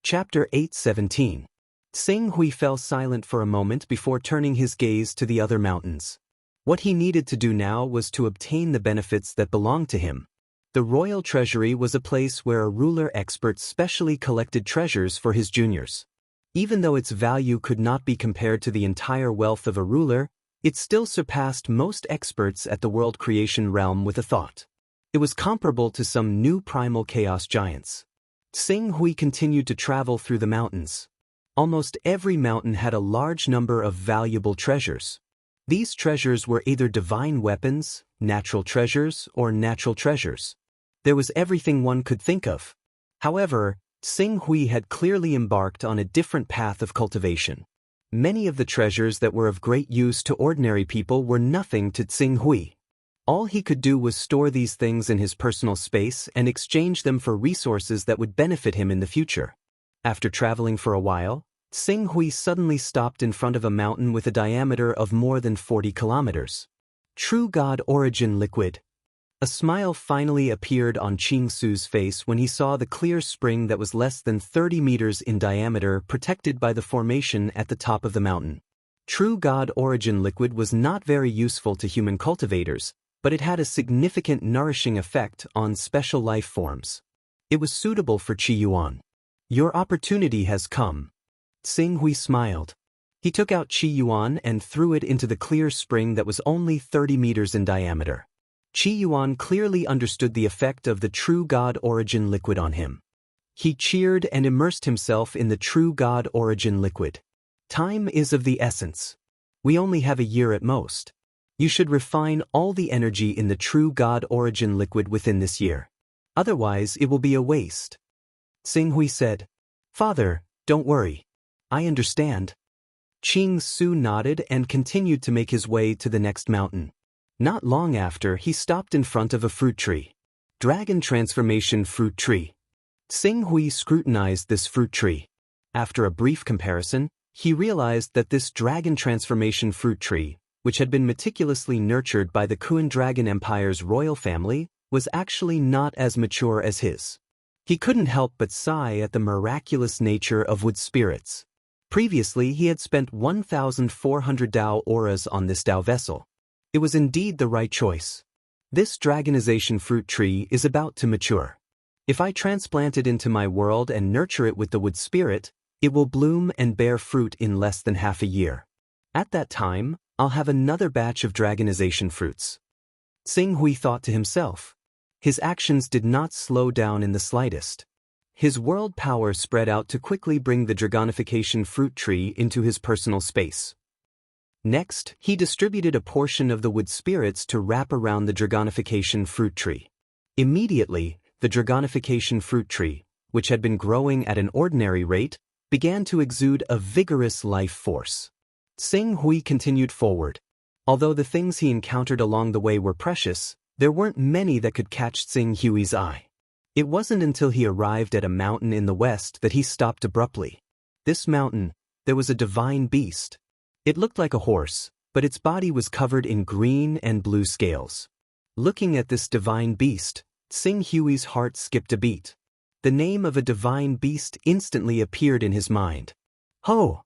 Chapter 8:17. Tsing Hui fell silent for a moment before turning his gaze to the other mountains. What he needed to do now was to obtain the benefits that belonged to him. The royal treasury was a place where a ruler expert specially collected treasures for his juniors. Even though its value could not be compared to the entire wealth of a ruler, it still surpassed most experts at the world creation realm with a thought. It was comparable to some new primal chaos giants. Tsing Hui continued to travel through the mountains. Almost every mountain had a large number of valuable treasures. These treasures were either divine weapons, natural treasures, or natural treasures. There was everything one could think of. However, Tsing Hui had clearly embarked on a different path of cultivation. Many of the treasures that were of great use to ordinary people were nothing to Tsing Hui. All he could do was store these things in his personal space and exchange them for resources that would benefit him in the future. After traveling for a while, Tsing Hui suddenly stopped in front of a mountain with a diameter of more than 40 kilometers. True God Origin Liquid. A smile finally appeared on Ching Su's face when he saw the clear spring that was less than 30 meters in diameter protected by the formation at the top of the mountain. True God Origin Liquid was not very useful to human cultivators, but it had a significant nourishing effect on special life forms. It was suitable for Qi Yuan. Your opportunity has come. Tsing Hui smiled. He took out Qi Yuan and threw it into the clear spring that was only 30 meters in diameter. Qi Yuan clearly understood the effect of the True God Origin Liquid on him. He cheered and immersed himself in the True God Origin Liquid. Time is of the essence. We only have a year at most. You should refine all the energy in the True God Origin Liquid within this year. Otherwise, it will be a waste. Tsing Hui said, "Father, don't worry. I understand." Ching Su nodded and continued to make his way to the next mountain. Not long after, he stopped in front of a fruit tree. Dragon Transformation Fruit Tree. Tsing Hui scrutinized this fruit tree. After a brief comparison, he realized that this Dragon Transformation Fruit Tree, which had been meticulously nurtured by the Kuan Dragon Empire's royal family, was actually not as mature as his. He couldn't help but sigh at the miraculous nature of wood spirits. Previously, he had spent 1,400 Dao auras on this Dao vessel. It was indeed the right choice. This dragonization fruit tree is about to mature. If I transplant it into my world and nurture it with the wood spirit, it will bloom and bear fruit in less than half a year. At that time, I'll have another batch of dragonization fruits. Tsing Hui thought to himself. His actions did not slow down in the slightest. His world power spread out to quickly bring the dragonification fruit tree into his personal space. Next, he distributed a portion of the wood spirits to wrap around the dragonification fruit tree. Immediately, the dragonification fruit tree, which had been growing at an ordinary rate, began to exude a vigorous life force. Tsing Hui continued forward. Although the things he encountered along the way were precious, there weren't many that could catch Tsing Hui's eye. It wasn't until he arrived at a mountain in the west that he stopped abruptly. This mountain, there was a divine beast. It looked like a horse, but its body was covered in green and blue scales. Looking at this divine beast, Tsing Hui's heart skipped a beat. The name of a divine beast instantly appeared in his mind. Ho!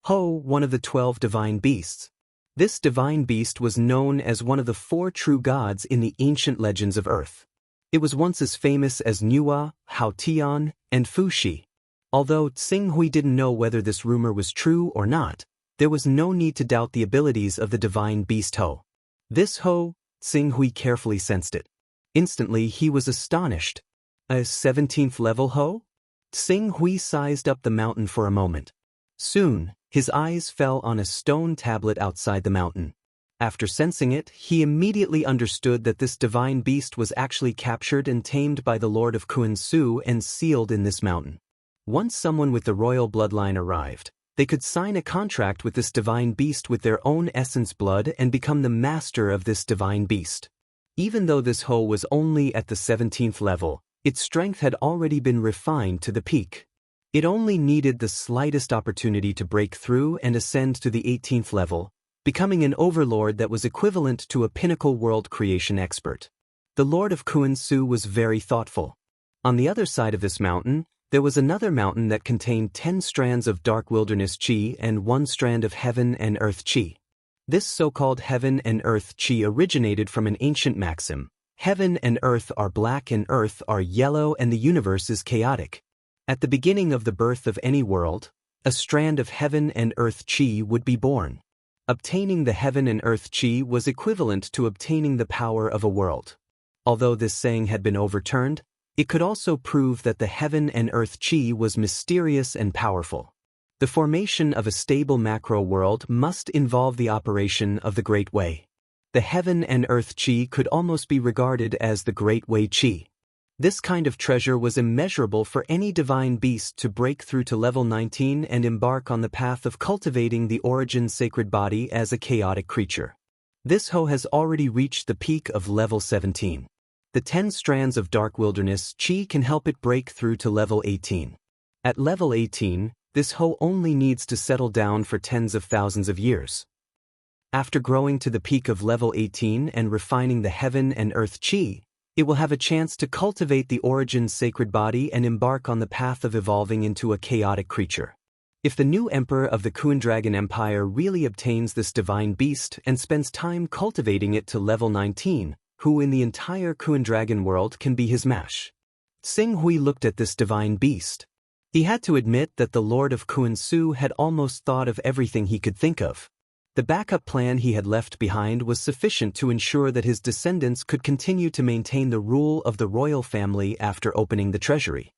Ho, one of the 12 divine beasts. This divine beast was known as one of the 4 true gods in the ancient legends of Earth. It was once as famous as Nuwa, Haotian, and Fuxi. Although Tsing Hui didn't know whether this rumor was true or not, there was no need to doubt the abilities of the divine beast Ho. This Ho, Tsing Hui carefully sensed it. Instantly, he was astonished. A 17th level Ho? Tsing Hui sized up the mountain for a moment. Soon, his eyes fell on a stone tablet outside the mountain. After sensing it, he immediately understood that this divine beast was actually captured and tamed by the Lord of Kuan Su and sealed in this mountain. Once someone with the royal bloodline arrived, they could sign a contract with this divine beast with their own essence blood and become the master of this divine beast. Even though this Ho was only at the 17th level, its strength had already been refined to the peak. It only needed the slightest opportunity to break through and ascend to the 18th level, becoming an overlord that was equivalent to a pinnacle world creation expert. The Lord of Kuan Su was very thoughtful. On the other side of this mountain, There was another mountain that contained 10 strands of dark wilderness chi and 1 strand of heaven and earth chi. This so-called heaven and earth chi originated from an ancient maxim: heaven and earth are black and earth are yellow and the universe is chaotic. At the beginning of the birth of any world, a strand of heaven and earth chi would be born. Obtaining the heaven and earth chi was equivalent to obtaining the power of a world. Although this saying had been overturned, it could also prove that the heaven and earth chi was mysterious and powerful. The formation of a stable macro world must involve the operation of the Great Way. The heaven and earth chi could almost be regarded as the Great Way chi. This kind of treasure was immeasurable for any divine beast to break through to level 19 and embark on the path of cultivating the origin sacred body as a chaotic creature. This Ho has already reached the peak of level 17. The 10 strands of dark wilderness chi can help it break through to level 18. At level 18, this Ho only needs to settle down for tens of thousands of years. After growing to the peak of level 18 and refining the heaven and earth chi, it will have a chance to cultivate the origin sacred body and embark on the path of evolving into a chaotic creature. If the new emperor of the Kuan Dragon Empire really obtains this divine beast and spends time cultivating it to level 19, who in the entire Kuan Dragon world can be his match? Xing Hui looked at this divine beast. He had to admit that the Lord of Kuan Su had almost thought of everything he could think of. The backup plan he had left behind was sufficient to ensure that his descendants could continue to maintain the rule of the royal family after opening the treasury.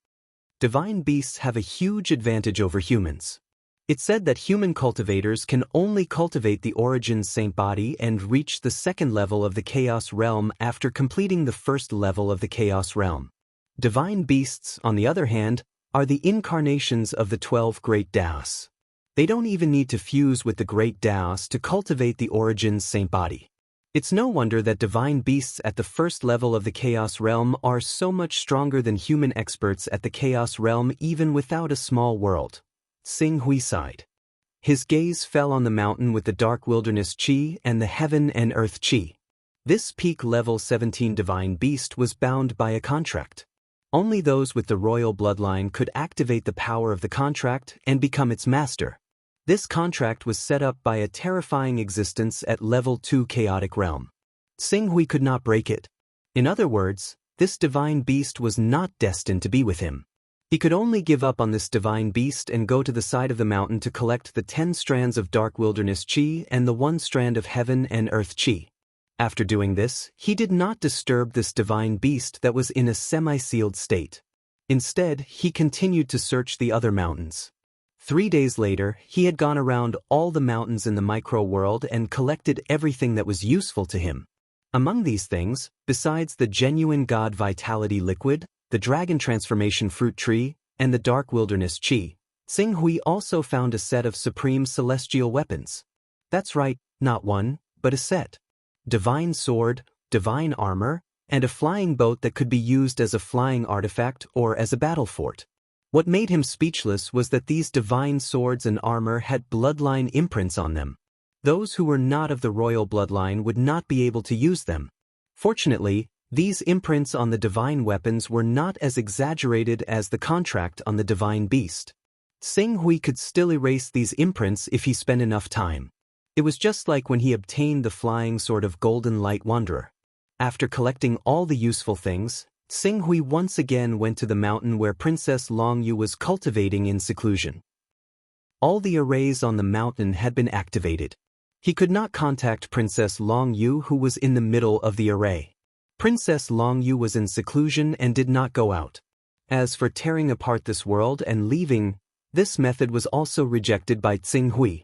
Divine beasts have a huge advantage over humans. It's said that human cultivators can only cultivate the origin saint body and reach the second level of the chaos realm after completing the first level of the chaos realm. Divine beasts, on the other hand, are the incarnations of the 12 great Taoists. They don't even need to fuse with the great Taoists to cultivate the origin saint body. It's no wonder that divine beasts at the first level of the chaos realm are so much stronger than human experts at the chaos realm even without a small world. Xing Hui sighed. His gaze fell on the mountain with the dark wilderness chi and the heaven and earth chi. This peak level 17 divine beast was bound by a contract. Only those with the royal bloodline could activate the power of the contract and become its master. This contract was set up by a terrifying existence at level 2 chaotic realm. Xing Hui could not break it. In other words, this divine beast was not destined to be with him. He could only give up on this divine beast and go to the side of the mountain to collect the 10 strands of dark wilderness chi and the 1 strand of heaven and earth chi. After doing this, he did not disturb this divine beast that was in a semi-sealed state. Instead, he continued to search the other mountains. 3 days later, he had gone around all the mountains in the micro-world and collected everything that was useful to him. Among these things, besides the genuine God Vitality liquid, the Dragon Transformation fruit tree, and the Dark Wilderness chi, Xing Hui also found a set of supreme celestial weapons. That's right, not one, but a set. Divine sword, divine armor, and a flying boat that could be used as a flying artifact or as a battle fort. What made him speechless was that these divine swords and armor had bloodline imprints on them. Those who were not of the royal bloodline would not be able to use them. Fortunately, these imprints on the divine weapons were not as exaggerated as the contract on the divine beast. Xing Hui could still erase these imprints if he spent enough time. It was just like when he obtained the flying sword of Golden Light Wanderer. After collecting all the useful things, Xing Hui once again went to the mountain where Princess Long Yu was cultivating in seclusion. All the arrays on the mountain had been activated. He could not contact Princess Long Yu, who was in the middle of the array. Princess Long Yu was in seclusion and did not go out. As for tearing apart this world and leaving, this method was also rejected by Xing Hui.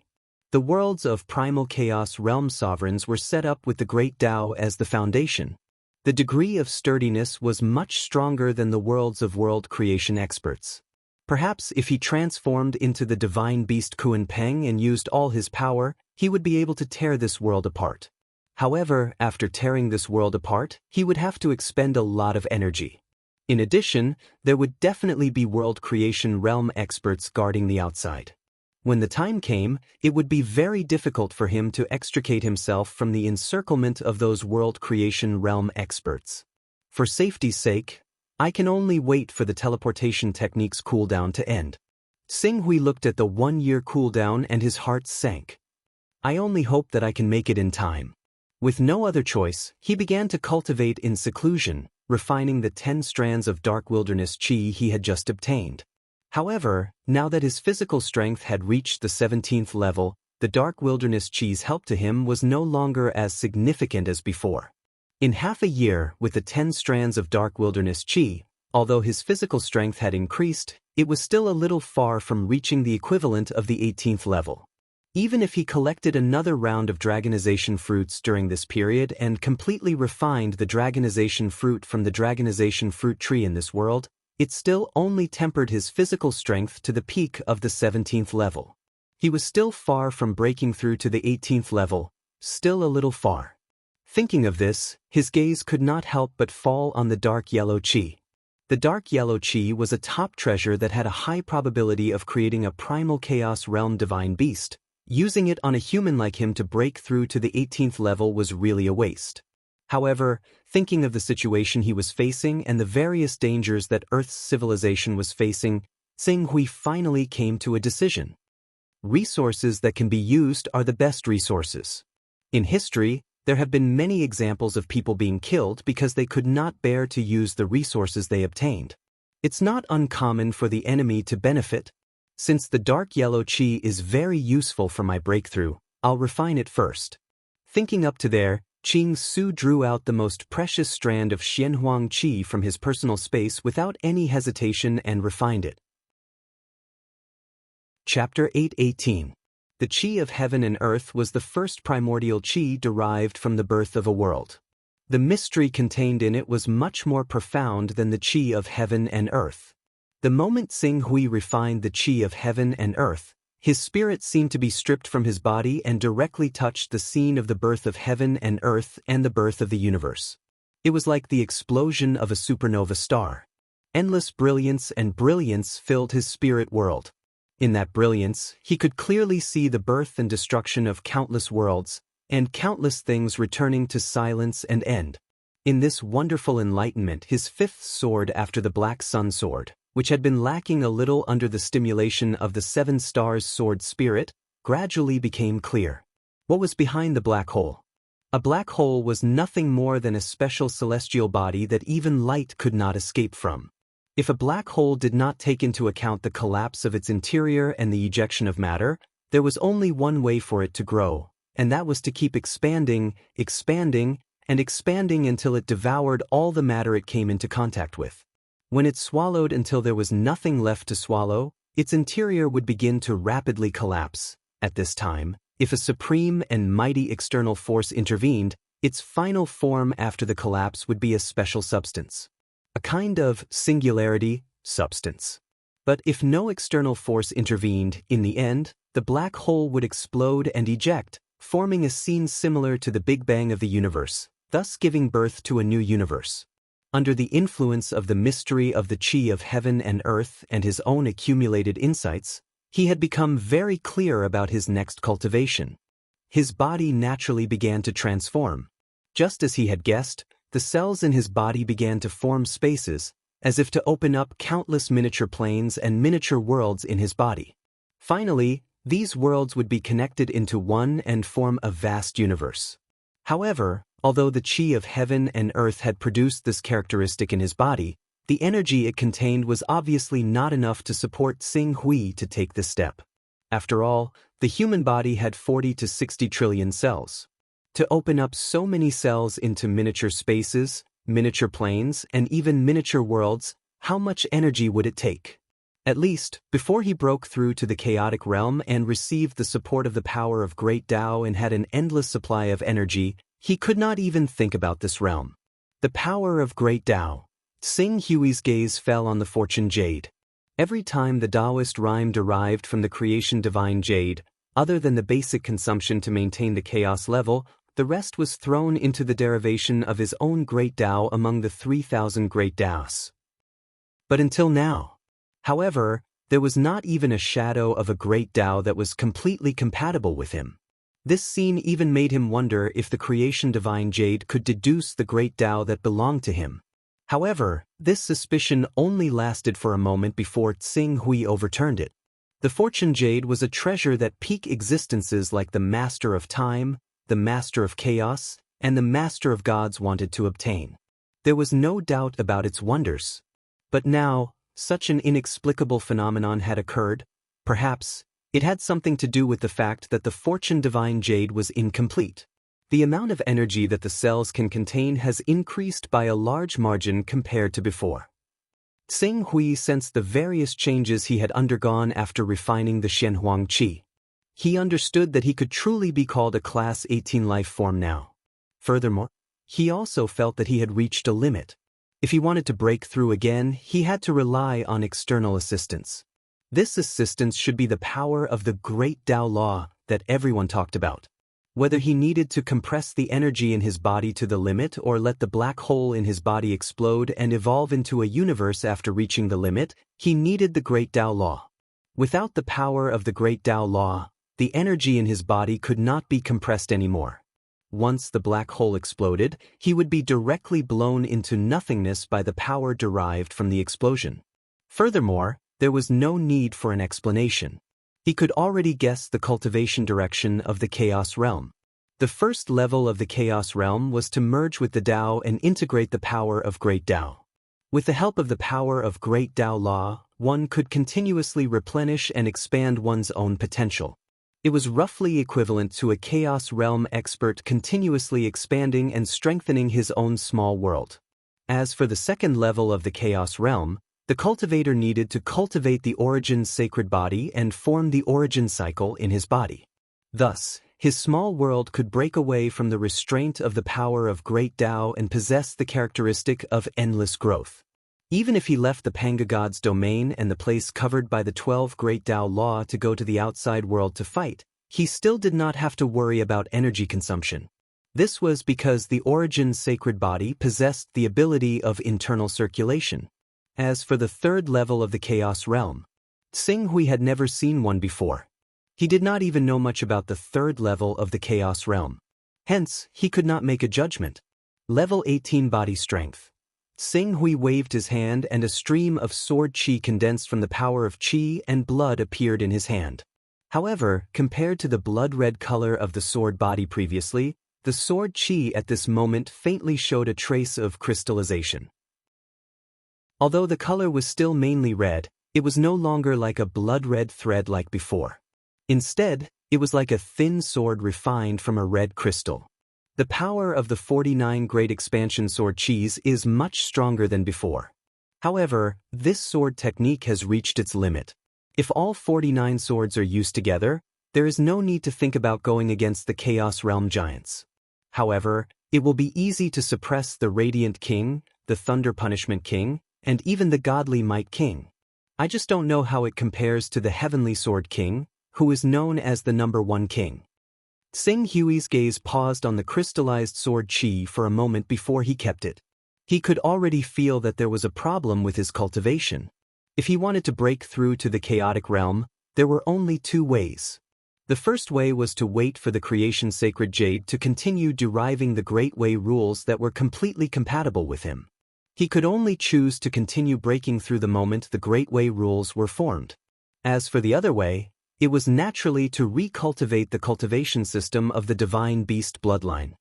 The worlds of primal chaos realm sovereigns were set up with the Great Tao as the foundation. The degree of sturdiness was much stronger than the worlds of world creation experts. Perhaps if he transformed into the divine beast Kuan Peng and used all his power, he would be able to tear this world apart. However, after tearing this world apart, he would have to expend a lot of energy. In addition, there would definitely be world creation realm experts guarding the outside. When the time came, it would be very difficult for him to extricate himself from the encirclement of those world creation realm experts. For safety's sake, I can only wait for the teleportation technique's cooldown to end. Xinghui looked at the 1-year cooldown and his heart sank. I only hope that I can make it in time. With no other choice, he began to cultivate in seclusion, refining the 10 strands of dark wilderness qi he had just obtained. However, now that his physical strength had reached the 17th level, the dark wilderness qi's help to him was no longer as significant as before. In half a year, with the 10 strands of dark wilderness qi, although his physical strength had increased, it was still a little far from reaching the equivalent of the 18th level. Even if he collected another round of dragonization fruits during this period and completely refined the dragonization fruit from the dragonization fruit tree in this world, it still only tempered his physical strength to the peak of the 17th level. He was still far from breaking through to the 18th level, still a little far. Thinking of this, his gaze could not help but fall on the dark yellow qi. The dark yellow qi was a top treasure that had a high probability of creating a primal chaos realm divine beast. Using it on a human like him to break through to the 18th level was really a waste. However, thinking of the situation he was facing and the various dangers that Earth's civilization was facing, Xinghui finally came to a decision. Resources that can be used are the best resources. In history, there have been many examples of people being killed because they could not bear to use the resources they obtained. It's not uncommon for the enemy to benefit. Since the dark yellow qi is very useful for my breakthrough, I'll refine it first. Thinking up to there, Qing Su drew out the most precious strand of Xianhuang qi from his personal space without any hesitation and refined it. Chapter 8:18. The qi of heaven and earth was the first primordial qi derived from the birth of a world. The mystery contained in it was much more profound than the qi of heaven and earth. The moment Xinghui refined the qi of heaven and earth, his spirit seemed to be stripped from his body and directly touched the scene of the birth of heaven and earth and the birth of the universe. It was like the explosion of a supernova star. Endless brilliance and brilliance filled his spirit world. In that brilliance, he could clearly see the birth and destruction of countless worlds, and countless things returning to silence and end. In this wonderful enlightenment, his fifth sword after the Black Sun sword, which had been lacking a little under the stimulation of the 7 stars sword spirit, gradually became clear. What was behind the black hole? A black hole was nothing more than a special celestial body that even light could not escape from. If a black hole did not take into account the collapse of its interior and the ejection of matter, there was only one way for it to grow, and that was to keep expanding, expanding, and expanding until it devoured all the matter it came into contact with. When it swallowed until there was nothing left to swallow, its interior would begin to rapidly collapse. At this time, if a supreme and mighty external force intervened, its final form after the collapse would be a special substance. A kind of singularity substance. But if no external force intervened, in the end, the black hole would explode and eject, forming a scene similar to the Big Bang of the universe, thus giving birth to a new universe. Under the influence of the mystery of the qi of heaven and earth and his own accumulated insights, he had become very clear about his next cultivation. His body naturally began to transform. Just as he had guessed, the cells in his body began to form spaces, as if to open up countless miniature planes and miniature worlds in his body. Finally, these worlds would be connected into one and form a vast universe. However, although the qi of heaven and earth had produced this characteristic in his body, the energy it contained was obviously not enough to support Xinghui to take this step. After all, the human body had 40 to 60 trillion cells. To open up so many cells into miniature spaces, miniature planes, and even miniature worlds, how much energy would it take? At least, before he broke through to the chaotic realm and received the support of the power of Great Tao and had an endless supply of energy, he could not even think about this realm. The power of Great Tao. Xinghui's gaze fell on the fortune jade. Every time the Taoist rhyme derived from the creation divine jade, other than the basic consumption to maintain the chaos level, the rest was thrown into the derivation of his own Great Tao among the 3,000 Great Taos. But until now. However, there was not even a shadow of a Great Tao that was completely compatible with him. This scene even made him wonder if the creation divine jade could deduce the Great Tao that belonged to him. However, this suspicion only lasted for a moment before Tsing Hui overturned it. The Fortune Jade was a treasure that peak existences like the Master of Time, the Master of Chaos, and the Master of Gods wanted to obtain. There was no doubt about its wonders. But now, such an inexplicable phenomenon had occurred. Perhaps, it had something to do with the fact that the Fortune Divine Jade was incomplete. The amount of energy that the cells can contain has increased by a large margin compared to before. Tsing Hui sensed the various changes he had undergone after refining the Shenhuang Qi. He understood that he could truly be called a Class 18 life form now. Furthermore, he also felt that he had reached a limit. If he wanted to break through again, he had to rely on external assistance. This assistance should be the power of the Great Tao Law that everyone talked about. Whether he needed to compress the energy in his body to the limit or let the black hole in his body explode and evolve into a universe after reaching the limit, he needed the Great Tao Law. Without the power of the Great Tao Law, the energy in his body could not be compressed anymore. Once the black hole exploded, he would be directly blown into nothingness by the power derived from the explosion. Furthermore, there was no need for an explanation. He could already guess the cultivation direction of the Chaos Realm. The first level of the Chaos Realm was to merge with the Tao and integrate the power of Great Tao. With the help of the power of Great Tao Law, one could continuously replenish and expand one's own potential. It was roughly equivalent to a Chaos Realm expert continuously expanding and strengthening his own small world. As for the second level of the Chaos Realm, the cultivator needed to cultivate the Origin's sacred body and form the Origin cycle in his body. Thus, his small world could break away from the restraint of the power of Great Tao and possess the characteristic of endless growth. Even if he left the Panga God's domain and the place covered by the 12 Great Tao Law to go to the outside world to fight, he still did not have to worry about energy consumption. This was because the Origin's sacred body possessed the ability of internal circulation. As for the third level of the Chaos Realm, Tsing Hui had never seen one before. He did not even know much about the third level of the Chaos Realm. Hence, he could not make a judgment. Level 18 Body Strength. Tsing Hui waved his hand and a stream of sword qi condensed from the power of qi and blood appeared in his hand. However, compared to the blood-red color of the sword body previously, the sword qi at this moment faintly showed a trace of crystallization. Although the color was still mainly red, it was no longer like a blood-red thread like before. Instead, it was like a thin sword refined from a red crystal. The power of the 49 Great Expansion Sword Qis is much stronger than before. However, this sword technique has reached its limit. If all 49 swords are used together, there is no need to think about going against the Chaos Realm giants. However, it will be easy to suppress the Radiant King, the Thunder Punishment King, and even the Godly Might King. I just don't know how it compares to the Heavenly Sword King, who is known as the #1 King. Tsing Hui's gaze paused on the crystallized sword qi for a moment before he kept it. He could already feel that there was a problem with his cultivation. If he wanted to break through to the chaotic realm, there were only two ways. The first way was to wait for the creation sacred jade to continue deriving the Great Way rules that were completely compatible with him. He could only choose to continue breaking through the moment the Great Way rules were formed. As for the other way, it was naturally to recultivate the cultivation system of the divine beast bloodline.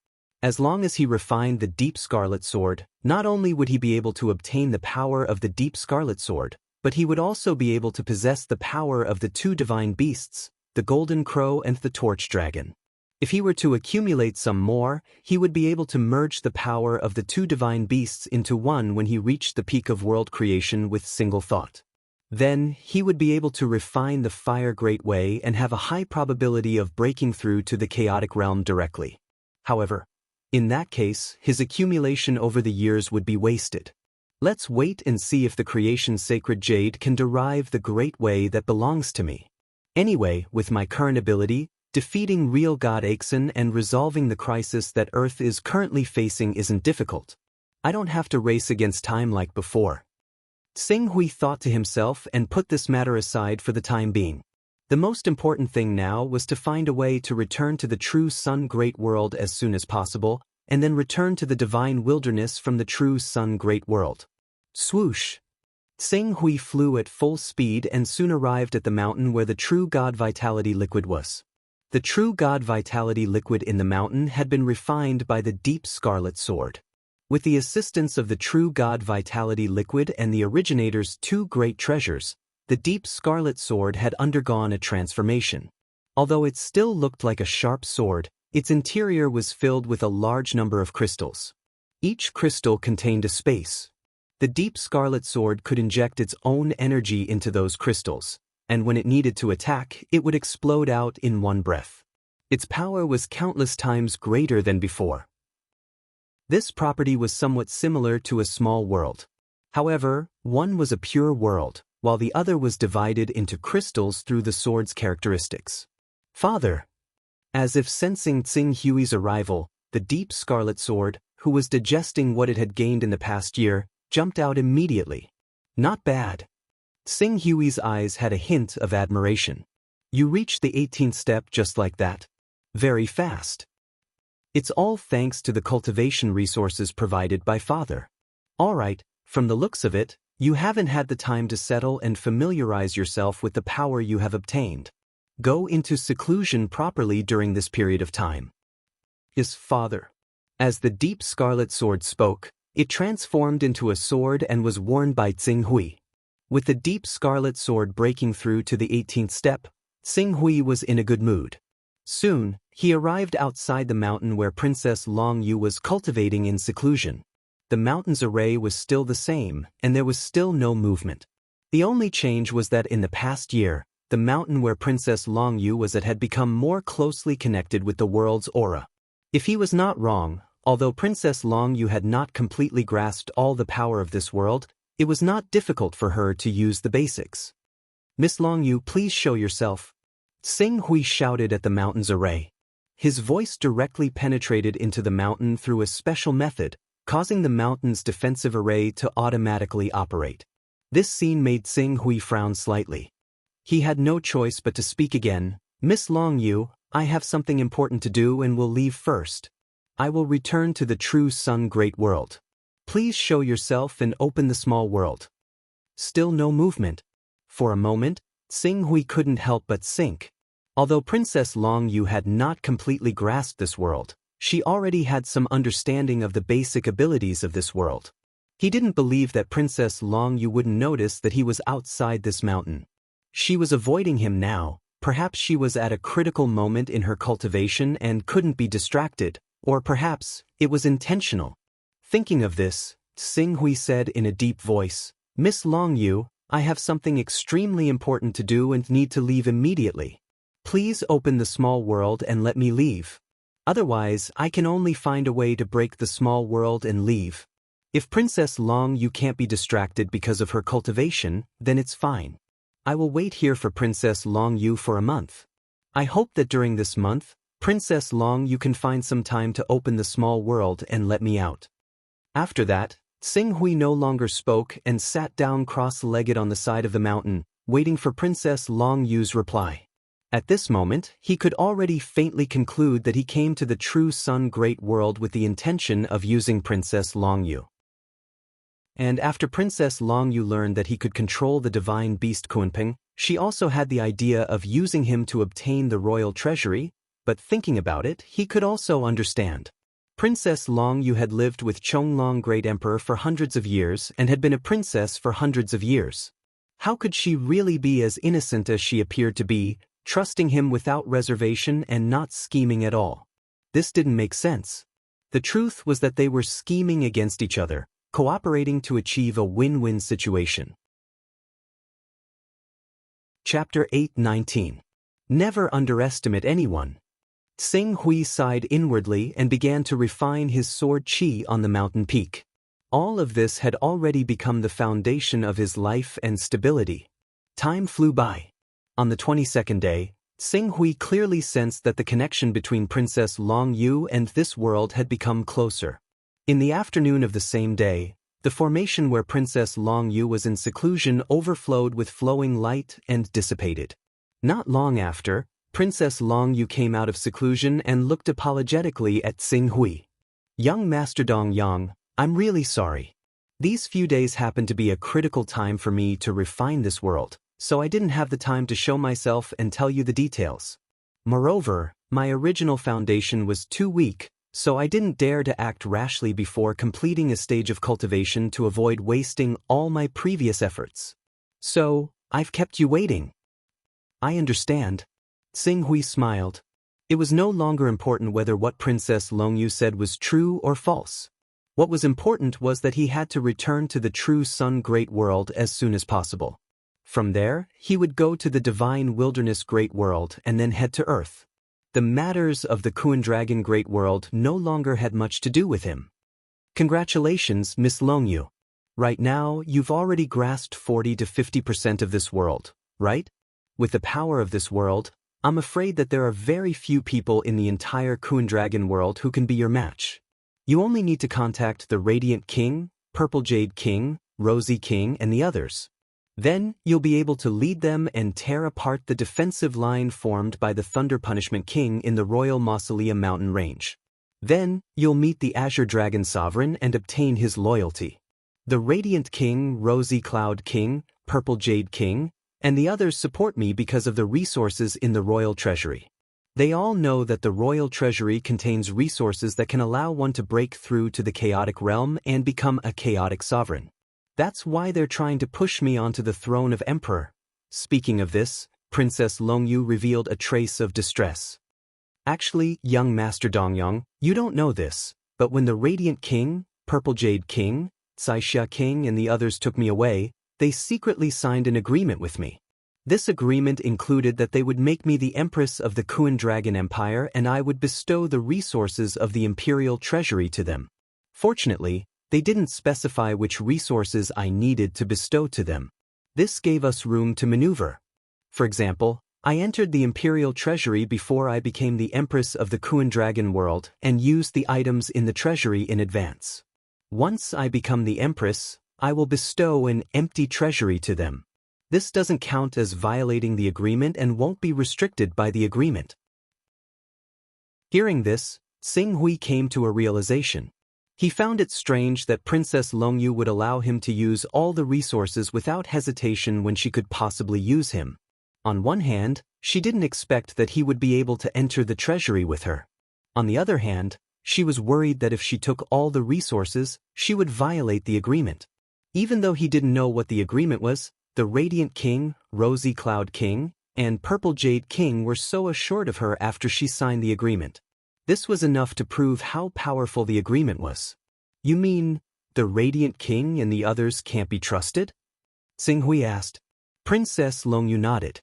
As long as he refined the Deep Scarlet Sword, not only would he be able to obtain the power of the Deep Scarlet Sword, but he would also be able to possess the power of the two divine beasts, the Golden Crow and the Torch Dragon. If he were to accumulate some more, he would be able to merge the power of the two divine beasts into one when he reached the peak of world creation with single thought. Then, he would be able to refine the Fire Great Way and have a high probability of breaking through to the chaotic realm directly. However, in that case, his accumulation over the years would be wasted. Let's wait and see if the creation sacred jade can derive the Great Way that belongs to me. Anyway, with my current ability, defeating real God Axon and resolving the crisis that Earth is currently facing isn't difficult. I don't have to race against time like before. Tsing Hui thought to himself and put this matter aside for the time being. The most important thing now was to find a way to return to the true Sun Great World as soon as possible, and then return to the divine wilderness from the true sun great world. Swoosh! Tsing Hui flew at full speed and soon arrived at the mountain where the true God Vitality liquid was. The true God Vitality liquid in the mountain had been refined by the deep scarlet sword. With the assistance of the true God Vitality liquid and the originator's two great treasures, the deep scarlet sword had undergone a transformation. Although it still looked like a sharp sword, its interior was filled with a large number of crystals. Each crystal contained a space. The deep scarlet sword could inject its own energy into those crystals, and when it needed to attack, it would explode out in one breath. Its power was countless times greater than before. This property was somewhat similar to a small world. However, one was a pure world, while the other was divided into crystals through the sword's characteristics. Father! As if sensing Tsing Hui's arrival, the deep scarlet sword, who was digesting what it had gained in the past year, jumped out immediately. Not bad. Tsing Hui's eyes had a hint of admiration. You reached the 18th step just like that. Very fast. It's all thanks to the cultivation resources provided by Father. Alright, from the looks of it, you haven't had the time to settle and familiarize yourself with the power you have obtained. Go into seclusion properly during this period of time. Yes, Father. As the deep scarlet sword spoke, it transformed into a sword and was worn by Tsing Hui. With the deep scarlet sword breaking through to the 18th step, Tsing Hui was in a good mood. Soon, he arrived outside the mountain where Princess Long Yu was cultivating in seclusion. The mountain's array was still the same, and there was still no movement. The only change was that in the past year, the mountain where Princess Long Yu was at had become more closely connected with the world's aura. If he was not wrong, although Princess Long Yu had not completely grasped all the power of this world, it was not difficult for her to use the basics. Miss Long Yu, please show yourself. Tsing Hui shouted at the mountain's array. His voice directly penetrated into the mountain through a special method, causing the mountain's defensive array to automatically operate. This scene made Tsing Hui frown slightly. He had no choice but to speak again. Miss Long Yu, I have something important to do and will leave first. I will return to the true sun great world. Please show yourself and open the small world. Still no movement. For a moment, Tsing Hui couldn't help but sink. Although Princess Long Yu had not completely grasped this world, she already had some understanding of the basic abilities of this world. He didn't believe that Princess Long Yu wouldn't notice that he was outside this mountain. She was avoiding him now. Perhaps she was at a critical moment in her cultivation and couldn't be distracted, or perhaps it was intentional. Thinking of this, Tsing Hui said in a deep voice, Miss Long Yu, I have something extremely important to do and need to leave immediately. Please open the small world and let me leave. Otherwise, I can only find a way to break the small world and leave. If Princess Long Yu can't be distracted because of her cultivation, then it's fine. I will wait here for Princess Long Yu for a month. I hope that during this month, Princess Long Yu can find some time to open the small world and let me out. After that, Tsing Hui no longer spoke and sat down cross-legged on the side of the mountain, waiting for Princess Long Yu's reply. At this moment, he could already faintly conclude that he came to the true sun great world with the intention of using Princess Long Yu. And after Princess Long Yu learned that he could control the divine beast Kunping, she also had the idea of using him to obtain the royal treasury, but thinking about it, he could also understand. Princess Long Yu had lived with Chonglong Great Emperor for hundreds of years and had been a princess for hundreds of years. How could she really be as innocent as she appeared to be, trusting him without reservation and not scheming at all? This didn't make sense. The truth was that they were scheming against each other, cooperating to achieve a win-win situation. Chapter 8:19. Never underestimate anyone. Tsing Hui sighed inwardly and began to refine his sword qi on the mountain peak. All of this had already become the foundation of his life and stability. Time flew by. On the 22nd day, Tsing Hui clearly sensed that the connection between Princess Long Yu and this world had become closer. In the afternoon of the same day, the formation where Princess Long Yu was in seclusion overflowed with flowing light and dissipated. Not long after, Princess Long Yu came out of seclusion and looked apologetically at Tsing Hui. Young Master Dongyang, I'm really sorry. These few days happened to be a critical time for me to refine this world, so I didn't have the time to show myself and tell you the details. Moreover, my original foundation was too weak, so I didn't dare to act rashly before completing a stage of cultivation to avoid wasting all my previous efforts. So, I've kept you waiting. I understand. Xing Hui smiled. It was no longer important whether what Princess Longyu said was true or false. What was important was that he had to return to the true Sun Great World as soon as possible. From there, he would go to the Divine Wilderness Great World and then head to Earth. The matters of the Kuan Dragon Great World no longer had much to do with him. Congratulations, Miss Longyu. Right now, you've already grasped 40 to 50% of this world, right? With the power of this world, I'm afraid that there are very few people in the entire Kuan Dragon world who can be your match. You only need to contact the Radiant King, Purple Jade King, Rosy King, and the others. Then, you'll be able to lead them and tear apart the defensive line formed by the Thunder Punishment King in the Royal Mausoleum mountain range. Then, you'll meet the Azure Dragon Sovereign and obtain his loyalty. The Radiant King, Rosy Cloud King, Purple Jade King, and the others support me because of the resources in the Royal Treasury. They all know that the Royal Treasury contains resources that can allow one to break through to the chaotic realm and become a chaotic sovereign. That's why they're trying to push me onto the throne of Emperor. Speaking of this, Princess Longyu revealed a trace of distress. Actually, young Master Dongyang, you don't know this, but when the Radiant King, Purple Jade King, Caixia King and the others took me away, they secretly signed an agreement with me. This agreement included that they would make me the Empress of the Kuan Dragon Empire and I would bestow the resources of the Imperial Treasury to them. Fortunately, they didn't specify which resources I needed to bestow to them. This gave us room to maneuver. For example, I entered the Imperial Treasury before I became the Empress of the Kuan Dragon world and used the items in the treasury in advance. Once I become the Empress, I will bestow an empty treasury to them. This doesn't count as violating the agreement and won't be restricted by the agreement. Hearing this, Xing Hui came to a realization. He found it strange that Princess Longyu would allow him to use all the resources without hesitation when she could possibly use him. On one hand, she didn't expect that he would be able to enter the treasury with her. On the other hand, she was worried that if she took all the resources, she would violate the agreement. Even though he didn't know what the agreement was, the Radiant King, Rosy Cloud King, and Purple Jade King were so assured of her after she signed the agreement. This was enough to prove how powerful the agreement was. You mean, the Radiant King and the others can't be trusted? Xing Hui asked. Princess Longyu nodded.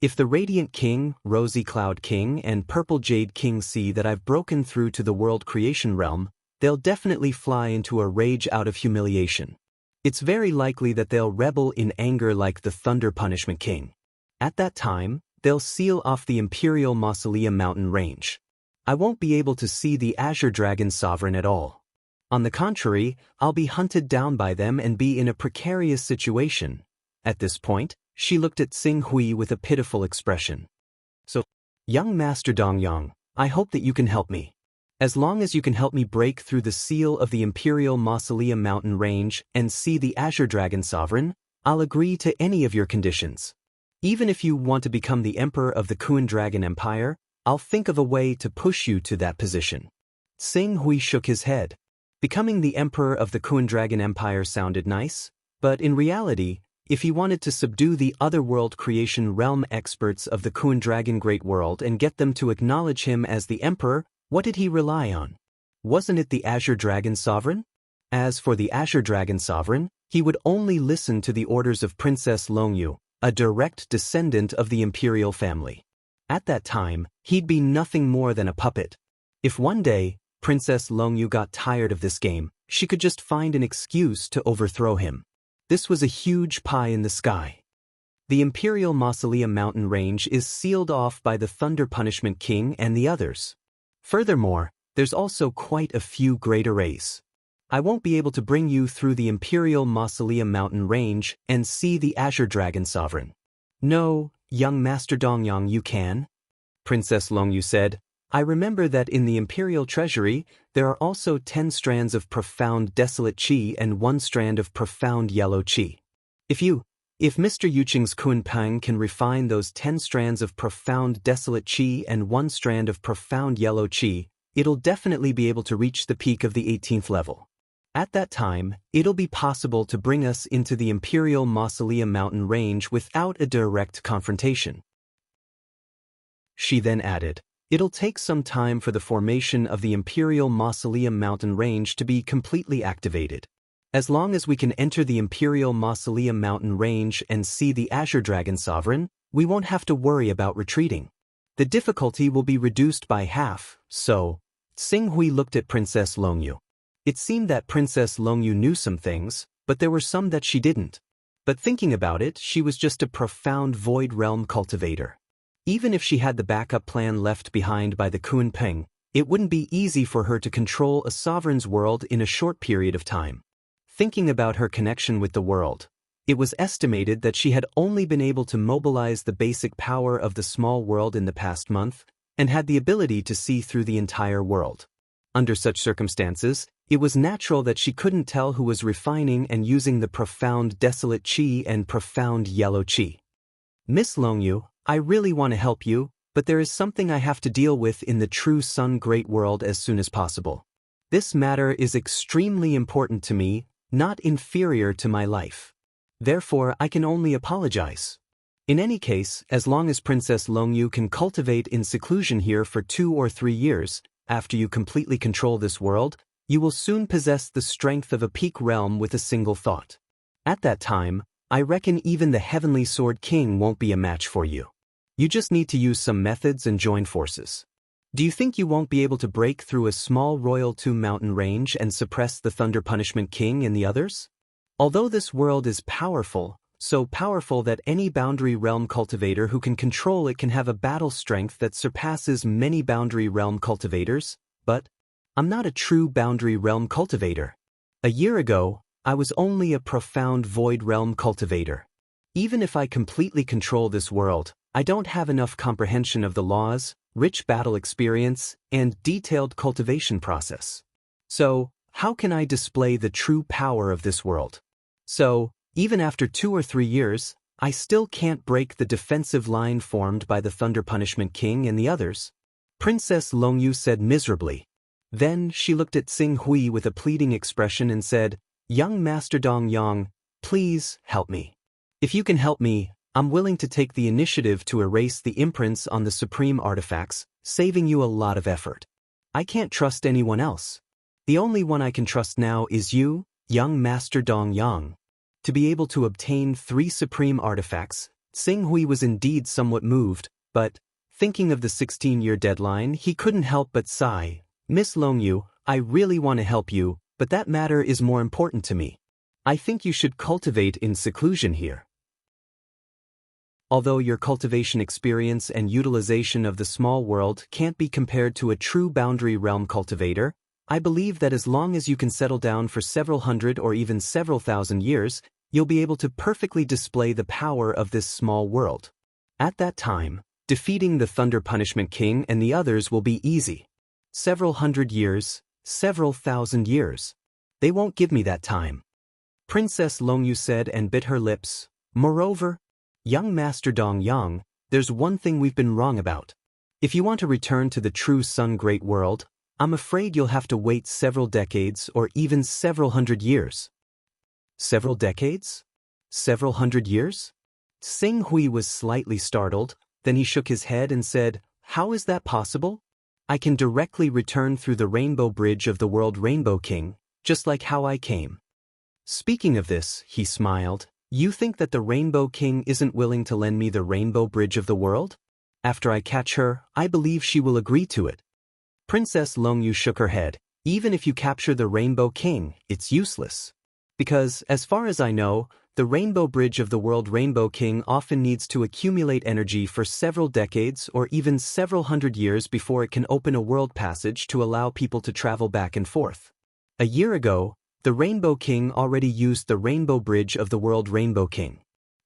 If the Radiant King, Rosy Cloud King, and Purple Jade King see that I've broken through to the world creation realm, they'll definitely fly into a rage out of humiliation. It's very likely that they'll rebel in anger like the Thunder Punishment King. At that time, they'll seal off the Imperial Mausoleum mountain range. I won't be able to see the Azure Dragon Sovereign at all. On the contrary, I'll be hunted down by them and be in a precarious situation. At this point, she looked at Xing Hui with a pitiful expression. So, young Master Dongyang, I hope that you can help me. As long as you can help me break through the seal of the Imperial Mausoleum mountain range and see the Azure Dragon Sovereign, I'll agree to any of your conditions. Even if you want to become the Emperor of the Kuan Dragon Empire, I'll think of a way to push you to that position. Xing Hui shook his head. Becoming the Emperor of the Kuan Dragon Empire sounded nice, but in reality, if he wanted to subdue the otherworld creation realm experts of the Kuan Dragon Great World and get them to acknowledge him as the Emperor, what did he rely on? Wasn't it the Azure Dragon Sovereign? As for the Azure Dragon Sovereign, he would only listen to the orders of Princess Longyu, a direct descendant of the imperial family. At that time, he'd be nothing more than a puppet. If one day, Princess Longyu got tired of this game, she could just find an excuse to overthrow him. This was a huge pie in the sky. The Imperial Mausoleum mountain range is sealed off by the Thunder Punishment King and the others. Furthermore, there's also quite a few great arrays. I won't be able to bring you through the Imperial Mausoleum mountain range and see the Azure Dragon Sovereign. No, young Master Dongyang, you can. Princess Longyu said, I remember that in the Imperial Treasury, there are also 10 strands of profound desolate qi and 1 strand of profound yellow qi. If Mr. Yuqing's Kunpang can refine those 10 strands of profound desolate qi and 1 strand of profound yellow qi, it'll definitely be able to reach the peak of the 18th level. At that time, it'll be possible to bring us into the Imperial Mausoleum mountain range without a direct confrontation. She then added, it'll take some time for the formation of the Imperial Mausoleum mountain range to be completely activated. As long as we can enter the Imperial Mausoleum mountain range and see the Azure Dragon Sovereign, we won't have to worry about retreating. The difficulty will be reduced by half, so... Xing Hui looked at Princess Longyu. It seemed that Princess Longyu knew some things, but there were some that she didn't. But thinking about it, she was just a profound void realm cultivator. Even if she had the backup plan left behind by the Kunpeng, it wouldn't be easy for her to control a sovereign's world in a short period of time. Thinking about her connection with the world, it was estimated that she had only been able to mobilize the basic power of the small world in the past month, and had the ability to see through the entire world. Under such circumstances, it was natural that she couldn't tell who was refining and using the profound desolate qi and profound yellow qi. Miss Longyu, I really want to help you, but there is something I have to deal with in the true Sun Great World as soon as possible. This matter is extremely important to me, not inferior to my life. Therefore, I can only apologize. In any case, as long as Princess Longyu can cultivate in seclusion here for 2 or 3 years, after you completely control this world, you will soon possess the strength of a peak realm with a single thought. At that time, I reckon even the Heavenly Sword King won't be a match for you. You just need to use some methods and join forces. Do you think you won't be able to break through a small Royal 2 mountain range and suppress the Thunder Punishment King and the others? Although this world is powerful, so powerful that any boundary realm cultivator who can control it can have a battle strength that surpasses many boundary realm cultivators, but I'm not a true boundary realm cultivator. A year ago, I was only a profound void realm cultivator. Even if I completely control this world, I don't have enough comprehension of the laws, rich battle experience, and detailed cultivation process. So, how can I display the true power of this world? So, even after 2 or 3 years, I still can't break the defensive line formed by the Thunder Punishment King and the others. Princess Longyu said miserably. Then she looked at Xing Hui with a pleading expression and said, Young Master Dong Yang, please help me. If you can help me, I'm willing to take the initiative to erase the imprints on the supreme artifacts, saving you a lot of effort. I can't trust anyone else. The only one I can trust now is you, young Master Dong Yang. To be able to obtain 3 supreme artifacts, Xing Hui was indeed somewhat moved, but, thinking of the 16-year deadline, he couldn't help but sigh. Miss Longyu, I really want to help you, but that matter is more important to me. I think you should cultivate in seclusion here. Although your cultivation experience and utilization of the small world can't be compared to a true boundary realm cultivator, I believe that as long as you can settle down for several hundred or even several thousand years, you'll be able to perfectly display the power of this small world. At that time, defeating the Thunder Punishment King and the others will be easy. Several hundred years, several thousand years. They won't give me that time. Princess Longyu said and bit her lips. Moreover, young Master Dong Yang, there's one thing we've been wrong about. If you want to return to the true Sun Great World, I'm afraid you'll have to wait several decades or even several hundred years. Several decades? Several hundred years? Xing Hui was slightly startled, then he shook his head and said, How is that possible? I can directly return through the Rainbow Bridge of the World Rainbow King, just like how I came. Speaking of this, he smiled, you think that the Rainbow King isn't willing to lend me the Rainbow Bridge of the World? After I catch her, I believe she will agree to it. Princess Longyu shook her head. Even if you capture the Rainbow King, it's useless. Because, as far as I know, the Rainbow Bridge of the World Rainbow King often needs to accumulate energy for several decades or even several hundred years before it can open a world passage to allow people to travel back and forth. A year ago, the Rainbow King already used the Rainbow Bridge of the World Rainbow King.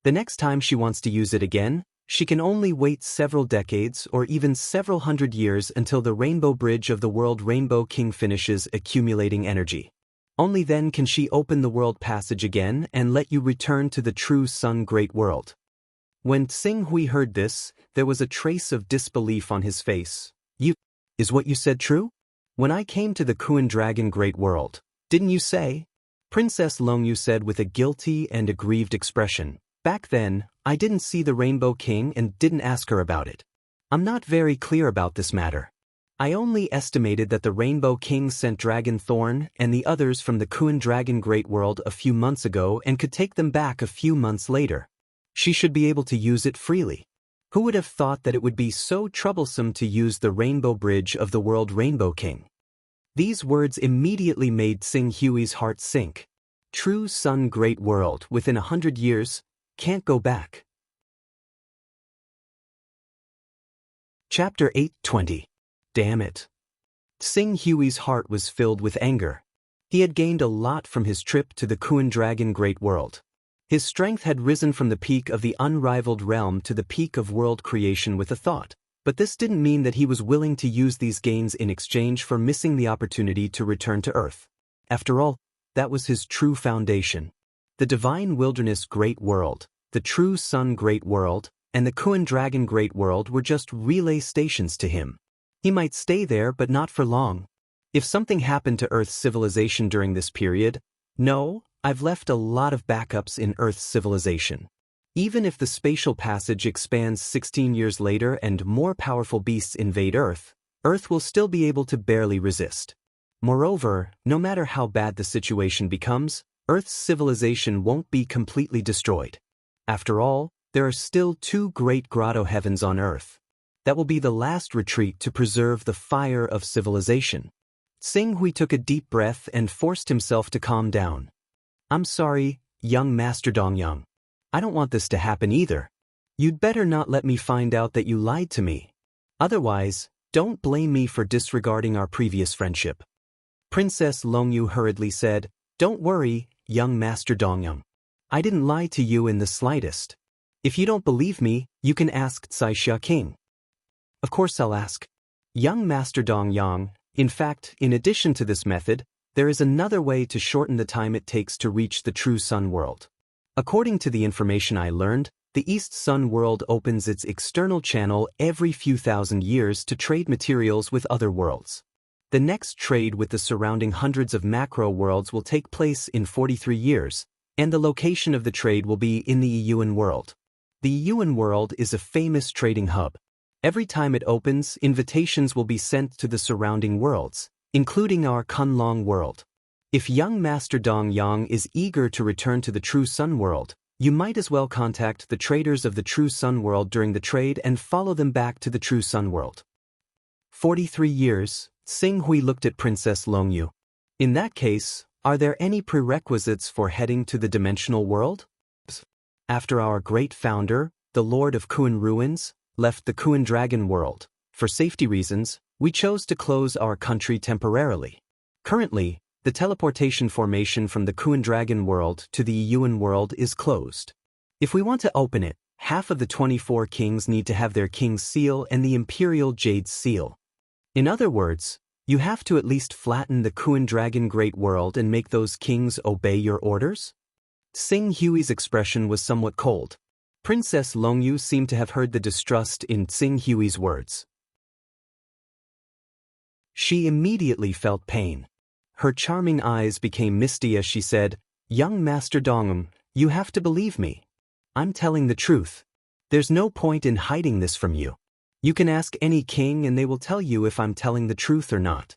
The next time she wants to use it again, She can only wait several decades or even several hundred years until the rainbow bridge of the world Rainbow King finishes accumulating energy. Only then can she open the world passage again and let you return to the true Sun Great World. When Tsing Hui heard this, there was a trace of disbelief on his face. Is what you said true? When I came to the Kuan Dragon Great World, didn't you say? Princess Longyu said with a guilty and aggrieved expression. Back then, I didn't see the Rainbow King and didn't ask her about it. I'm not very clear about this matter. I only estimated that the Rainbow King sent Dragon Thorn and the others from the Kuan Dragon Great World a few months ago and could take them back a few months later. She should be able to use it freely. Who would have thought that it would be so troublesome to use the Rainbow Bridge of the world Rainbow King? These words immediately made Tsing Hui's heart sink. True Sun Great World within 100 years, can't go back. Chapter 8:20. Damn it. Tsing Hui's heart was filled with anger. He had gained a lot from his trip to the Kuan Dragon Great World. His strength had risen from the peak of the unrivaled realm to the peak of world creation with a thought, but this didn't mean that he was willing to use these gains in exchange for missing the opportunity to return to Earth. After all, that was his true foundation. The Divine Wilderness Great World, the True Sun Great World, and the Kuan Dragon Great World were just relay stations to him. He might stay there but not for long. If something happened to Earth's civilization during this period, no, I've left a lot of backups in Earth's civilization. Even if the spatial passage expands 16 years later and more powerful beasts invade Earth, Earth will still be able to barely resist. Moreover, no matter how bad the situation becomes, Earth's civilization won't be completely destroyed. After all, there are still 2 great grotto heavens on Earth. That will be the last retreat to preserve the fire of civilization. Tsing Hui took a deep breath and forced himself to calm down. I'm sorry, young Master Dongyang. I don't want this to happen either. You'd better not let me find out that you lied to me. Otherwise, don't blame me for disregarding our previous friendship. Princess Longyu hurriedly said, Don't worry, young Master Dongyang. I didn't lie to you in the slightest. If you don't believe me, you can ask Caixia King. Of course I'll ask. Young Master Dongyang, in fact, in addition to this method, there is another way to shorten the time it takes to reach the true Sun world. According to the information I learned, the East Sun world opens its external channel every few thousand years to trade materials with other worlds. The next trade with the surrounding hundreds of macro worlds will take place in 43 years, and the location of the trade will be in the Yuan world. The Yuan world is a famous trading hub. Every time it opens, invitations will be sent to the surrounding worlds, including our Kunlong world. If young Master Dongyang is eager to return to the True Sun world, you might as well contact the traders of the True Sun world during the trade and follow them back to the True Sun world. 43 years, Tsing Hui looked at Princess Longyu. In that case, are there any prerequisites for heading to the dimensional world? After our great founder, the Lord of Kuan Ruins, left the Kuan Dragon world, for safety reasons, we chose to close our country temporarily. Currently, the teleportation formation from the Kuan Dragon world to the Yuan world is closed. If we want to open it, half of the 24 kings need to have their king's seal and the imperial jade seal. In other words, you have to at least flatten the Kuan Dragon Great World and make those kings obey your orders? Tsing Hui's expression was somewhat cold. Princess Longyu seemed to have heard the distrust in Tsing Hui's words. She immediately felt pain. Her charming eyes became misty as she said, Young Master Dongham, you have to believe me. I'm telling the truth. There's no point in hiding this from you. You can ask any king and they will tell you if I'm telling the truth or not.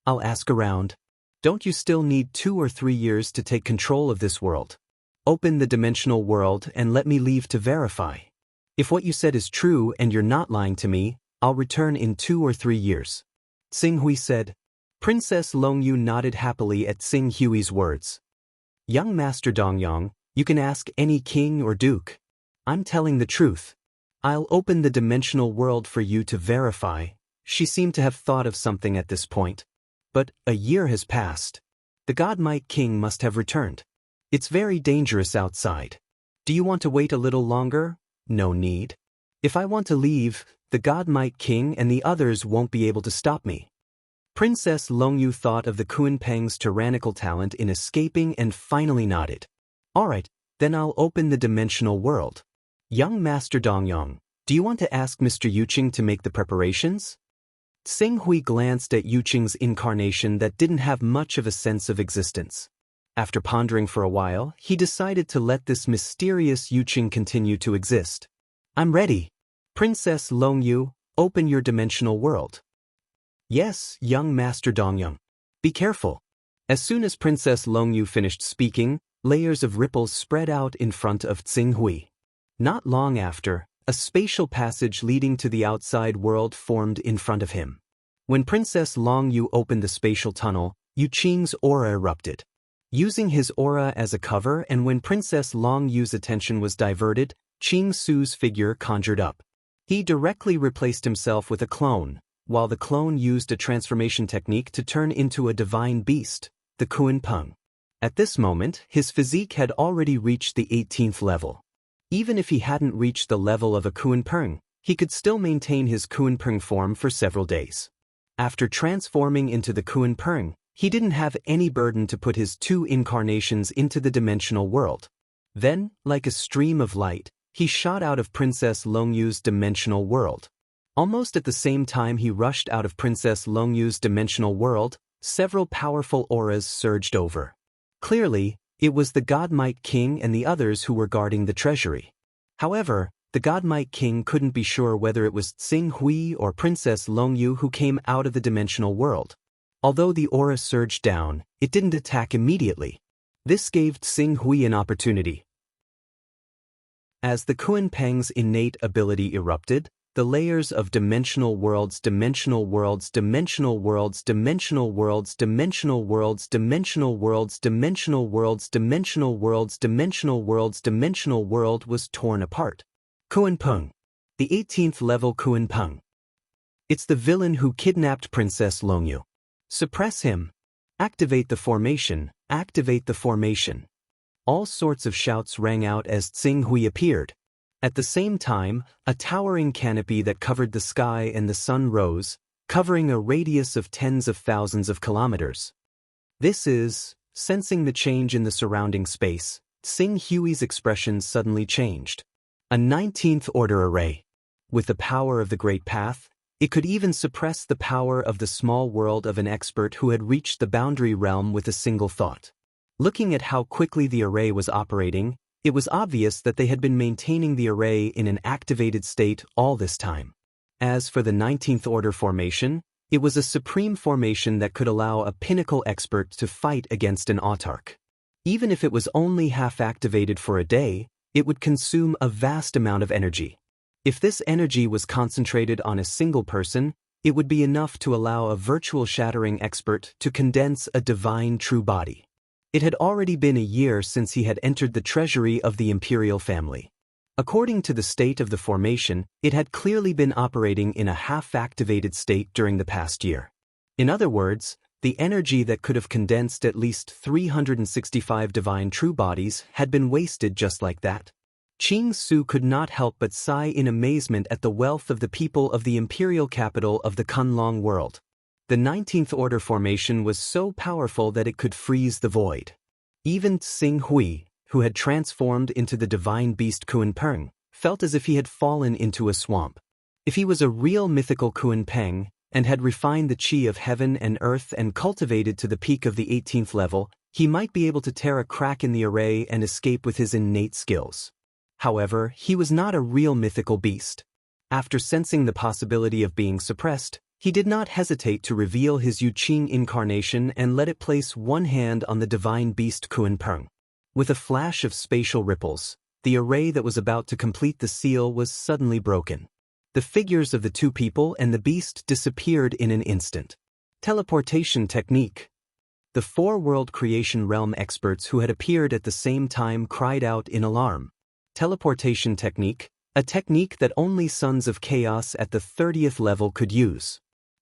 I'll ask around. Don't you still need 2 or 3 years to take control of this world? Open the dimensional world and let me leave to verify. If what you said is true and you're not lying to me, I'll return in 2 or 3 years. Tsing Hui said. Princess Longyu nodded happily at Tsing Hui's words. Young Master Dongyang, you can ask any king or duke. I'm telling the truth. I'll open the dimensional world for you to verify. She seemed to have thought of something at this point. But a year has passed. The God-Might King must have returned. It's very dangerous outside. Do you want to wait a little longer? No need. If I want to leave, the God Might King and the others won't be able to stop me. Princess Longyu thought of the Kunpeng's tyrannical talent in escaping and finally nodded. Alright, then I'll open the dimensional world. Young Master Dongyong, do you want to ask Mr. Yuqing to make the preparations? Tsing Hui glanced at Yuqing's incarnation that didn't have much of a sense of existence. After pondering for a while, he decided to let this mysterious Yuqing continue to exist. I'm ready. Princess Longyu, open your dimensional world. Yes, young Master Dongyong. Be careful. As soon as Princess Longyu finished speaking, layers of ripples spread out in front of Tsing Hui. Not long after, a spatial passage leading to the outside world formed in front of him. When Princess Longyu opened the spatial tunnel, Yuqing's aura erupted. Using his aura as a cover, and when Princess Longyu's attention was diverted, Qing Su's figure conjured up. He directly replaced himself with a clone, while the clone used a transformation technique to turn into a divine beast, the Kunpeng. At this moment, his physique had already reached the 18th level. Even if he hadn't reached the level of a Kunpeng, he could still maintain his Kunpeng form for several days. After transforming into the Kunpeng, he didn't have any burden to put his two incarnations into the dimensional world. Then, like a stream of light, he shot out of Princess Longyu's dimensional world. Almost at the same time he rushed out of Princess Longyu's dimensional world, several powerful auras surged over. Clearly, it was the God Might King and the others who were guarding the treasury. However, the God Might King couldn't be sure whether it was Tsing Hui or Princess Longyu who came out of the dimensional world. Although the aura surged down, it didn't attack immediately. This gave Tsing Hui an opportunity. As the Kunpeng's innate ability erupted, the layers of dimensional worlds, dimensional worlds, dimensional worlds, dimensional worlds, dimensional worlds, dimensional worlds, dimensional worlds, dimensional worlds, dimensional worlds, dimensional world was torn apart. Kunpeng. The 18th level Kunpeng. It's the villain who kidnapped Princess Longyu. Suppress him. Activate the formation. Activate the formation. All sorts of shouts rang out as Tsing Hui appeared. At the same time, a towering canopy that covered the sky and the sun rose, covering a radius of tens of thousands of kilometers. This is, sensing the change in the surrounding space, Tsing Hui's expression suddenly changed. A 19th order array. With the power of the Great Path, it could even suppress the power of the small world of an expert who had reached the boundary realm with a single thought. Looking at how quickly the array was operating, it was obvious that they had been maintaining the array in an activated state all this time. As for the 19th order formation, it was a supreme formation that could allow a pinnacle expert to fight against an autarch. Even if it was only half activated for a day, it would consume a vast amount of energy. If this energy was concentrated on a single person, it would be enough to allow a virtual shattering expert to condense a divine true body. It had already been a year since he had entered the treasury of the imperial family. According to the state of the formation, it had clearly been operating in a half-activated state during the past year. In other words, the energy that could have condensed at least 365 divine true bodies had been wasted just like that. Qing Su could not help but sigh in amazement at the wealth of the people of the imperial capital of the Kunlong world. The 19th order formation was so powerful that it could freeze the void. Even Tsing Hui, who had transformed into the divine beast Kunpeng, felt as if he had fallen into a swamp. If he was a real mythical Kunpeng, and had refined the chi of heaven and earth and cultivated to the peak of the 18th level, he might be able to tear a crack in the array and escape with his innate skills. However, he was not a real mythical beast. After sensing the possibility of being suppressed, he did not hesitate to reveal his Yuqing incarnation and let it place one hand on the divine beast Kunpeng. With a flash of spatial ripples, the array that was about to complete the seal was suddenly broken. The figures of the two people and the beast disappeared in an instant. Teleportation technique. The four world creation realm experts who had appeared at the same time cried out in alarm. Teleportation technique, a technique that only Sons of Chaos at the 30th level could use.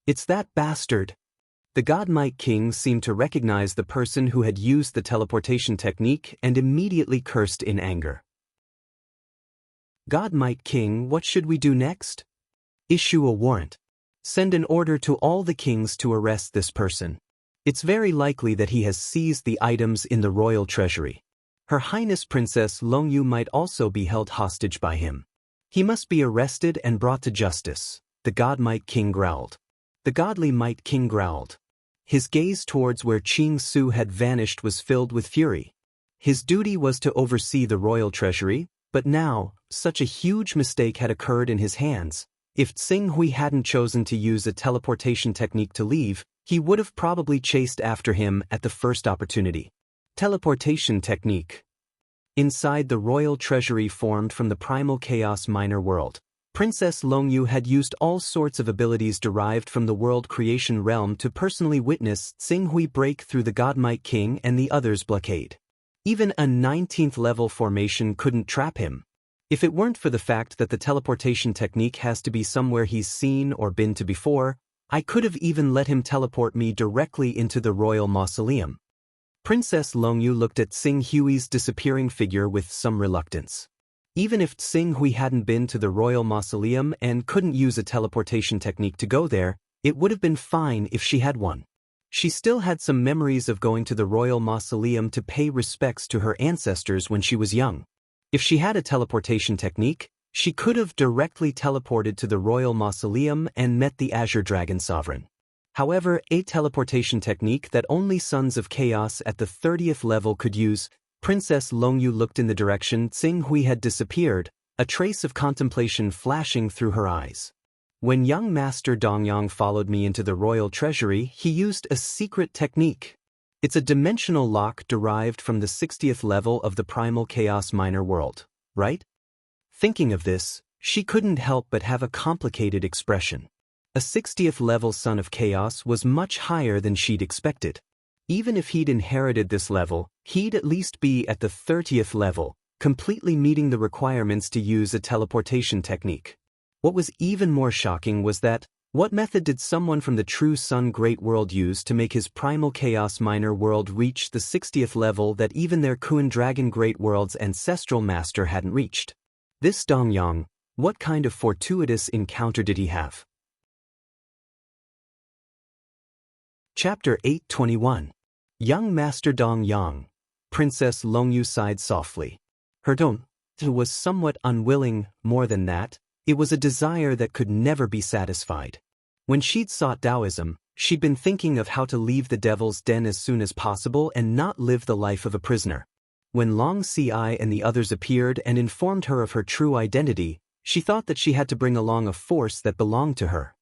It's that bastard. The God Might King seemed to recognize the person who had used the teleportation technique and immediately cursed in anger. God Might King, what should we do next? Issue a warrant. Send an order to all the kings to arrest this person. It's very likely that he has seized the items in the royal treasury. Her Highness Princess Longyu might also be held hostage by him. He must be arrested and brought to justice, the God Might King growled. The godly Might King growled. His gaze towards where Ching Su had vanished was filled with fury. His duty was to oversee the royal treasury, but now, such a huge mistake had occurred in his hands. If Tsing Hui hadn't chosen to use a teleportation technique to leave, he would have probably chased after him at the first opportunity. Teleportation technique. Inside the royal treasury formed from the primal chaos minor world, Princess Longyu had used all sorts of abilities derived from the world creation realm to personally witness Tsing Hui break through the God Might King and the others' blockade. Even a 19th level formation couldn't trap him. If it weren't for the fact that the teleportation technique has to be somewhere he's seen or been to before, I could have even let him teleport me directly into the royal mausoleum. Princess Longyu looked at Tsing Hui's disappearing figure with some reluctance. Even if Tsing Hui hadn't been to the royal mausoleum and couldn't use a teleportation technique to go there, it would have been fine if she had one. She still had some memories of going to the royal mausoleum to pay respects to her ancestors when she was young. If she had a teleportation technique, she could have directly teleported to the royal mausoleum and met the Azure Dragon Sovereign. However, a teleportation technique that only Sons of Chaos at the 30th level could use. Princess Longyu looked in the direction Tsing Hui had disappeared, a trace of contemplation flashing through her eyes. When young Master Dongyang followed me into the royal treasury, he used a secret technique. It's a dimensional lock derived from the 60th level of the primal chaos minor world, right? Thinking of this, she couldn't help but have a complicated expression. A 60th level Son of Chaos was much higher than she'd expected. Even if he'd inherited this level, he'd at least be at the 30th level, completely meeting the requirements to use a teleportation technique. What was even more shocking was that, what method did someone from the True Sun Great World use to make his Primal Chaos Minor World reach the 60th level that even their Kuan Dragon Great World's ancestral master hadn't reached? This Dongyang, what kind of fortuitous encounter did he have? Chapter 821. Young Master Dongyang. Princess Longyu sighed softly. Her tone was somewhat unwilling. More than that, it was a desire that could never be satisfied. When she'd sought Taoism, she'd been thinking of how to leave the devil's den as soon as possible and not live the life of a prisoner. When Long Si and the others appeared and informed her of her true identity, she thought that she had to bring along a force that belonged to her.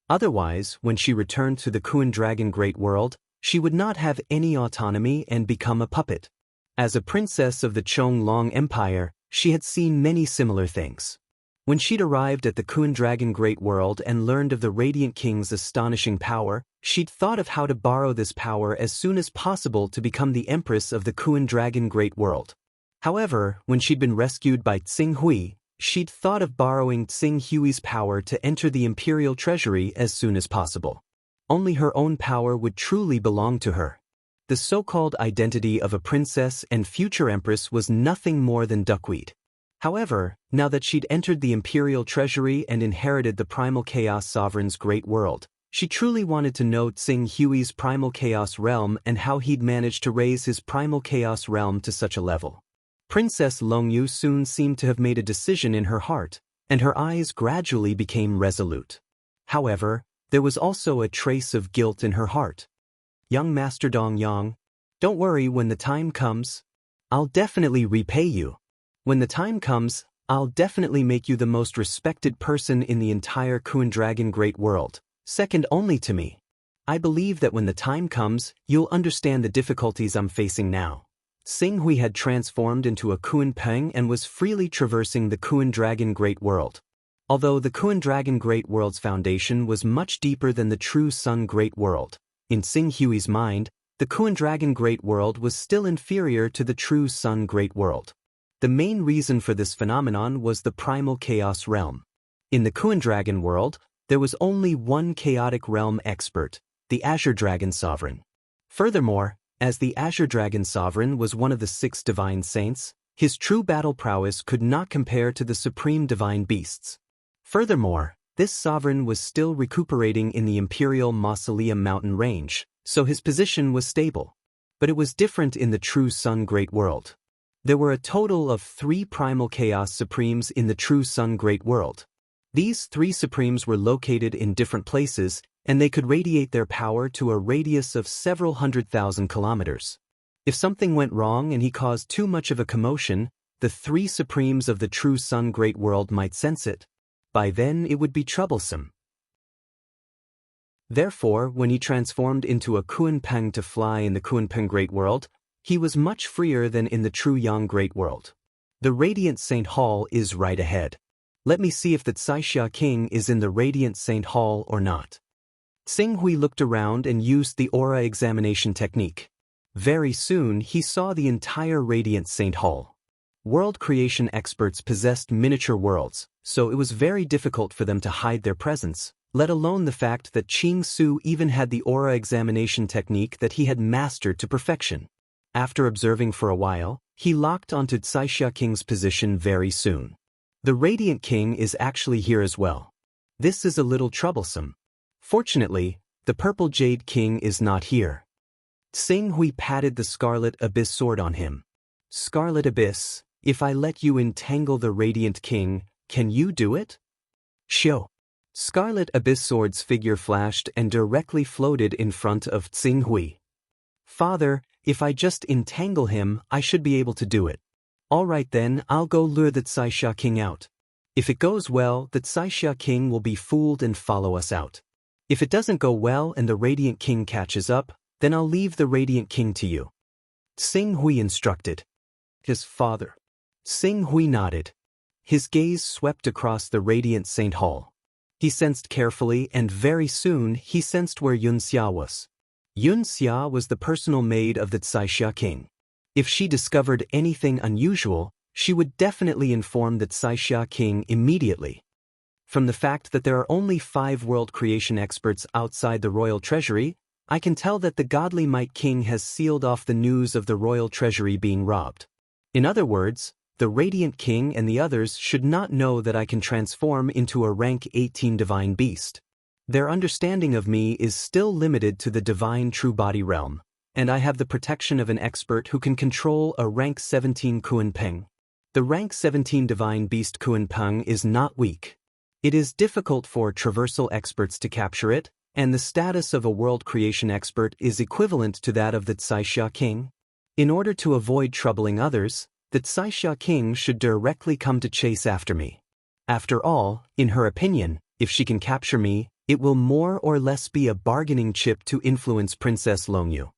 Otherwise, when she returned to the Kuan Dragon Great World, she would not have any autonomy and become a puppet. As a princess of the Chong Long Empire, she had seen many similar things. When she'd arrived at the Kuan Dragon Great World and learned of the Radiant King's astonishing power, she'd thought of how to borrow this power as soon as possible to become the Empress of the Kuan Dragon Great World. However, when she'd been rescued by Tsing Hui, she'd thought of borrowing Tsing Hui's power to enter the Imperial Treasury as soon as possible. Only her own power would truly belong to her. The so-called identity of a princess and future empress was nothing more than duckweed. However, now that she'd entered the Imperial Treasury and inherited the Primal Chaos Sovereign's great world, she truly wanted to know Tsing Hui's Primal Chaos realm and how he'd managed to raise his Primal Chaos realm to such a level. Princess Longyu soon seemed to have made a decision in her heart, and her eyes gradually became resolute. However, there was also a trace of guilt in her heart. Young Master Dongyang, don't worry, when the time comes, I'll definitely repay you. When the time comes, I'll definitely make you the most respected person in the entire Kuan Dragon Great World, second only to me. I believe that when the time comes, you'll understand the difficulties I'm facing now. Tsing Hui had transformed into a Kuan Peng and was freely traversing the Kuan Dragon Great World. Although the Kuan Dragon Great World's foundation was much deeper than the True Sun Great World, in Tsing Hui's mind, the Kuan Dragon Great World was still inferior to the True Sun Great World. The main reason for this phenomenon was the Primal Chaos Realm. In the Kuan Dragon world, there was only one chaotic realm expert, the Azure Dragon Sovereign. Furthermore, as the Azure Dragon Sovereign was one of the 6 divine saints, His true battle prowess could not compare to the supreme divine beasts. Furthermore, this sovereign was still recuperating in the imperial Mausoleum mountain range, so his position was stable. But it was different in the true Sun Great World. There were a total of 3 primal chaos supremes in the true Sun Great World. These 3 supremes were located in different places, and they could radiate their power to a radius of several 100,000 kilometers. If something went wrong and he caused too much of a commotion, the 3 supremes of the true Sun Great World might sense it. By then it would be troublesome. Therefore, when he transformed into a Kunpeng to fly in the Kunpeng Great World, he was much freer than in the true Yang Great World. The Radiant Saint Hall is right ahead. Let me see if the Caixia King is in the Radiant Saint Hall or not. Xing Hui looked around and used the aura examination technique. Very soon he saw the entire Radiant Saint Hall. World creation experts possessed miniature worlds, so it was very difficult for them to hide their presence, let alone the fact that Qing Su even had the aura examination technique that he had mastered to perfection. After observing for a while, he locked onto Caixia King's position very soon. The Radiant King is actually here as well. This is a little troublesome. Fortunately, the Purple Jade King is not here. Xing Hui patted the Scarlet Abyss sword on him. Scarlet Abyss, if I let you entangle the Radiant King, can you do it? Shio. Scarlet Abyss sword's figure flashed and directly floated in front of Xing Hui. Father, if I just entangle him, I should be able to do it. All right then, I'll go lure the Caixia King out. If it goes well, the Caixia King will be fooled and follow us out. If it doesn't go well and the Radiant King catches up, then I'll leave the Radiant King to you. Xing Hui instructed. His father. Xing Hui nodded. His gaze swept across the Radiant Saint Hall. He sensed carefully, and very soon he sensed where Yunxia was. Yunxia was the personal maid of the Caixia King. If she discovered anything unusual, she would definitely inform the Caixia King immediately. From the fact that there are only 5 world creation experts outside the royal treasury, I can tell that the godly Might King has sealed off the news of the royal treasury being robbed. In other words, the Radiant King and the others should not know that I can transform into a rank 18 divine beast. Their understanding of me is still limited to the divine true body realm, and I have the protection of an expert who can control a rank 17 Kunpeng. The rank 17 divine beast Kunpeng is not weak. It is difficult for traversal experts to capture it, and the status of a world creation expert is equivalent to that of the Caixia King. In order to avoid troubling others, the Caixia King should directly come to chase after me. After all, in her opinion, if she can capture me, it will more or less be a bargaining chip to influence Princess Longyu.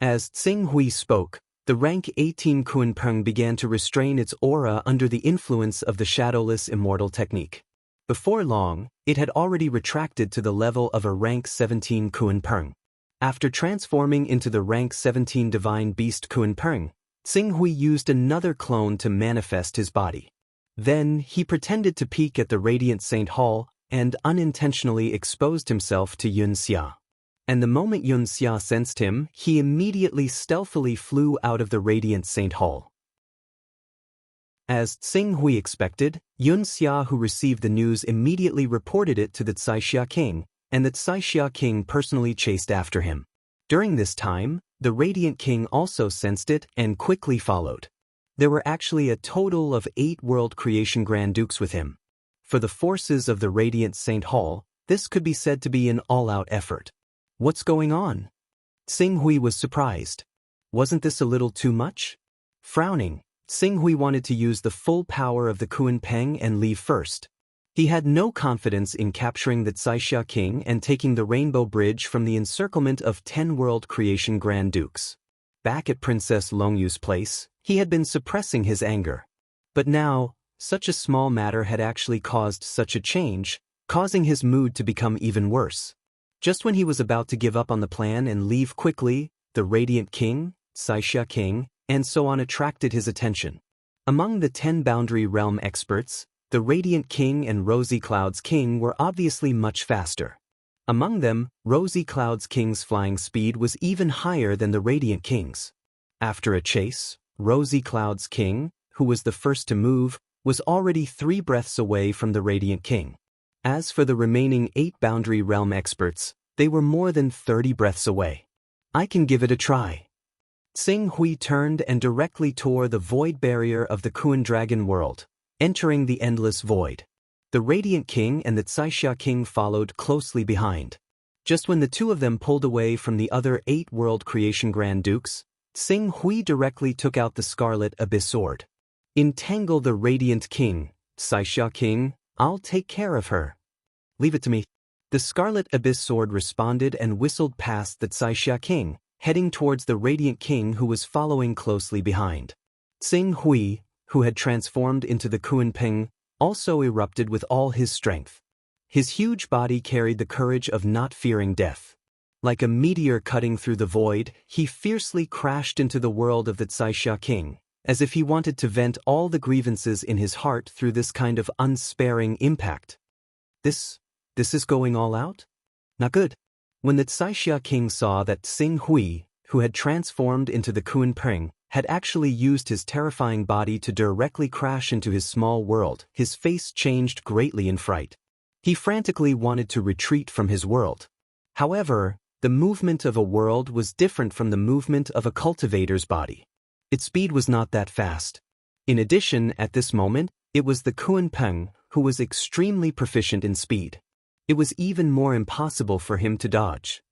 As Xing Hui spoke, the rank 18 Kunpeng began to restrain its aura under the influence of the shadowless immortal technique. Before long, it had already retracted to the level of a rank 17 Kunpeng. After transforming into the rank 17 divine beast Kunpeng, Xing Hui used another clone to manifest his body. Then, he pretended to peek at the Radiant Saint Hall and unintentionally exposed himself to Yunxia. And the moment Yunxia sensed him, he immediately stealthily flew out of the Radiant Saint Hall. As Xing Hui expected, Yunxia, who received the news, immediately reported it to the Caixia King, and the Caixia King personally chased after him. During this time, the Radiant King also sensed it and quickly followed. There were actually a total of 8 world creation Grand Dukes with him. For the forces of the Radiant Saint Hall, this could be said to be an all-out effort. What's going on? Xing Hui was surprised. Wasn't this a little too much? Frowning, Xing Hui wanted to use the full power of the Kunpeng and leave first. He had no confidence in capturing the Caixia King and taking the Rainbow Bridge from the encirclement of 10 world creation Grand Dukes. Back at Princess Longyu's place, he had been suppressing his anger. But now, such a small matter had actually caused such a change, causing his mood to become even worse. Just when he was about to give up on the plan and leave quickly, the Radiant King, Caixia King, and so on attracted his attention. Among the 10 Boundary Realm experts, the Radiant King and Rosy Cloud's King were obviously much faster. Among them, Rosy Cloud's King's flying speed was even higher than the Radiant King's. After a chase, Rosy Cloud's King, who was the first to move, was already 3 breaths away from the Radiant King. As for the remaining 8 Boundary Realm experts, they were more than 30 breaths away. I can give it a try. Tsing Hui turned and directly tore the void barrier of the Kuan Dragon world, entering the endless void. The Radiant King and the Caixia King followed closely behind. Just when the two of them pulled away from the other 8 World Creation Grand Dukes, Tsing Hui directly took out the Scarlet Abyss Sword. Entangle the Radiant King, Caixia King, I'll take care of her. Leave it to me. The Scarlet Abyss Sword responded and whistled past the Caixia King, heading towards the Radiant King who was following closely behind. Tsing Hui, who had transformed into the Kuan Ping, also erupted with all his strength. His huge body carried the courage of not fearing death. Like a meteor cutting through the void, he fiercely crashed into the world of the Caixia King, as if he wanted to vent all the grievances in his heart through this kind of unsparing impact. This is going all out? Not good. When the Caixia King saw that Tsing Hui, who had transformed into the Kuan Ping, had actually used his terrifying body to directly crash into his small world, his face changed greatly in fright. He frantically wanted to retreat from his world. However, the movement of a world was different from the movement of a cultivator's body. Its speed was not that fast. In addition, at this moment, it was the Kuan Ping who was extremely proficient in speed. It was even more impossible for him to dodge.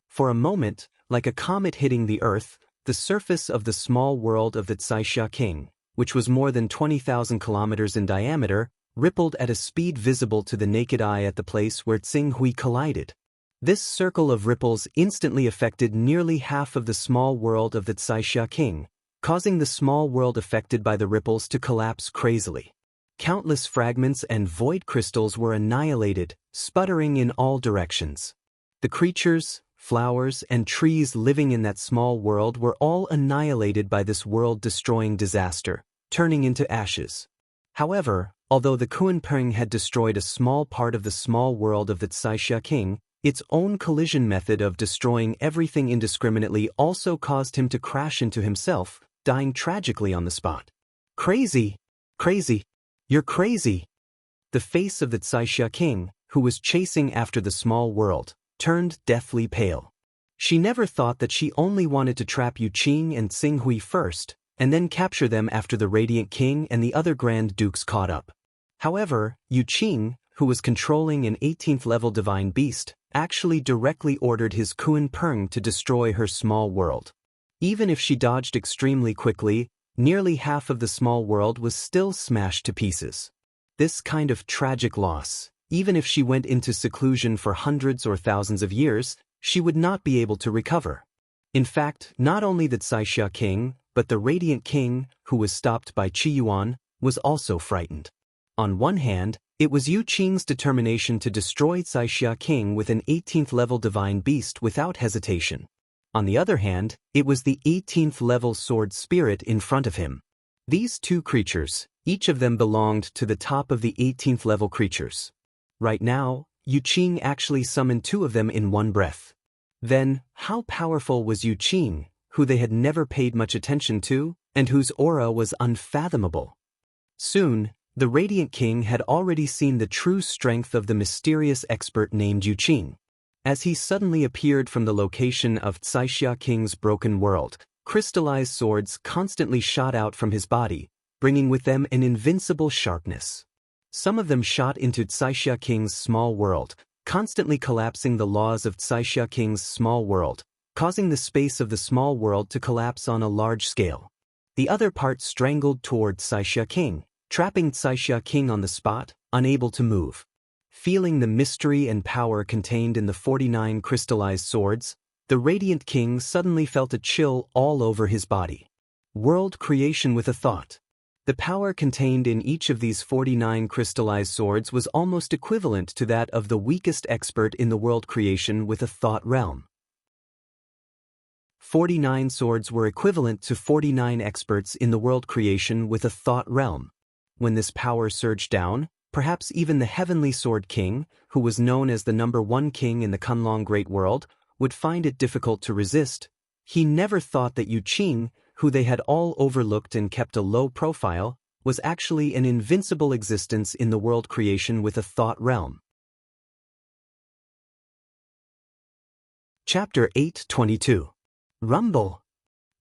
For a moment, like a comet hitting the earth, the surface of the small world of the Caixia King, which was more than 20,000 kilometers in diameter, rippled at a speed visible to the naked eye at the place where Tsing Hui collided. This circle of ripples instantly affected nearly half of the small world of the Caixia King, causing the small world affected by the ripples to collapse crazily. Countless fragments and void crystals were annihilated, sputtering in all directions. The creatures, flowers, and trees living in that small world were all annihilated by this world-destroying disaster, turning into ashes. However, although the Kuan Ping had destroyed a small part of the small world of the Caixia King, its own collision method of destroying everything indiscriminately also caused him to crash into himself, dying tragically on the spot. Crazy! Crazy! You're crazy! The face of the Caixia King, who was chasing after the small world, turned deathly pale. She never thought that she only wanted to trap Yu Qing and Tsing Hui first, and then capture them after the Radiant King and the other Grand Dukes caught up. However, Yu Qing, who was controlling an 18th-level divine beast, actually directly ordered his Kuan Ping to destroy her small world. Even if she dodged extremely quickly, nearly half of the small world was still smashed to pieces. This kind of tragic loss, even if she went into seclusion for hundreds or thousands of years, she would not be able to recover. In fact, not only the Caixia King, but the Radiant King, who was stopped by Qi Yuan, was also frightened. On one hand, it was Yu Qing's determination to destroy Caixia King with an 18th-level divine beast without hesitation. On the other hand, it was the 18th-level sword spirit in front of him. These two creatures, each of them belonged to the top of the 18th-level creatures. Right now, Yu Qing actually summoned 2 of them in one breath. Then, how powerful was Yu Qing, who they had never paid much attention to, and whose aura was unfathomable? Soon, the Radiant King had already seen the true strength of the mysterious expert named Yu Qing. As he suddenly appeared from the location of Caixia King's broken world, crystallized swords constantly shot out from his body, bringing with them an invincible sharpness. Some of them shot into Caixia King's small world, constantly collapsing the laws of Caixia King's small world, causing the space of the small world to collapse on a large scale. The other part strangled toward Caixia King, trapping Caixia King on the spot, unable to move. Feeling the mystery and power contained in the 49 crystallized swords, the Radiant King suddenly felt a chill all over his body. World creation with a thought. The power contained in each of these 49 crystallized swords was almost equivalent to that of the weakest expert in the world creation with a thought realm. 49 swords were equivalent to 49 experts in the world creation with a thought realm. When this power surged down, perhaps even the Heavenly Sword King, who was known as the #1 king in the Kunlong Great World, would find it difficult to resist. He never thought that Yu Qing, who they had all overlooked and kept a low profile, was actually an invincible existence in the world creation with a thought realm. Chapter 8:22. Rumble.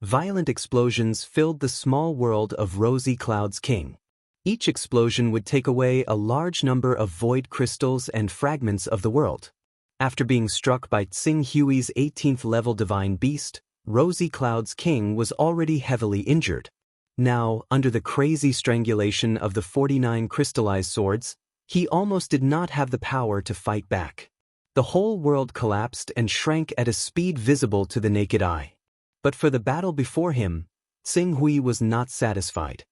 Violent explosions filled the small world of Rosy Cloud's king. Each explosion would take away a large number of void crystals and fragments of the world. After being struck by Tsing Hui's 18th level divine beast, Rosy Cloud's king was already heavily injured. Now, under the crazy strangulation of the 49 crystallized swords, he almost did not have the power to fight back. The whole world collapsed and shrank at a speed visible to the naked eye. But for the battle before him, Tsing Hui was not satisfied.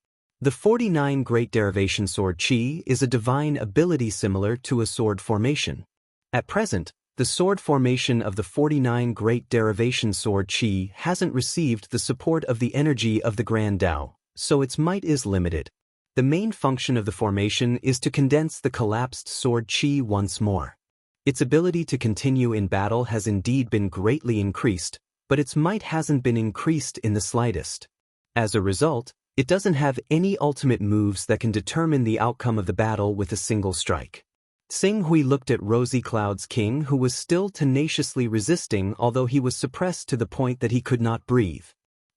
The 49 Great Derivation Sword Qi is a divine ability similar to a sword formation. At present, the sword formation of the 49 Great Derivation Sword Qi hasn't received the support of the energy of the Grand Tao, so its might is limited. The main function of the formation is to condense the collapsed sword Qi once more. Its ability to continue in battle has indeed been greatly increased, but its might hasn't been increased in the slightest. As a result, it doesn't have any ultimate moves that can determine the outcome of the battle with a single strike. Tsing Hui looked at Rosy Cloud's king, who was still tenaciously resisting, although he was suppressed to the point that he could not breathe.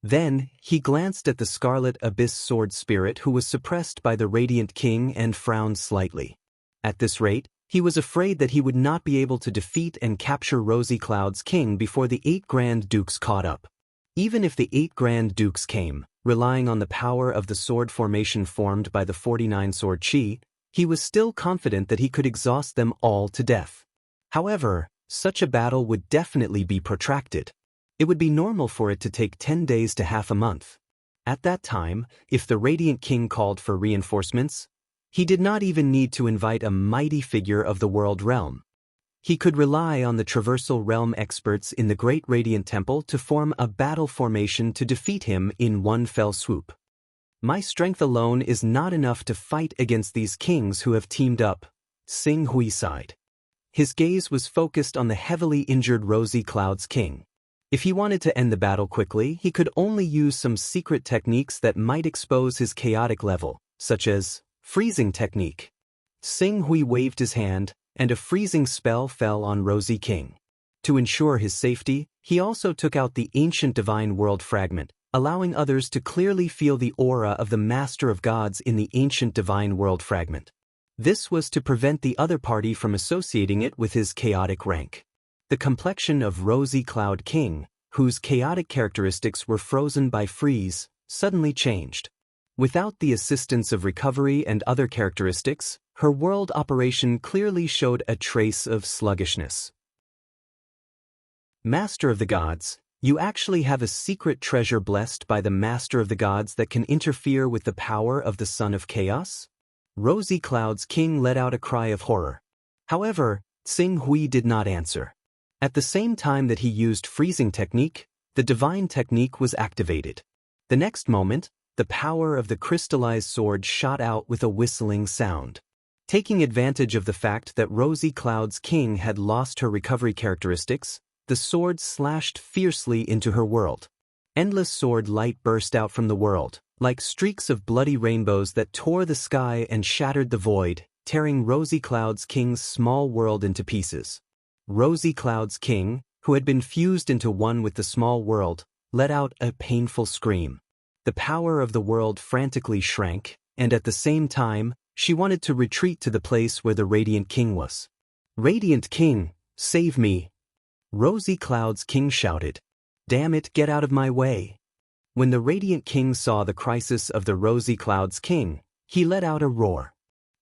Then, he glanced at the Scarlet Abyss Sword Spirit, who was suppressed by the Radiant King, and frowned slightly. At this rate, he was afraid that he would not be able to defeat and capture Rosy Cloud's king before the 8 Grand Dukes caught up. Even if the 8 Grand Dukes came, relying on the power of the sword formation formed by the 49 Sword Qi, he was still confident that he could exhaust them all to death. However, such a battle would definitely be protracted. It would be normal for it to take 10 days to half a month. At that time, if the Radiant King called for reinforcements, he did not even need to invite a mighty figure of the world realm. He could rely on the traversal realm experts in the Great Radiant Temple to form a battle formation to defeat him in one fell swoop. My strength alone is not enough to fight against these kings who have teamed up, Tsing Hui sighed. His gaze was focused on the heavily injured Rosy Cloud's king. If he wanted to end the battle quickly, he could only use some secret techniques that might expose his chaotic level, such as freezing technique. Tsing Hui waved his hand, and a freezing spell fell on Rosy King. To ensure his safety, he also took out the ancient divine world fragment, allowing others to clearly feel the aura of the Master of Gods in the ancient divine world fragment. This was to prevent the other party from associating it with his chaotic rank. The complexion of Rosy Cloud King, whose chaotic characteristics were frozen by freeze, suddenly changed. Without the assistance of recovery and other characteristics, her world operation clearly showed a trace of sluggishness. Master of the Gods, you actually have a secret treasure blessed by the Master of the Gods that can interfere with the power of the Son of Chaos? Rosy Cloud's king let out a cry of horror. However, Tsing Hui did not answer. At the same time that he used freezing technique, the divine technique was activated. The next moment, the power of the crystallized sword shot out with a whistling sound. Taking advantage of the fact that Rosy Cloud's king had lost her recovery characteristics, the sword slashed fiercely into her world. Endless sword light burst out from the world, like streaks of bloody rainbows that tore the sky and shattered the void, tearing Rosy Cloud's king's small world into pieces. Rosy Cloud's king, who had been fused into one with the small world, let out a painful scream. The power of the world frantically shrank, and at the same time, she wanted to retreat to the place where the Radiant King was. Radiant King, save me! Rosy Cloud's king shouted. Damn it, get out of my way! When the Radiant King saw the crisis of the Rosy Cloud's king, he let out a roar.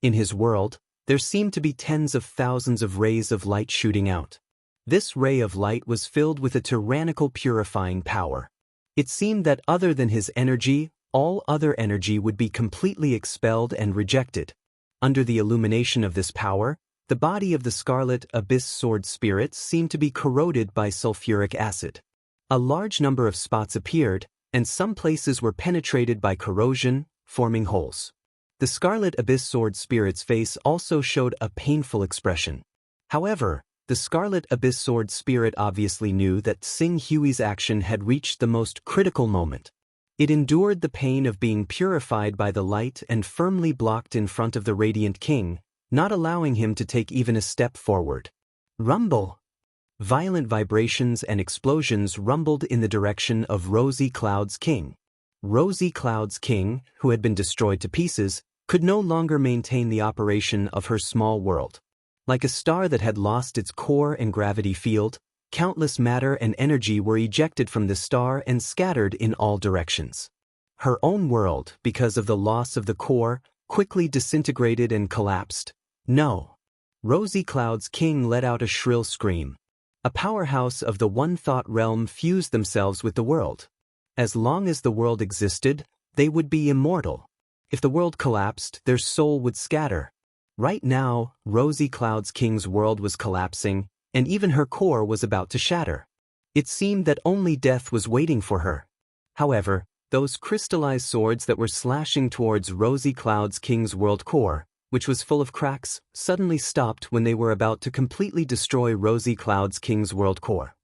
In his world, there seemed to be tens of thousands of rays of light shooting out. This ray of light was filled with a tyrannical purifying power. It seemed that other than his energy, all other energy would be completely expelled and rejected. Under the illumination of this power, the body of the Scarlet Abyss Sword Spirit seemed to be corroded by sulfuric acid. A large number of spots appeared, and some places were penetrated by corrosion, forming holes. The Scarlet Abyss Sword Spirit's face also showed a painful expression. However, the Scarlet Abyss Sword Spirit obviously knew that Tsing Hui's action had reached the most critical moment. It endured the pain of being purified by the light and firmly blocked in front of the radiant king, not allowing him to take even a step forward. Rumble! Violent vibrations and explosions rumbled in the direction of Rosy Cloud's king. Rosy Cloud's king, who had been destroyed to pieces, could no longer maintain the operation of her small world. Like a star that had lost its core and gravity field, countless matter and energy were ejected from the star and scattered in all directions. Her own world, because of the loss of the core, quickly disintegrated and collapsed. No! Rosy Cloud's king let out a shrill scream. A powerhouse of the one-thought realm fused themselves with the world. As long as the world existed, they would be immortal. If the world collapsed, their soul would scatter. Right now, Rosy Cloud's king's world was collapsing, and even her core was about to shatter. It seemed that only death was waiting for her. However, those crystallized swords that were slashing towards Rosy Cloud's king's world core, which was full of cracks, suddenly stopped when they were about to completely destroy Rosy Cloud's king's world core.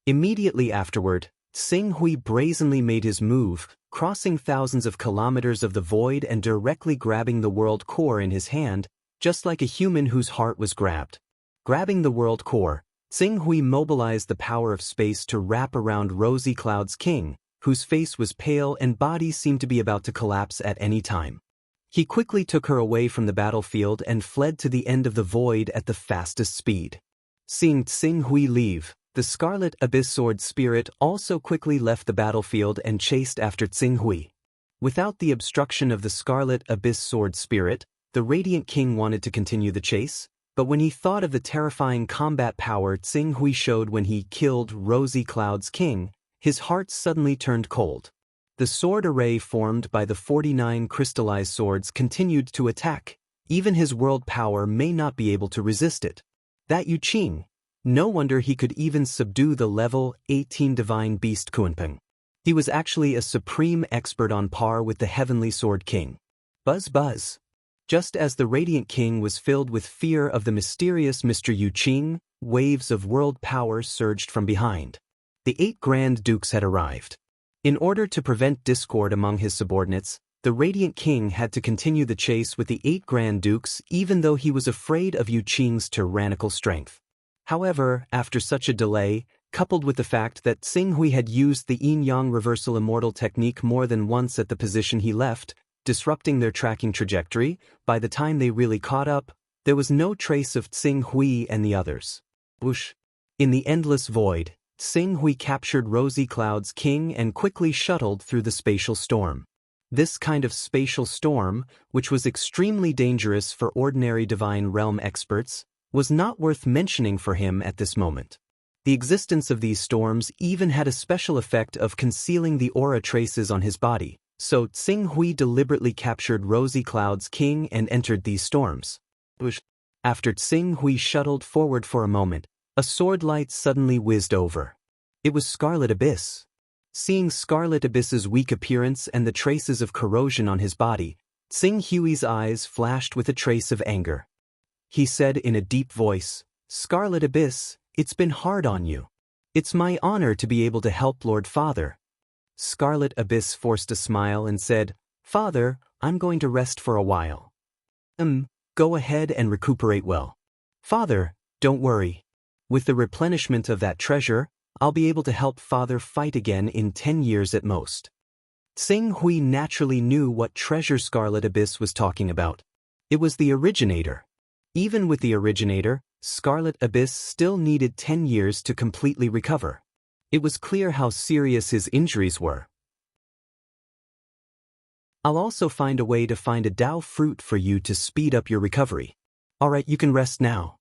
Immediately afterward, Tsing Hui brazenly made his move, crossing thousands of kilometers of the void and directly grabbing the world core in his hand, just like a human whose heart was grabbed. Grabbing the world core, Tsing Hui mobilized the power of space to wrap around Rosy Cloud's king, whose face was pale and body seemed to be about to collapse at any time. He quickly took her away from the battlefield and fled to the end of the void at the fastest speed. Seeing Tsing Hui leave, the Scarlet Abyss Sword Spirit also quickly left the battlefield and chased after Tsing Hui. Without the obstruction of the Scarlet Abyss Sword Spirit, the Radiant King wanted to continue the chase, but when he thought of the terrifying combat power Tsing Hui showed when he killed Rosy Cloud's king, his heart suddenly turned cold. The sword array formed by the 49 crystallized swords continued to attack. Even his world power may not be able to resist it. That Yu Qing. No wonder he could even subdue the level 18 divine beast Kunpeng. He was actually a supreme expert on par with the Heavenly Sword King. Buzz buzz. Just as the Radiant King was filled with fear of the mysterious Mr. Yu Qing, waves of world power surged from behind. The 8 Grand Dukes had arrived. In order to prevent discord among his subordinates, the Radiant King had to continue the chase with the 8 Grand Dukes even though he was afraid of Yu Qing's tyrannical strength. However, after such a delay, coupled with the fact that Tsing Hui had used the yin-yang reversal immortal technique more than once at the position he left, disrupting their tracking trajectory, by the time they really caught up, there was no trace of Tsing Hui and the others. Whoosh! In the endless void, Tsing Hui captured Rosy Cloud's king and quickly shuttled through the spatial storm. This kind of spatial storm, which was extremely dangerous for ordinary divine realm experts, was not worth mentioning for him at this moment. The existence of these storms even had a special effect of concealing the aura traces on his body, so Tsing Hui deliberately captured Rosy Cloud's king and entered these storms. After Tsing Hui shuttled forward for a moment, a sword light suddenly whizzed over. It was Scarlet Abyss. Seeing Scarlet Abyss's weak appearance and the traces of corrosion on his body, Tsing Hui's eyes flashed with a trace of anger. He said in a deep voice, "Scarlet Abyss, it's been hard on you. It's my honor to be able to help Lord Father." Scarlet Abyss forced a smile and said, "Father, I'm going to rest for a while." Go ahead and recuperate well." "Father, don't worry. With the replenishment of that treasure, I'll be able to help Father fight again in 10 years at most." Tsing Hui naturally knew what treasure Scarlet Abyss was talking about. It was the originator. Even with the originator, Scarlet Abyss still needed 10 years to completely recover. It was clear how serious his injuries were. "I'll also find a way to find a Dao fruit for you to speed up your recovery. Alright, you can rest now."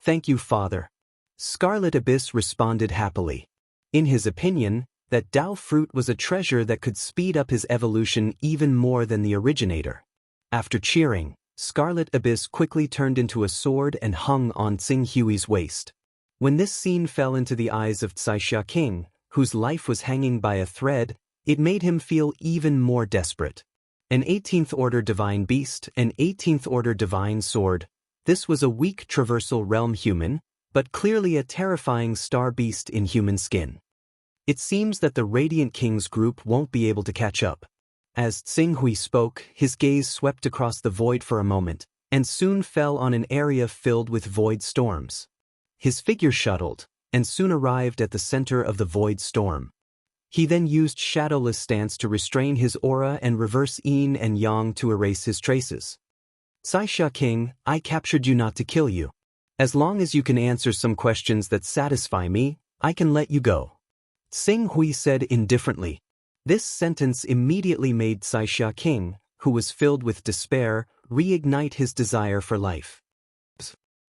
"Thank you, Father." Scarlet Abyss responded happily. In his opinion, that Dao fruit was a treasure that could speed up his evolution even more than the originator. After cheering, Scarlet Abyss quickly turned into a sword and hung on Tsing Hui's waist. When this scene fell into the eyes of Caixia King, whose life was hanging by a thread, it made him feel even more desperate. An 18th Order Divine Beast, an 18th Order Divine Sword. This was a weak traversal realm human, but clearly a terrifying star beast in human skin. It seems that the Radiant King's group won't be able to catch up. As Tsinghui spoke, his gaze swept across the void for a moment, and soon fell on an area filled with void storms. His figure shuttled, and soon arrived at the center of the void storm. He then used Shadowless Stance to restrain his aura and reverse Yin and Yang to erase his traces. Saisha King, I captured you not to kill you. As long as you can answer some questions that satisfy me, I can let you go. Tsinghui said indifferently. This sentence immediately made Saisha King, who was filled with despair, reignite his desire for life.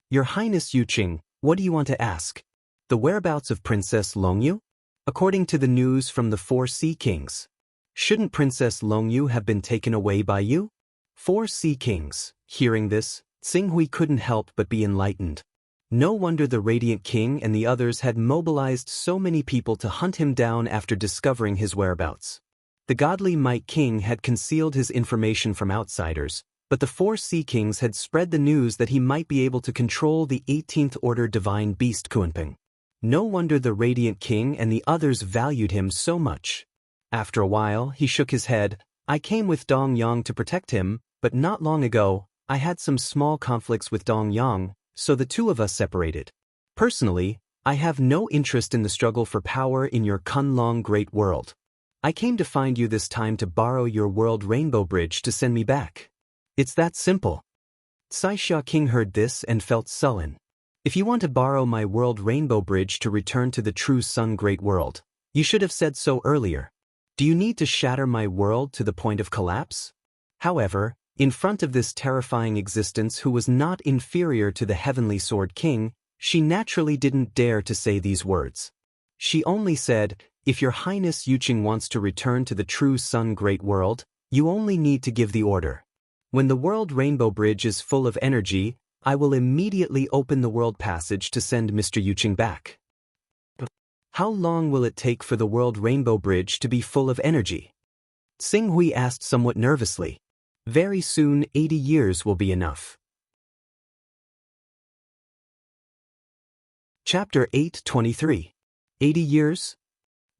Your Highness Yuqing, what do you want to ask? The whereabouts of Princess Longyu? According to the news from the 4 Sea Kings. Shouldn't Princess Longyu have been taken away by you? 4 Sea Kings. Hearing this, Tsinghui couldn't help but be enlightened. No wonder the Radiant King and the others had mobilized so many people to hunt him down after discovering his whereabouts. The godly Might King had concealed his information from outsiders, but the 4 Sea Kings had spread the news that he might be able to control the 18th Order Divine Beast Kunping. No wonder the Radiant King and the others valued him so much. After a while, he shook his head. I came with Dong Yang to protect him, but not long ago, I had some small conflicts with Dong Yang, so the two of us separated. Personally, I have no interest in the struggle for power in your Kunlong Great World. I came to find you this time to borrow your World Rainbow Bridge to send me back. It's that simple. Saisha King heard this and felt sullen. If you want to borrow my World Rainbow Bridge to return to the true Sun Great World, you should have said so earlier. Do you need to shatter my world to the point of collapse? However, in front of this terrifying existence who was not inferior to the Heavenly Sword King, she naturally didn't dare to say these words. She only said, if your Highness Yuqing wants to return to the true Sun Great World, you only need to give the order. When the World Rainbow Bridge is full of energy, I will immediately open the World Passage to send Mr. Yuqing back. How long will it take for the World Rainbow Bridge to be full of energy? Tsinghui asked somewhat nervously. Very soon 80 years will be enough. Chapter 8:23. 80 years?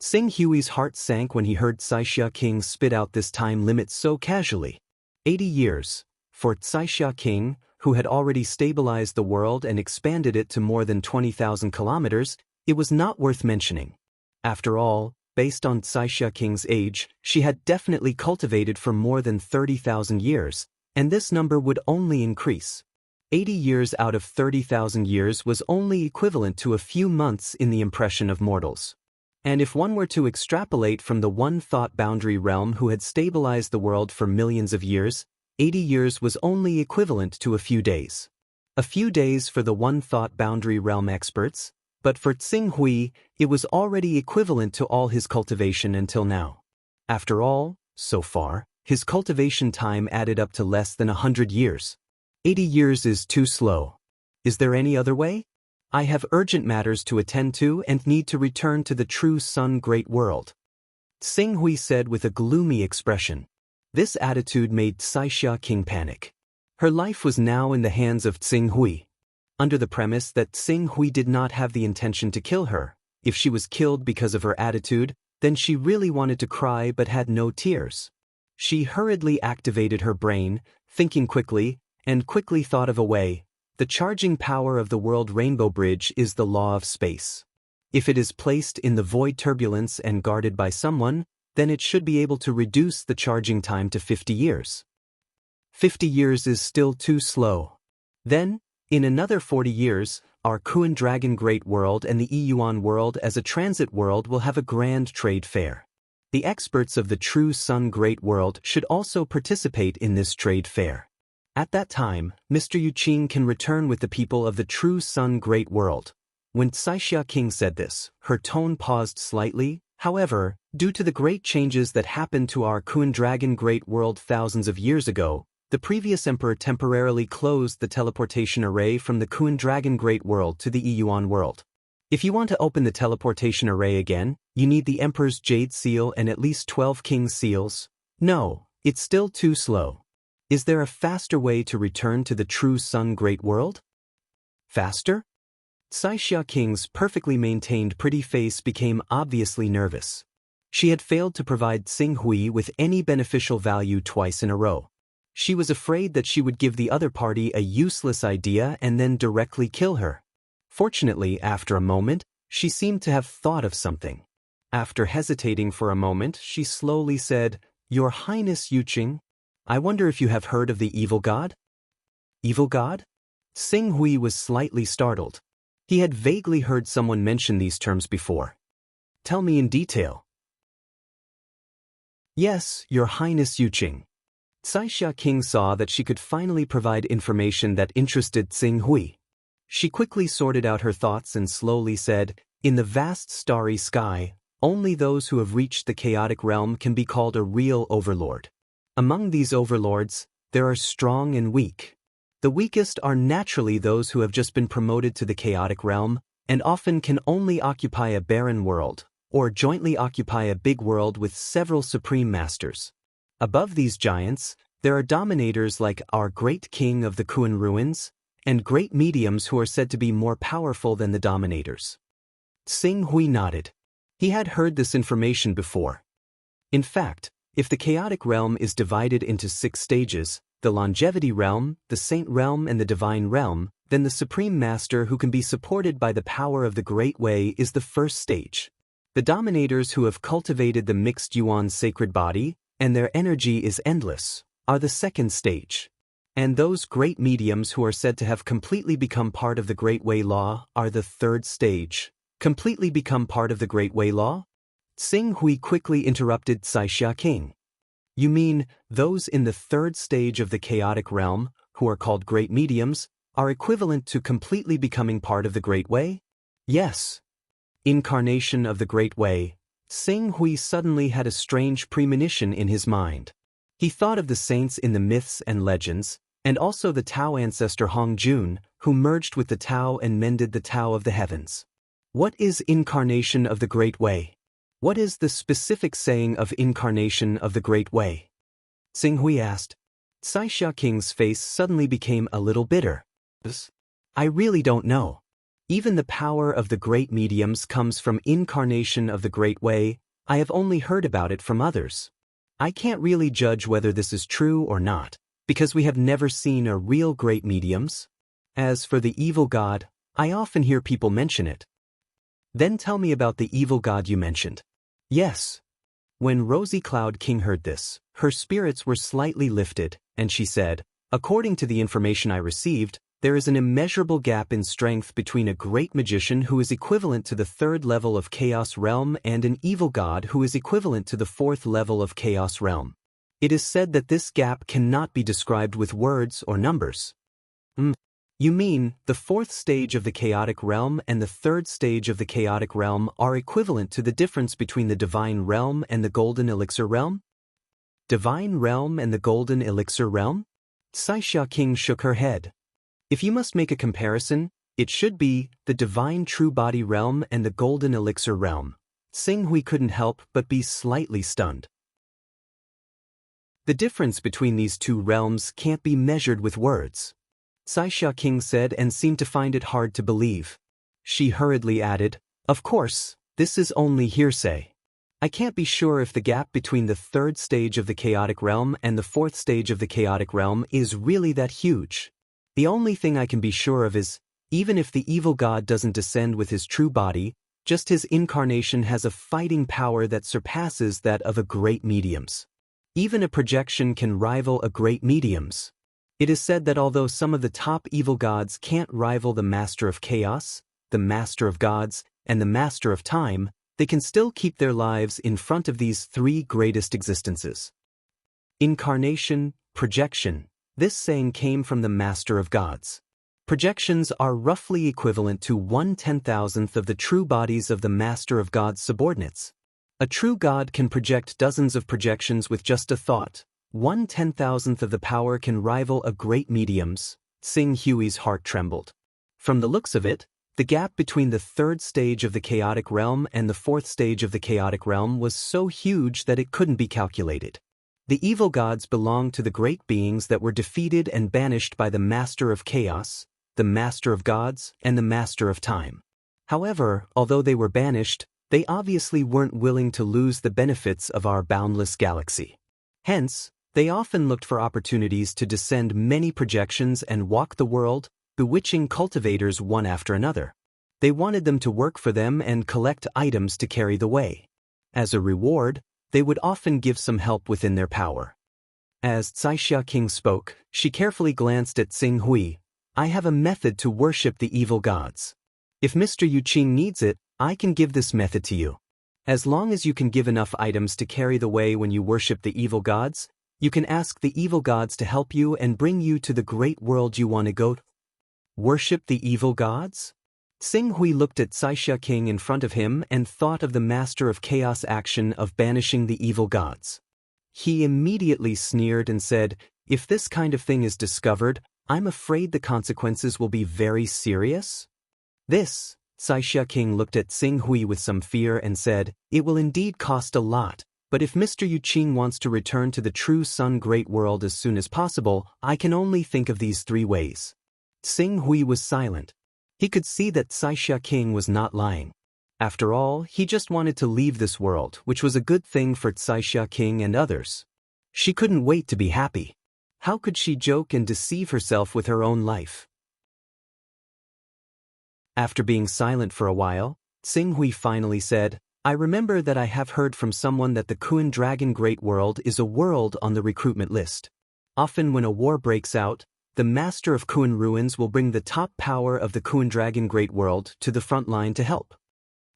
Tsinghui's heart sank when he heard Saisha King spit out this time limit so casually. 80 years. For Saisha King, who had already stabilized the world and expanded it to more than 20,000 kilometers, it was not worth mentioning. After all, based on Saisha King's age, she had definitely cultivated for more than 30,000 years, and this number would only increase. 80 years out of 30,000 years was only equivalent to a few months in the impression of mortals. And if one were to extrapolate from the one thought boundary realm who had stabilized the world for millions of years, 80 years was only equivalent to a few days. A few days for the one thought boundary realm experts, but for Tsinghui, it was already equivalent to all his cultivation until now. After all, so far, his cultivation time added up to less than 100 years. 80 years is too slow. Is there any other way? I have urgent matters to attend to and need to return to the true Sun Great World. Tsinghui said with a gloomy expression. This attitude made Saisha King panic. Her life was now in the hands of Tsinghui. Under the premise that Tsinghui did not have the intention to kill her, if she was killed because of her attitude, then she really wanted to cry but had no tears. She hurriedly activated her brain, thinking quickly, and quickly thought of a way. The charging power of the World Rainbow Bridge is the law of space. If it is placed in the void turbulence and guarded by someone, then it should be able to reduce the charging time to 50 years. 50 years is still too slow. Then, in another 40 years, our Kuan Dragon Great World and the Yuan World as a transit world will have a grand trade fair. The experts of the true Sun Great World should also participate in this trade fair. At that time, Mr. Yuqing can return with the people of the true Sun Great World. When Saisha King said this, her tone paused slightly. However, due to the great changes that happened to our Kuan Dragon Great World thousands of years ago, the previous emperor temporarily closed the teleportation array from the Kuan Dragon Great World to the Yuan World. If you want to open the teleportation array again, you need the Emperor's Jade Seal and at least 12 King's Seals. No, it's still too slow. Is there a faster way to return to the true Sun Great World? Faster? Sai King's perfectly maintained pretty face became obviously nervous. She had failed to provide Xing Hui with any beneficial value twice in a row. She was afraid that she would give the other party a useless idea and then directly kill her. Fortunately, after a moment, she seemed to have thought of something. After hesitating for a moment, she slowly said, "Your Highness Yuqing, I wonder if you have heard of the evil god?" Evil god? Xing Hui was slightly startled. He had vaguely heard someone mention these terms before. "Tell me in detail." "Yes, Your Highness Yuqing." Sai King saw that she could finally provide information that interested Xing Hui. She quickly sorted out her thoughts and slowly said, "In the vast starry sky, only those who have reached the chaotic realm can be called a real overlord. Among these overlords, there are strong and weak. The weakest are naturally those who have just been promoted to the chaotic realm and often can only occupy a barren world, or jointly occupy a big world with several supreme masters. Above these giants, there are dominators like our great king of the Kuan ruins, and great mediums who are said to be more powerful than the dominators." Xing Hui nodded. He had heard this information before. In fact, if the chaotic realm is divided into 6 stages, the longevity realm, the saint realm and the divine realm, then the supreme master who can be supported by the power of the Great Way is the first stage. The dominators who have cultivated the mixed yuan sacred body, and their energy is endless, are the second stage. And those great mediums who are said to have completely become part of the Great Way Law are the third stage. Completely become part of the Great Way Law? Xing Hui quickly interrupted Sai King. "You mean, those in the third stage of the chaotic realm, who are called great mediums, are equivalent to completely becoming part of the Great Way?" "Yes." Incarnation of the Great Way. Xing Hui suddenly had a strange premonition in his mind. He thought of the saints in the myths and legends, and also the Tao ancestor Hong Jun, who merged with the Tao and mended the Tao of the heavens. What is incarnation of the Great Way? What is the specific saying of incarnation of the Great Way? Xing Hui asked. Sai King's face suddenly became a little bitter. "I really don't know. Even the power of the great mediums comes from incarnation of the Great Way. I have only heard about it from others. I can't really judge whether this is true or not, because we have never seen a real great mediums. As for the evil god, I often hear people mention it." "Then tell me about the evil god you mentioned." "Yes." When Rosy Cloud King heard this, her spirits were slightly lifted, and she said, "According to the information I received, there is an immeasurable gap in strength between a great magician who is equivalent to the 3rd level of Chaos Realm and an evil god who is equivalent to the 4th level of Chaos Realm. It is said that this gap cannot be described with words or numbers." "You mean, the 4th stage of the chaotic realm and the 3rd stage of the chaotic realm are equivalent to the difference between the divine realm and the golden elixir realm?" "Divine realm and the golden elixir realm?" Sai King shook her head. "If you must make a comparison, it should be the divine true body realm and the golden elixir realm." Xing Hui couldn't help but be slightly stunned. "The difference between these two realms can't be measured with words," Sai King said and seemed to find it hard to believe. She hurriedly added, "Of course, this is only hearsay. I can't be sure if the gap between the 3rd stage of the chaotic realm and the 4th stage of the chaotic realm is really that huge. The only thing I can be sure of is, even if the evil god doesn't descend with his true body, just his incarnation has a fighting power that surpasses that of a great medium's. Even a projection can rival a great medium's. It is said that although some of the top evil gods can't rival the Master of Chaos, the Master of Gods, and the Master of Time, they can still keep their lives in front of these 3 greatest existences." Incarnation, projection. This saying came from the Master of Gods. Projections are roughly equivalent to 1/10,000th of the true bodies of the Master of God's subordinates. A true god can project dozens of projections with just a thought. 1/10,000th of the power can rival a great medium's. Xing Hui's heart trembled. From the looks of it, the gap between the 3rd stage of the chaotic realm and the 4th stage of the chaotic realm was so huge that it couldn't be calculated. The evil gods belonged to the great beings that were defeated and banished by the Master of Chaos. the Master of Gods, and the Master of Time. However, although they were banished, they obviously weren't willing to lose the benefits of our boundless galaxy. Hence, they often looked for opportunities to descend many projections and walk the world, bewitching cultivators one after another. They wanted them to work for them and collect items to carry the way. As a reward, they would often give some help within their power. As Caixia King spoke, she carefully glanced at Xing Hui. I have a method to worship the evil gods. If Mr. Yuqing needs it, I can give this method to you. As long as you can give enough items to carry the way when you worship the evil gods, you can ask the evil gods to help you and bring you to the great world you want to go to. Worship the evil gods? Xing Hui looked at Caixia King in front of him and thought of the master of chaos action of banishing the evil gods. He immediately sneered and said, if this kind of thing is discovered, I'm afraid the consequences will be very serious. This, Caixia King looked at Xing Hui with some fear and said, it will indeed cost a lot, but if Mr. Yuqing wants to return to the true Sun Great World as soon as possible, I can only think of these 3 ways. Xing Hui was silent. He could see that Caixia King was not lying. After all, he just wanted to leave this world, which was a good thing for Caixia King and others. She couldn't wait to be happy. How could she joke and deceive herself with her own life? After being silent for a while, Xing Hui finally said, I remember that I have heard from someone that the Kuan Dragon Great World is a world on the recruitment list. Often when a war breaks out, the Master of Kuan Ruins will bring the top power of the Kuan Dragon Great World to the front line to help.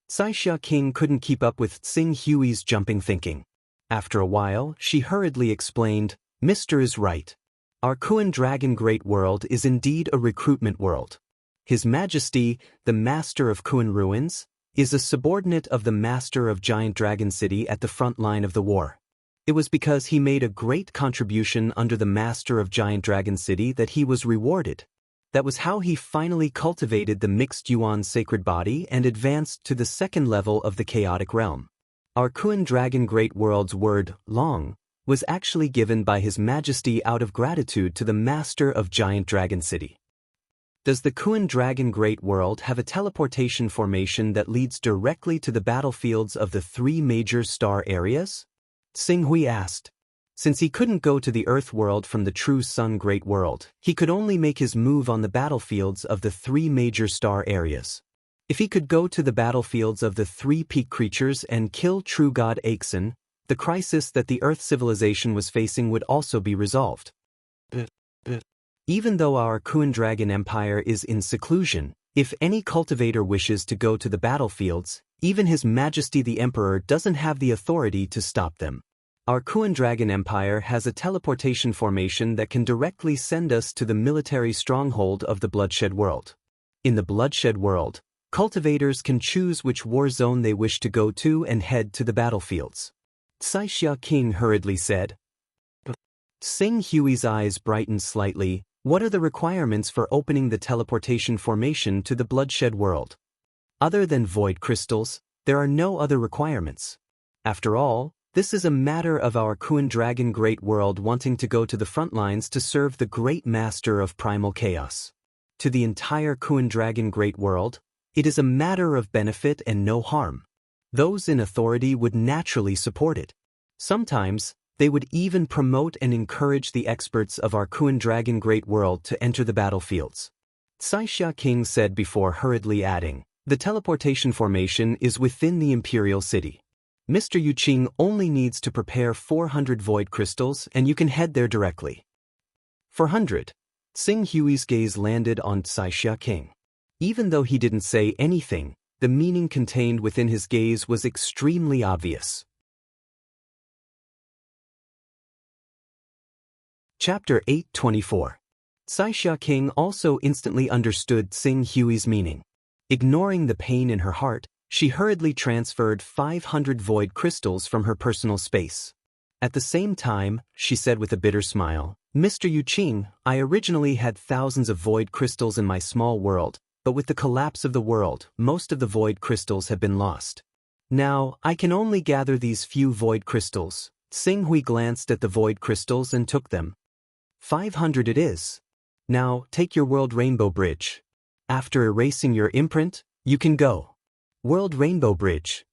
Caixia King couldn't keep up with Xing Hui's jumping thinking. After a while, she hurriedly explained, Mr. is right. Our Kuan Dragon Great World is indeed a recruitment world. His Majesty, the Master of Kuan Ruins, is a subordinate of the Master of Giant Dragon City at the front line of the war. It was because he made a great contribution under the Master of Giant Dragon City that he was rewarded. That was how he finally cultivated the mixed Yuan sacred body and advanced to the 2nd level of the chaotic realm. Our Kuan Dragon Great World's word, long, was actually given by His Majesty out of gratitude to the Master of Giant Dragon City. Does the Kuan Dragon Great World have a teleportation formation that leads directly to the battlefields of the 3 major star areas? Xing Hui asked. Since he couldn't go to the Earth world from the true Sun Great World, he could only make his move on the battlefields of the 3 major star areas. If he could go to the battlefields of the 3 peak creatures and kill true god Aixin, the crisis that the Earth civilization was facing would also be resolved. Even though our Kuan Dragon Empire is in seclusion, if any cultivator wishes to go to the battlefields, even His Majesty the Emperor doesn't have the authority to stop them. Our Kuan Dragon Empire has a teleportation formation that can directly send us to the military stronghold of the Bloodshed World. In the Bloodshed World, cultivators can choose which war zone they wish to go to and head to the battlefields. Caixia King hurriedly said. Xing Hui's eyes brightened slightly. What are the requirements for opening the teleportation formation to the Bloodshed World? Other than void crystals, there are no other requirements. After all, this is a matter of our Kuan Dragon Great World wanting to go to the front lines to serve the Great Master of Primal Chaos. To the entire Kuan Dragon Great World, it is a matter of benefit and no harm. Those in authority would naturally support it. Sometimes, they would even promote and encourage the experts of our Kuan Dragon Great World to enter the battlefields. Caixia King said before hurriedly adding, the teleportation formation is within the Imperial City. Mr. Yuqing only needs to prepare 400 void crystals and you can head there directly. 400. Xing Hui's gaze landed on Caixia King. Even though he didn't say anything, the meaning contained within his gaze was extremely obvious. Chapter 824. Caixia King also instantly understood Xing Hui's meaning. Ignoring the pain in her heart, she hurriedly transferred 500 void crystals from her personal space. At the same time, she said with a bitter smile, Mr. Yuqing, I originally had thousands of void crystals in my small world, but with the collapse of the world, most of the void crystals have been lost. Now, I can only gather these few void crystals. Xing Hui glanced at the void crystals and took them. 500 it is. Now, take your World Rainbow Bridge. After erasing your imprint, you can go. World Rainbow Bridge.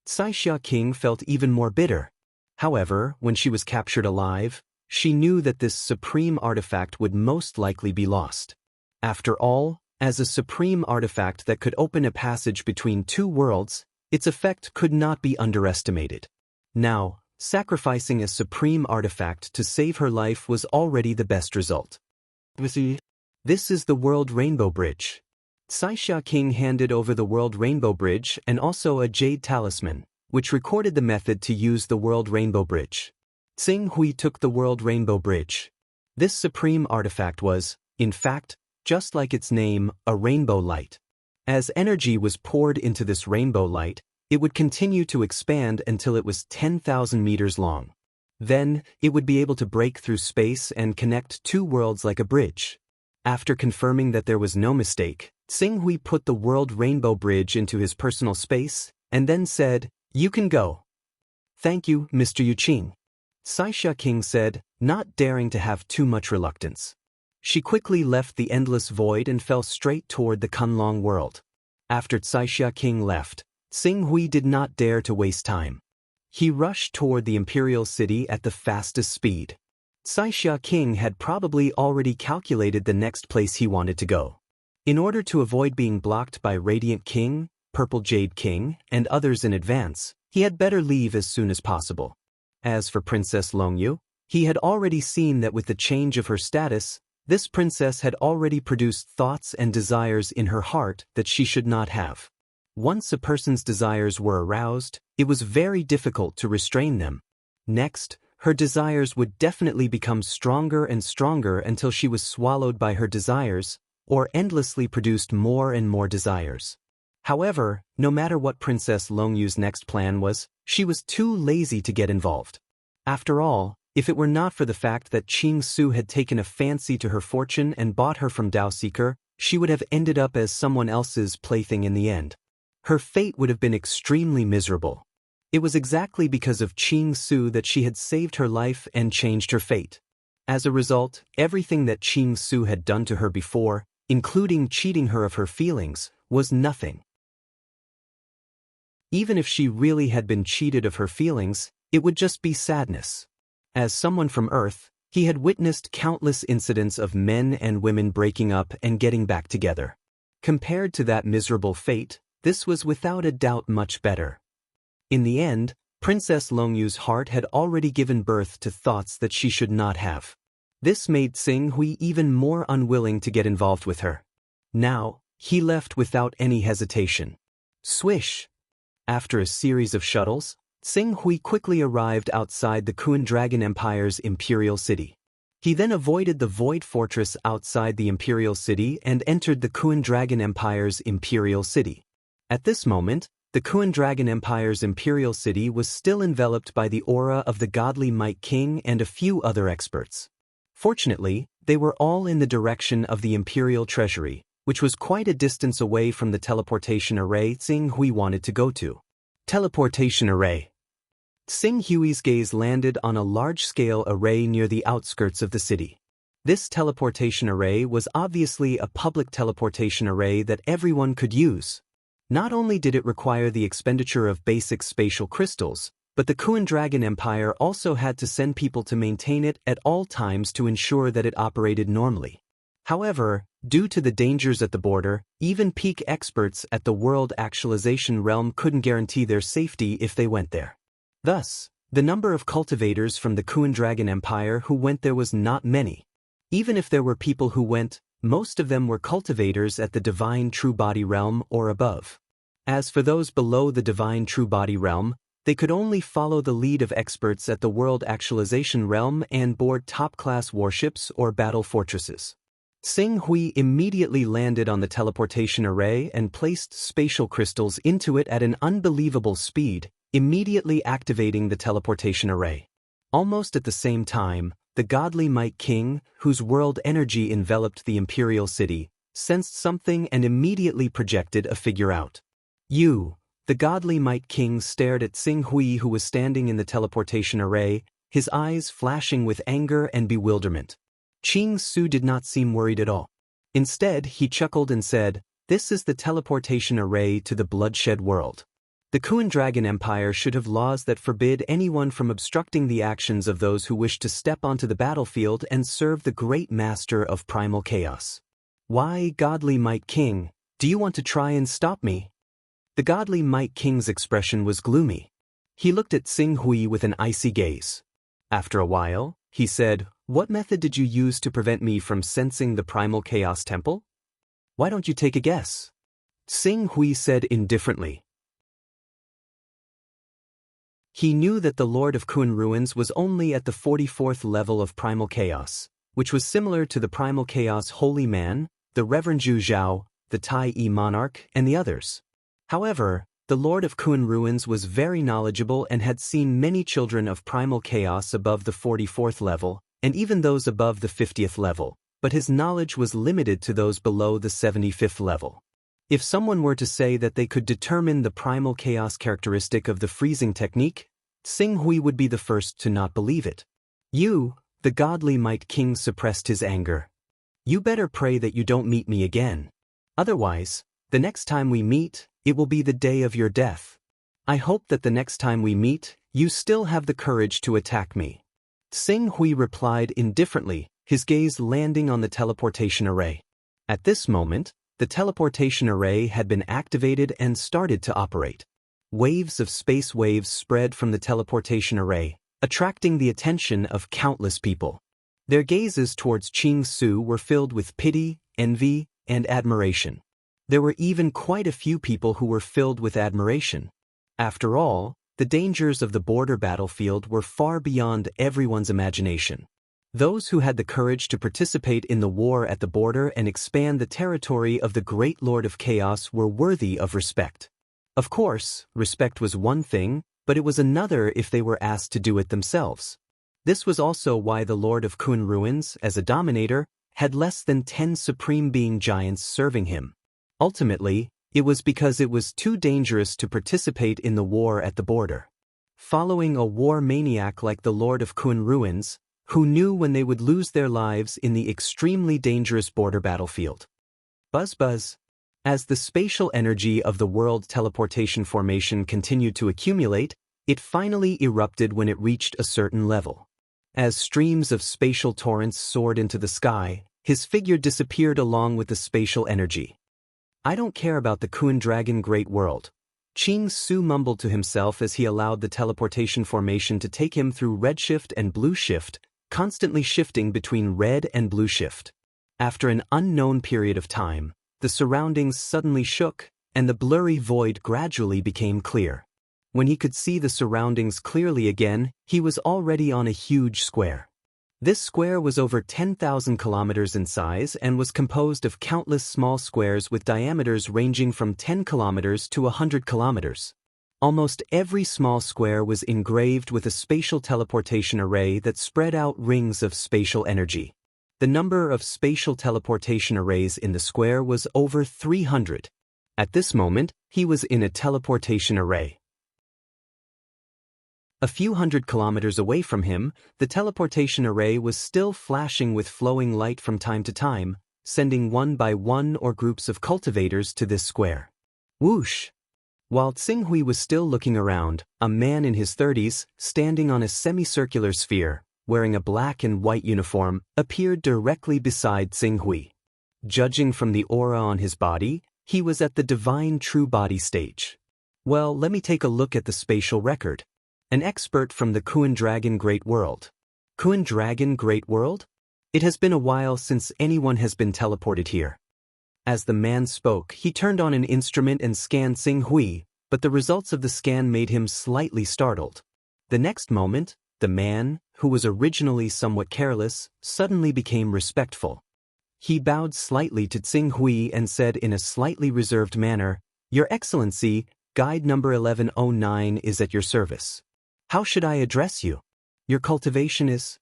Xia King felt even more bitter. However, when she was captured alive, she knew that this supreme artifact would most likely be lost. After all, as a supreme artifact that could open a passage between two worlds, its effect could not be underestimated. Now, sacrificing a supreme artifact to save her life was already the best result. This is the World Rainbow Bridge. Xia King handed over the World Rainbow Bridge and also a jade talisman, which recorded the method to use the World Rainbow Bridge. Xing Hui took the World Rainbow Bridge. This supreme artifact was, in fact, just like its name, a rainbow light. As energy was poured into this rainbow light, it would continue to expand until it was 10,000 meters long. Then, it would be able to break through space and connect two worlds like a bridge. After confirming that there was no mistake, Xing Hui put the World Rainbow Bridge into his personal space, and then said, "You can go." "Thank you, Mr. Yuqing," Xia King said, not daring to have too much reluctance. She quickly left the endless void and fell straight toward the Kunlong world. After Xia King left, Xing Hui did not dare to waste time. He rushed toward the imperial city at the fastest speed. Xia King had probably already calculated the next place he wanted to go. In order to avoid being blocked by Radiant King, Purple Jade King, and others in advance, he had better leave as soon as possible. As for Princess Longyu, he had already seen that with the change of her status, this princess had already produced thoughts and desires in her heart that she should not have. Once a person's desires were aroused, it was very difficult to restrain them. Next, her desires would definitely become stronger and stronger until she was swallowed by her desires, or endlessly produced more and more desires. However, no matter what Princess Longyu's next plan was, she was too lazy to get involved. After all, if it were not for the fact that Qing Su had taken a fancy to her fortune and bought her from Daoseeker, she would have ended up as someone else's plaything in the end. Her fate would have been extremely miserable. It was exactly because of Qing Su that she had saved her life and changed her fate. As a result, everything that Qing Su had done to her before, including cheating her of her feelings, was nothing. Even if she really had been cheated of her feelings, it would just be sadness. As someone from Earth, he had witnessed countless incidents of men and women breaking up and getting back together. Compared to that miserable fate, this was without a doubt much better. In the end, Princess Longyu's heart had already given birth to thoughts that she should not have. This made Xing Hui even more unwilling to get involved with her. Now, he left without any hesitation. Swish! After a series of shuttles, Xing Hui quickly arrived outside the Kuan Dragon Empire's imperial city. He then avoided the Void Fortress outside the imperial city and entered the Kuan Dragon Empire's imperial city. At this moment, the Kuan Dragon Empire's imperial city was still enveloped by the aura of the godly Might King and a few other experts. Fortunately, they were all in the direction of the imperial treasury, which was quite a distance away from the teleportation array Xing Hui wanted to go to. Teleportation array. Xing Hui's gaze landed on a large-scale array near the outskirts of the city. This teleportation array was obviously a public teleportation array that everyone could use. Not only did it require the expenditure of basic spatial crystals, but the Kuan Dragon Empire also had to send people to maintain it at all times to ensure that it operated normally. However, due to the dangers at the border, even peak experts at the World Actualization Realm couldn't guarantee their safety if they went there. Thus, the number of cultivators from the Kuan Dragon Empire who went there was not many. Even if there were people who went, most of them were cultivators at the Divine True Body Realm or above. As for those below the Divine True Body Realm, they could only follow the lead of experts at the World Actualization Realm and board top-class warships or battle fortresses. Xing Hui immediately landed on the teleportation array and placed spatial crystals into it at an unbelievable speed, immediately activating the teleportation array. Almost at the same time, the godly Might King, whose world energy enveloped the imperial city, sensed something and immediately projected a figure out. The godly Might King stared at Xing Hui, who was standing in the teleportation array, his eyes flashing with anger and bewilderment. Ching Su did not seem worried at all. Instead, he chuckled and said, "This is the teleportation array to the bloodshed world. The Kuan Dragon Empire should have laws that forbid anyone from obstructing the actions of those who wish to step onto the battlefield and serve the great master of primal chaos. Why, Godly Might King, do you want to try and stop me?" The Godly Might King's expression was gloomy. He looked at Xing Hui with an icy gaze. After a while, he said, "What method did you use to prevent me from sensing the primal chaos temple? Why don't you take a guess?" Xing Hui said indifferently. He knew that the Lord of Kuan Ruins was only at the 44th level of primal chaos, which was similar to the primal chaos Holy Man, the Reverend Zhu Zhao, the Tai Yi Monarch, and the others. However, the Lord of Kuan Ruins was very knowledgeable and had seen many children of primal chaos above the 44th level, and even those above the 50th level, but his knowledge was limited to those below the 75th level. If someone were to say that they could determine the primal chaos characteristic of the freezing technique, Xing Hui would be the first to not believe it. "You," the Godly Might King suppressed his anger. "You better pray that you don't meet me again. Otherwise, the next time we meet, it will be the day of your death. I hope that the next time we meet, you still have the courage to attack me." Xing Hui replied indifferently, his gaze landing on the teleportation array. At this moment, the teleportation array had been activated and started to operate. Waves of space waves spread from the teleportation array, attracting the attention of countless people. Their gazes towards Ching Su were filled with pity, envy, and admiration. There were even quite a few people who were filled with admiration. After all, the dangers of the border battlefield were far beyond everyone's imagination. Those who had the courage to participate in the war at the border and expand the territory of the great Lord of Chaos were worthy of respect. Of course, respect was one thing, but it was another if they were asked to do it themselves. This was also why the Lord of Kuan Ruins, as a dominator, had less than 10 supreme being giants serving him. Ultimately, it was because it was too dangerous to participate in the war at the border. Following a war maniac like the Lord of Kuan Ruins, who knew when they would lose their lives in the extremely dangerous border battlefield. Buzz buzz. As the spatial energy of the world teleportation formation continued to accumulate, it finally erupted when it reached a certain level. As streams of spatial torrents soared into the sky, his figure disappeared along with the spatial energy. "I don't care about the Kuan Dragon Great World," Ching Su mumbled to himself as he allowed the teleportation formation to take him through redshift and blue shift, constantly shifting between red and blue shift. After an unknown period of time, the surroundings suddenly shook, and the blurry void gradually became clear. When he could see the surroundings clearly again, he was already on a huge square. This square was over 10,000 kilometers in size and was composed of countless small squares with diameters ranging from 10 kilometers to 100 kilometers. Almost every small square was engraved with a spatial teleportation array that spread out rings of spatial energy. The number of spatial teleportation arrays in the square was over 300. At this moment, he was in a teleportation array. A few hundred kilometers away from him, the teleportation array was still flashing with flowing light from time to time, sending one by one or groups of cultivators to this square. Whoosh! While Xing Hui was still looking around, a man in his 30s, standing on a semicircular sphere, wearing a black and white uniform, appeared directly beside Xing Hui. Judging from the aura on his body, he was at the divine true body stage. Well, let me take a look at the spatial record. An expert from the Kuan Dragon Great World. Kuan Dragon Great World? It has been a while since anyone has been teleported here. As the man spoke, he turned on an instrument and scanned Xing Hui, but the results of the scan made him slightly startled. The next moment, the man, who was originally somewhat careless, suddenly became respectful. He bowed slightly to Xing Hui and said in a slightly reserved manner, "Your Excellency, guide number 1109 is at your service. How should I address you? Your cultivation is..."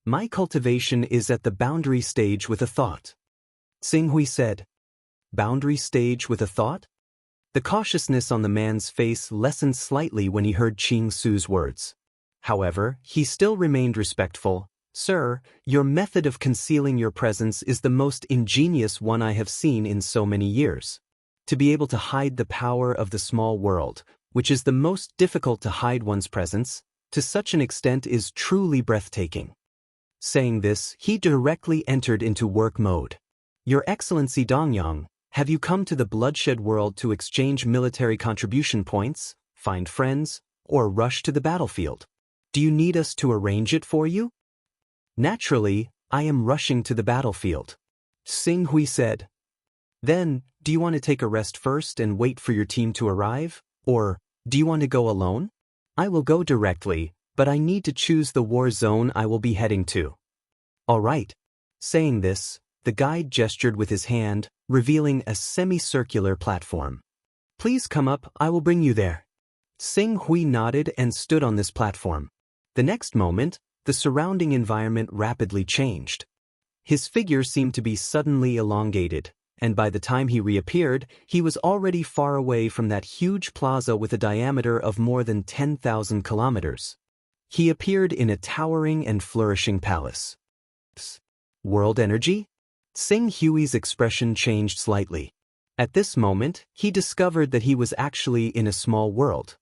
"My cultivation is at the boundary stage with a thought," Xing Hui said. "Boundary stage with a thought?" The cautiousness on the man's face lessened slightly when he heard Ching Su's words. However, he still remained respectful, Sir, your method of concealing your presence is the most ingenious one I have seen in so many years. To be able to hide the power of the small world, which is the most difficult to hide one's presence, to such an extent is truly breathtaking. Saying this, he directly entered into work mode. Your Excellency Dongyang, have you come to the bloodshed world to exchange military contribution points, find friends, or rush to the battlefield? Do you need us to arrange it for you? Naturally, I am rushing to the battlefield. Sing Hui said. Then, do you want to take a rest first and wait for your team to arrive? Or, do you want to go alone? I will go directly, but I need to choose the war zone I will be heading to. All right. Saying this, the guide gestured with his hand, revealing a semicircular platform. Please come up, I will bring you there. Sing Hui nodded and stood on this platform. The next moment, the surrounding environment rapidly changed. His figure seemed to be suddenly elongated, and by the time he reappeared, he was already far away from that huge plaza with a diameter of more than 10,000 kilometers. He appeared in a towering and flourishing palace. World energy? Sing Hui's expression changed slightly. At this moment, he discovered that he was actually in a small world.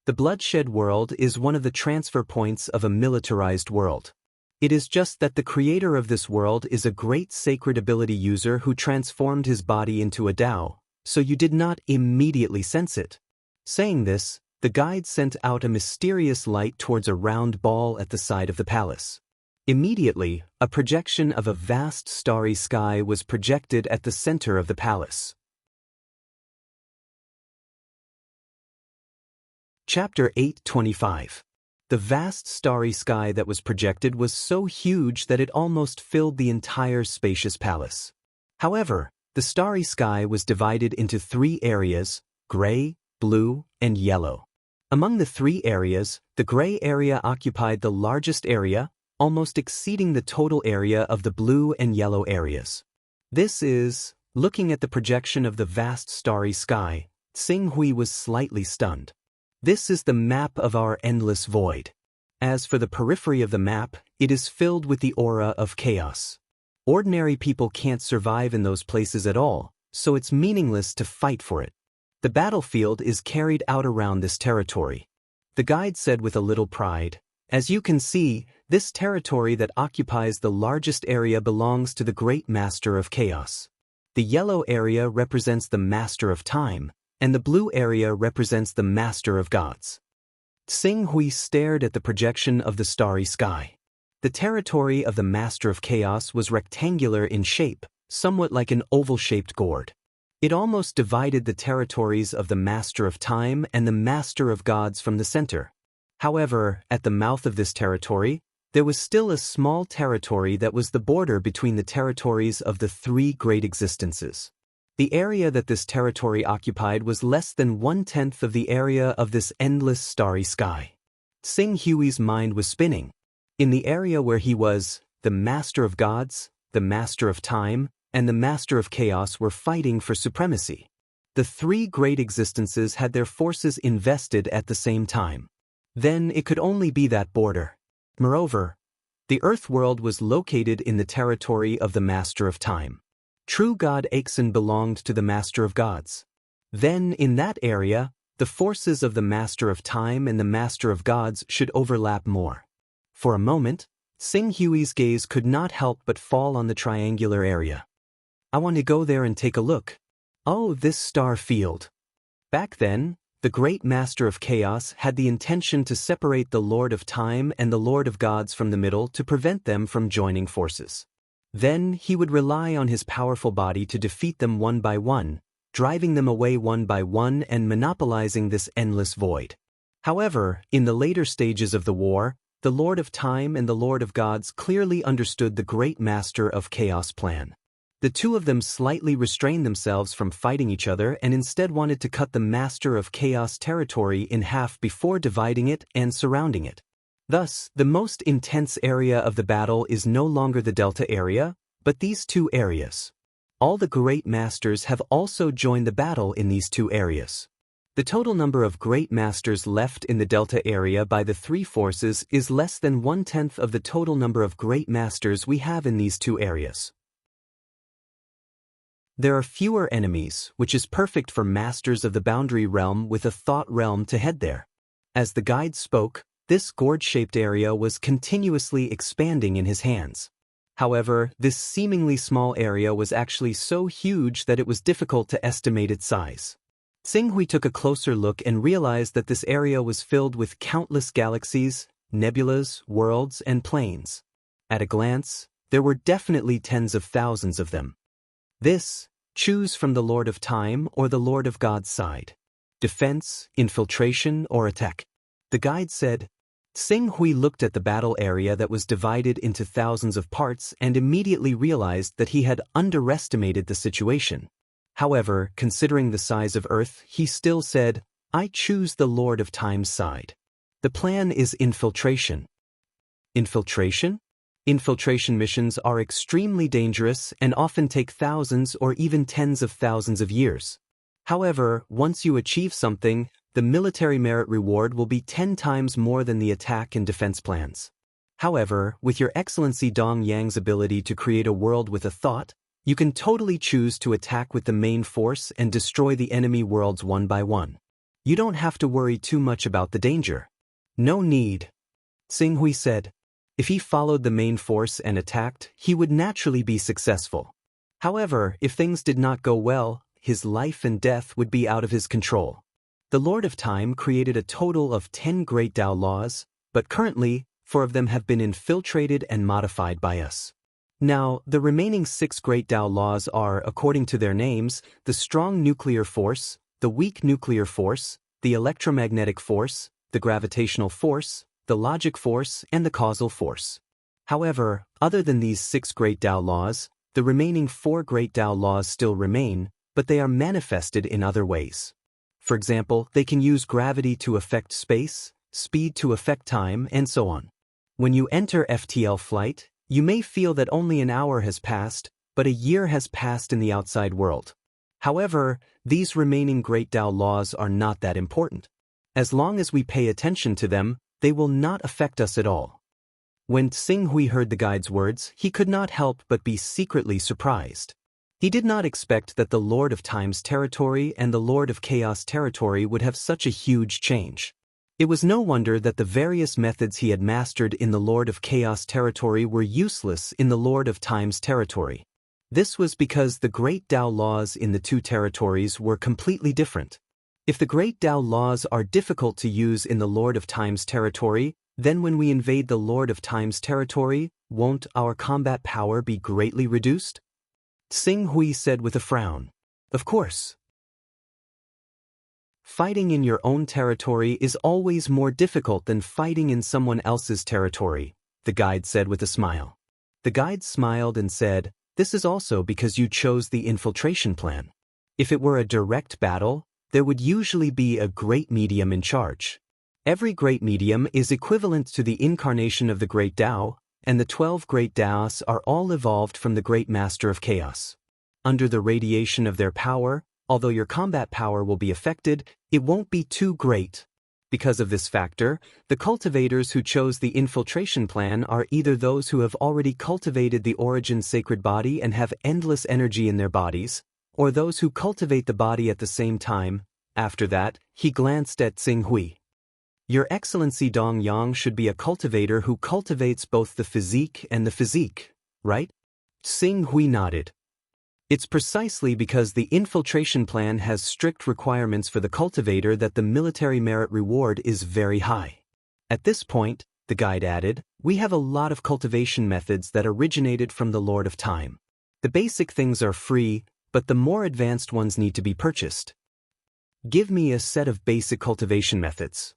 The bloodshed world is one of the transfer points of a militarized world. It is just that the creator of this world is a great sacred ability user who transformed his body into a Tao, so you did not immediately sense it. Saying this, the guide sent out a mysterious light towards a round ball at the side of the palace. Immediately, a projection of a vast starry sky was projected at the center of the palace. Chapter 8:25. The vast starry sky that was projected was so huge that it almost filled the entire spacious palace. However, the starry sky was divided into 3 areas: gray, blue, and yellow. Among the 3 areas, the gray area occupied the largest area, almost exceeding the total area of the blue and yellow areas. This is, looking at the projection of the vast starry sky, Sing Hui was slightly stunned. This is the map of our endless void. As for the periphery of the map, it is filled with the aura of chaos. Ordinary people can't survive in those places at all, so it's meaningless to fight for it. The battlefield is carried out around this territory. The guide said with a little pride, as you can see, this territory that occupies the largest area belongs to the great master of chaos. The yellow area represents the master of time, and the blue area represents the master of gods. Sing Hui stared at the projection of the starry sky. The territory of the master of chaos was rectangular in shape, somewhat like an oval-shaped gourd. It almost divided the territories of the master of time and the master of gods from the center. However, at the mouth of this territory, there was still a small territory that was the border between the territories of the 3 great existences. The area that this territory occupied was less than 1/10 of the area of this endless starry sky. Sing Hui's mind was spinning. In the area where he was, the master of gods, the master of time, and the master of chaos were fighting for supremacy. The 3 great existences had their forces invested at the same time. Then it could only be that border. Moreover, the Earth world was located in the territory of the master of time. True God Aixin belonged to the Master of Gods. Then, in that area, the forces of the Master of Time and the Master of Gods should overlap more. For a moment, Sing Hui's gaze could not help but fall on the triangular area. I want to go there and take a look. Oh, this star field. Back then, the great Master of Chaos had the intention to separate the Lord of Time and the Lord of Gods from the middle to prevent them from joining forces. Then he would rely on his powerful body to defeat them one by one, driving them away one by one and monopolizing this endless void. However, in the later stages of the war, the Lord of Time and the Lord of Gods clearly understood the great Master of Chaos plan. The 2 of them slightly restrained themselves from fighting each other and instead wanted to cut the Master of Chaos territory in half before dividing it and surrounding it. Thus, the most intense area of the battle is no longer the Delta area, but these 2 areas. All the great masters have also joined the battle in these 2 areas. The total number of great masters left in the Delta area by the three forces is less than 1/10 of the total number of great masters we have in these two areas. There are fewer enemies, which is perfect for masters of the boundary realm with a thought realm to head there. As the guide spoke, this gourd-shaped area was continuously expanding in his hands. However, this seemingly small area was actually so huge that it was difficult to estimate its size. Xinghui took a closer look and realized that this area was filled with countless galaxies, nebulas, worlds, and planes. At a glance, there were definitely tens of thousands of them. Choose from the Lord of Time or the Lord of God's side. Defense, infiltration, or attack. The guide said. Xinghui looked at the battle area that was divided into thousands of parts and immediately realized that he had underestimated the situation. However, considering the size of Earth, he still said, I choose the Lord of Time's side. The plan is infiltration. Infiltration? Infiltration missions are extremely dangerous and often take thousands or even tens of thousands of years. However, once you achieve something, the military merit reward will be 10 times more than the attack and defense plans. However, with your Excellency Dong Yang's ability to create a world with a thought, you can totally choose to attack with the main force and destroy the enemy worlds one by one. You don't have to worry too much about the danger. No need. Xinghui said. If he followed the main force and attacked, he would naturally be successful. However, if things did not go well, his life and death would be out of his control. The Lord of Time created a total of 10 great Tao laws, but currently, 4 of them have been infiltrated and modified by us. Now, the remaining 6 great Tao laws are, according to their names, the strong nuclear force, the weak nuclear force, the electromagnetic force, the gravitational force, the logic force, and the causal force. However, other than these 6 great Tao laws, the remaining 4 great Tao laws still remain, but they are manifested in other ways. For example, they can use gravity to affect space, speed to affect time, and so on. When you enter FTL flight, you may feel that only an hour has passed, but a year has passed in the outside world. However, these remaining great Tao laws are not that important. As long as we pay attention to them, they will not affect us at all. When Xinghui heard the guide's words, he could not help but be secretly surprised. He did not expect that the Lord of Time's territory and the Lord of Chaos territory would have such a huge change. It was no wonder that the various methods he had mastered in the Lord of Chaos territory were useless in the Lord of Time's territory. This was because the great Tao laws in the two territories were completely different. If the great Tao laws are difficult to use in the Lord of Time's territory, then when we invade the Lord of Time's territory, won't our combat power be greatly reduced? Xinghui said with a frown. Of course. Fighting in your own territory is always more difficult than fighting in someone else's territory, the guide said with a smile. The guide smiled and said, this is also because you chose the infiltration plan. If it were a direct battle, there would usually be a great medium in charge. Every great medium is equivalent to the incarnation of the great Tao, and the 12 great Taos are all evolved from the great master of chaos. Under the radiation of their power, although your combat power will be affected, it won't be too great. Because of this factor, the cultivators who chose the infiltration plan are either those who have already cultivated the origin sacred body and have endless energy in their bodies, or those who cultivate the body at the same time. After that, he glanced at Xinghui. Your Excellency Dong Yang should be a cultivator who cultivates both the physique and the physique, right? Xinghui nodded. It's precisely because the infiltration plan has strict requirements for the cultivator that the military merit reward is very high. At this point, the guide added, we have a lot of cultivation methods that originated from the Lord of Time. The basic things are free, but the more advanced ones need to be purchased. Give me a set of basic cultivation methods.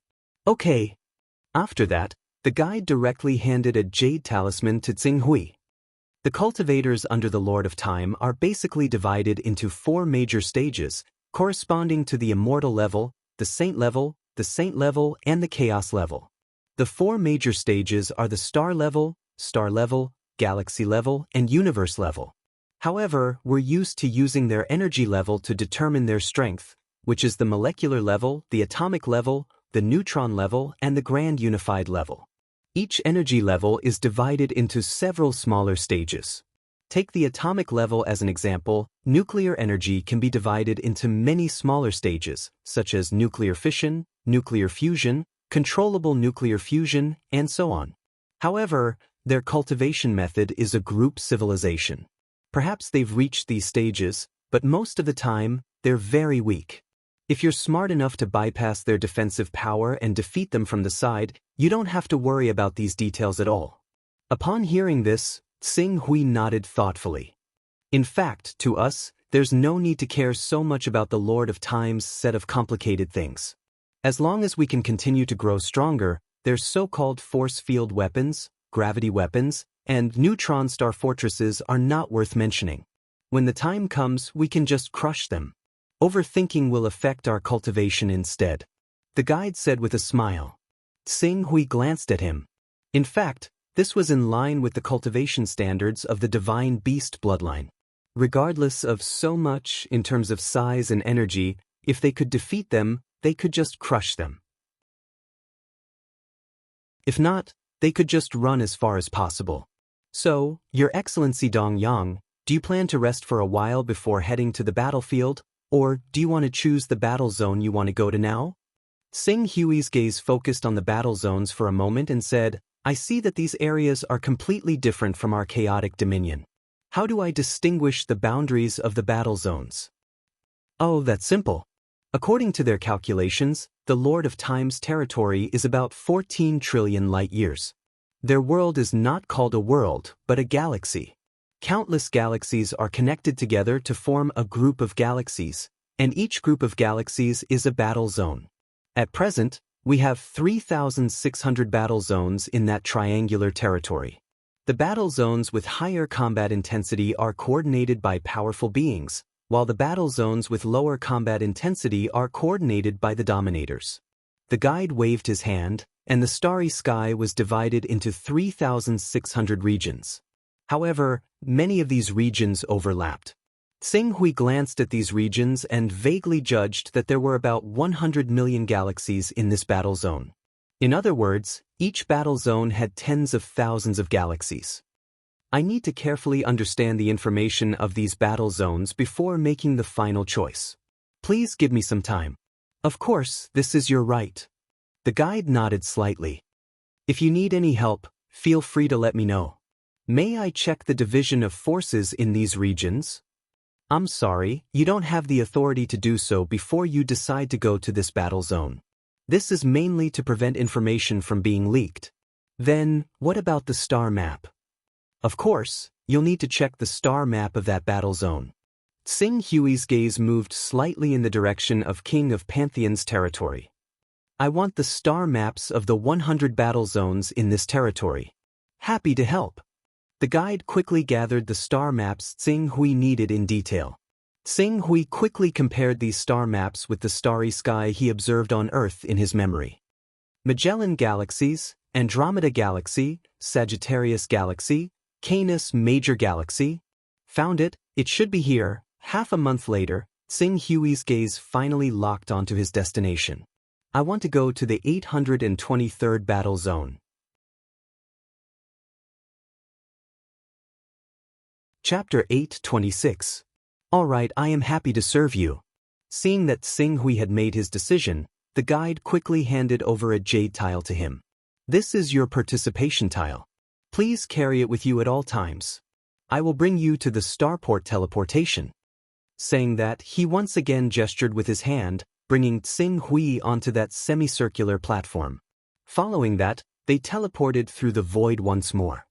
Okay. After that, the guide directly handed a jade talisman to Xinghui. The cultivators under the Lord of Time are basically divided into 4 major stages, corresponding to the immortal level, the saint level, and the chaos level. The 4 major stages are the star level, galaxy level, and universe level. However, we're used to using their energy level to determine their strength, which is the molecular level, the atomic level, the neutron level, and the grand unified level. Each energy level is divided into several smaller stages. Take the atomic level as an example. Nuclear energy can be divided into many smaller stages, such as nuclear fission, nuclear fusion, controllable nuclear fusion, and so on. However, their cultivation method is a group civilization. Perhaps they've reached these stages, but most of the time, they're very weak. If you're smart enough to bypass their defensive power and defeat them from the side, you don't have to worry about these details at all. Upon hearing this, Xing Hui nodded thoughtfully. In fact, to us, there's no need to care so much about the Lord of Time's set of complicated things. As long as we can continue to grow stronger, their so-called force field weapons, gravity weapons, and neutron star fortresses are not worth mentioning. When the time comes, we can just crush them. Overthinking will affect our cultivation instead, the guide said with a smile. Xing Hui glanced at him. In fact, this was in line with the cultivation standards of the divine beast bloodline. Regardless of so much in terms of size and energy, if they could defeat them, they could just crush them. If not, they could just run as far as possible. So, Your Excellency Dong Yang, do you plan to rest for a while before heading to the battlefield, or do you want to choose the battle zone you want to go to now? Xing Hui's gaze focused on the battle zones for a moment and said, I see that these areas are completely different from our chaotic dominion. How do I distinguish the boundaries of the battle zones? Oh, that's simple. According to their calculations, the Lord of Time's territory is about 14 trillion light-years. Their world is not called a world, but a galaxy. Countless galaxies are connected together to form a group of galaxies, and each group of galaxies is a battle zone. At present, we have 3,600 battle zones in that triangular territory. The battle zones with higher combat intensity are coordinated by powerful beings, while the battle zones with lower combat intensity are coordinated by the dominators. The guide waved his hand, and the starry sky was divided into 3,600 regions. However, many of these regions overlapped. Xing Hui glanced at these regions and vaguely judged that there were about 100 million galaxies in this battle zone. In other words, each battle zone had tens of thousands of galaxies. I need to carefully understand the information of these battle zones before making the final choice. Please give me some time. Of course, this is your right. The guide nodded slightly. If you need any help, feel free to let me know. May I check the division of forces in these regions? I'm sorry, you don't have the authority to do so before you decide to go to this battle zone. This is mainly to prevent information from being leaked. Then, what about the star map? Of course, you'll need to check the star map of that battle zone. Xing Hui's gaze moved slightly in the direction of King of Pantheon's territory. I want the star maps of the 100 battle zones in this territory. Happy to help. The guide quickly gathered the star maps Xing Hui needed in detail. Xing Hui quickly compared these star maps with the starry sky he observed on Earth in his memory. Magellan Galaxies, Andromeda Galaxy, Sagittarius Galaxy, Canis Major Galaxy. Found it, it should be here. Half a month later, Xing Hui's gaze finally locked onto his destination. I want to go to the 823rd battle zone. Chapter 826. All right, I am happy to serve you. Seeing that Xing Hui had made his decision, the guide quickly handed over a jade tile to him. This is your participation tile. Please carry it with you at all times. I will bring you to the starport teleportation. Saying that, he once again gestured with his hand, bringing Xing Hui onto that semicircular platform. Following that, they teleported through the void once more.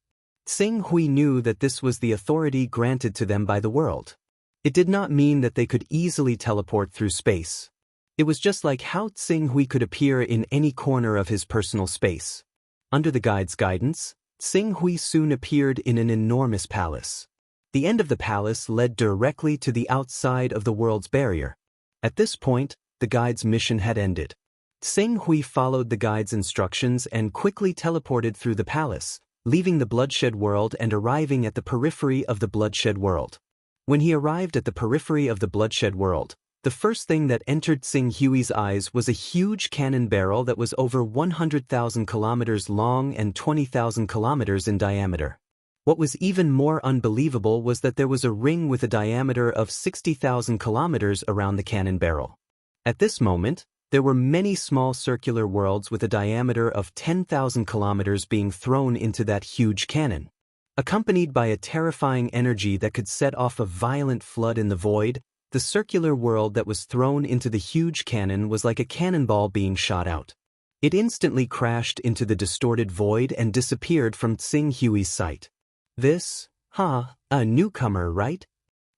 Xing Hui knew that this was the authority granted to them by the world. It did not mean that they could easily teleport through space. It was just like how Xing Hui could appear in any corner of his personal space. Under the guide's guidance, Xing Hui soon appeared in an enormous palace. The end of the palace led directly to the outside of the world's barrier. At this point, the guide's mission had ended. Xing Hui followed the guide's instructions and quickly teleported through the palace, leaving the bloodshed world and arriving at the periphery of the bloodshed world. When he arrived at the periphery of the bloodshed world, The first thing that entered Tsing Hui's eyes was a huge cannon barrel that was over 100,000 kilometers long and 20,000 kilometers in diameter. What was even more unbelievable was that there was a ring with a diameter of 60,000 kilometers around the cannon barrel. At this moment, there were many small circular worlds with a diameter of 10,000 kilometers being thrown into that huge cannon. Accompanied by a terrifying energy that could set off a violent flood in the void, the circular world that was thrown into the huge cannon was like a cannonball being shot out. It instantly crashed into the distorted void and disappeared from Tsing Hui's sight. This, a newcomer, right?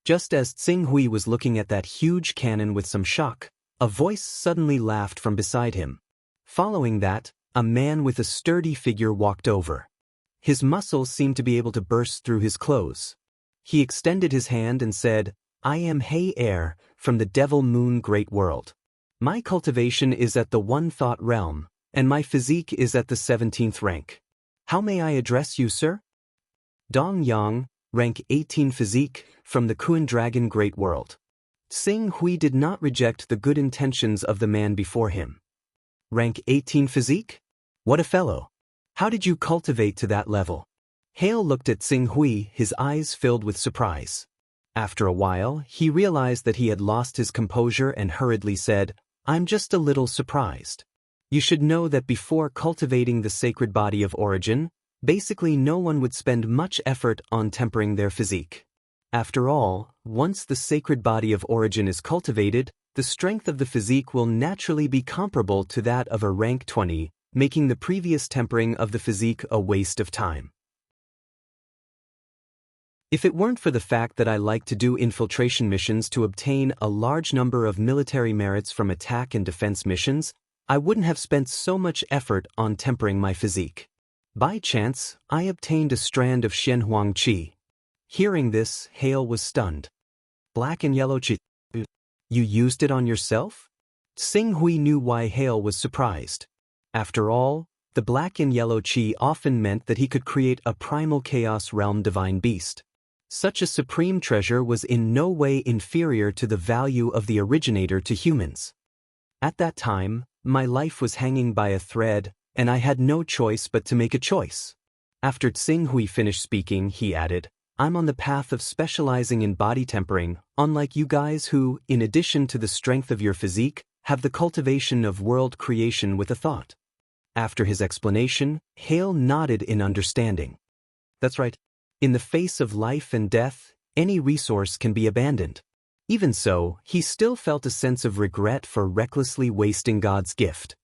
Just as Tsing Hui was looking at that huge cannon with some shock, a voice suddenly laughed from beside him. Following that, a man with a sturdy figure walked over. His muscles seemed to be able to burst through his clothes. He extended his hand and said, "I am Hei Air, from the Devil Moon Great World. My cultivation is at the One Thought Realm, and my physique is at the 17th rank. How may I address you, sir?" Dong Yang, rank 18 physique, from the Kuan Dragon Great World. Tsing Hui did not reject the good intentions of the man before him. Rank 18 physique? What a fellow! How did you cultivate to that level? Hale looked at Tsing Hui, his eyes filled with surprise. After a while, he realized that he had lost his composure and hurriedly said, "I'm just a little surprised. You should know that before cultivating the sacred body of origin, basically no one would spend much effort on tempering their physique. After all, once the sacred body of origin is cultivated, the strength of the physique will naturally be comparable to that of a rank 20, making the previous tempering of the physique a waste of time. If it weren't for the fact that I like to do infiltration missions to obtain a large number of military merits from attack and defense missions, I wouldn't have spent so much effort on tempering my physique. By chance, I obtained a strand of Shenhuang Qi. Hearing this, Hale was stunned. Black and yellow Qi. You used it on yourself? Tsing Hui knew why Hale was surprised. After all, the black and yellow Qi often meant that he could create a primal chaos realm divine beast. Such a supreme treasure was in no way inferior to the value of the originator to humans. At that time, my life was hanging by a thread, and I had no choice but to make a choice. After Tsing Hui finished speaking, he added, I'm on the path of specializing in body tempering, unlike you guys who, in addition to the strength of your physique, have the cultivation of world creation with a thought. After his explanation, Hale nodded in understanding. That's right. In the face of life and death, any resource can be abandoned. Even so, he still felt a sense of regret for recklessly wasting God's gift.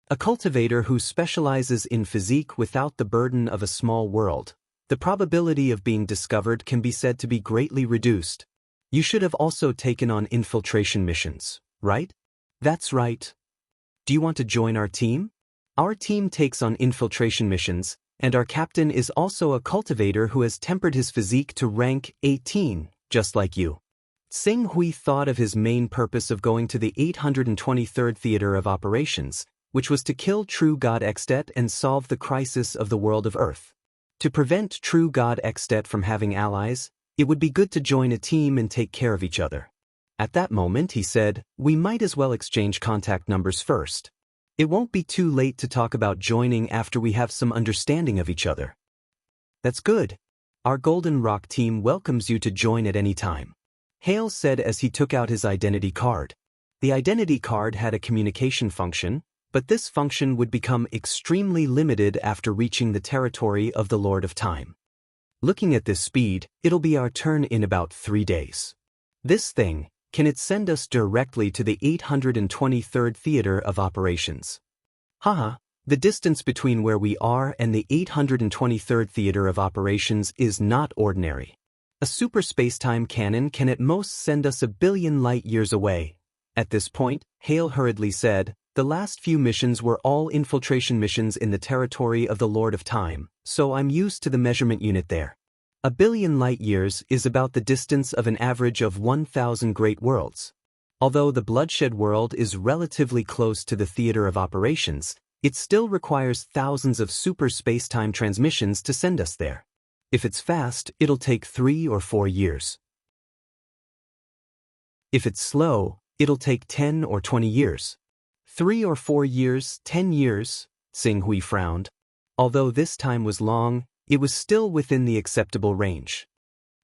A cultivator who specializes in physique without the burden of a small world, the probability of being discovered can be said to be greatly reduced. You should have also taken on infiltration missions, right? That's right. Do you want to join our team? Our team takes on infiltration missions, and our captain is also a cultivator who has tempered his physique to rank 18, just like you. Tsing Hui thought of his main purpose of going to the 823rd Theater of Operations, which was to kill True God Extet and solve the crisis of the world of Earth. To prevent True God Extet from having allies, it would be good to join a team and take care of each other. At that moment, he said, we might as well exchange contact numbers first. It won't be too late to talk about joining after we have some understanding of each other. That's good. Our Golden Rock team welcomes you to join at any time. Hale said as he took out his identity card. The identity card had a communication function, but this function would become extremely limited after reaching the territory of the Lord of Time. Looking at this speed, it'll be our turn in about 3 days. This thing, can it send us directly to the 823rd Theater of Operations? Haha, the distance between where we are and the 823rd Theater of Operations is not ordinary. A super space-time cannon can at most send us 1 billion light-years away. At this point, Hale hurriedly said, the last few missions were all infiltration missions in the territory of the Lord of Time, so I'm used to the measurement unit there. 1 billion light-years is about the distance of an average of 1,000 great worlds. Although the Bloodshed world is relatively close to the Theater of Operations, it still requires thousands of super space-time transmissions to send us there. If it's fast, it'll take 3 or 4 years. If it's slow, It'll take 10 or 20 years. 3 or 4 years, 10 years, Xing Hui frowned. Although this time was long, it was still within the acceptable range.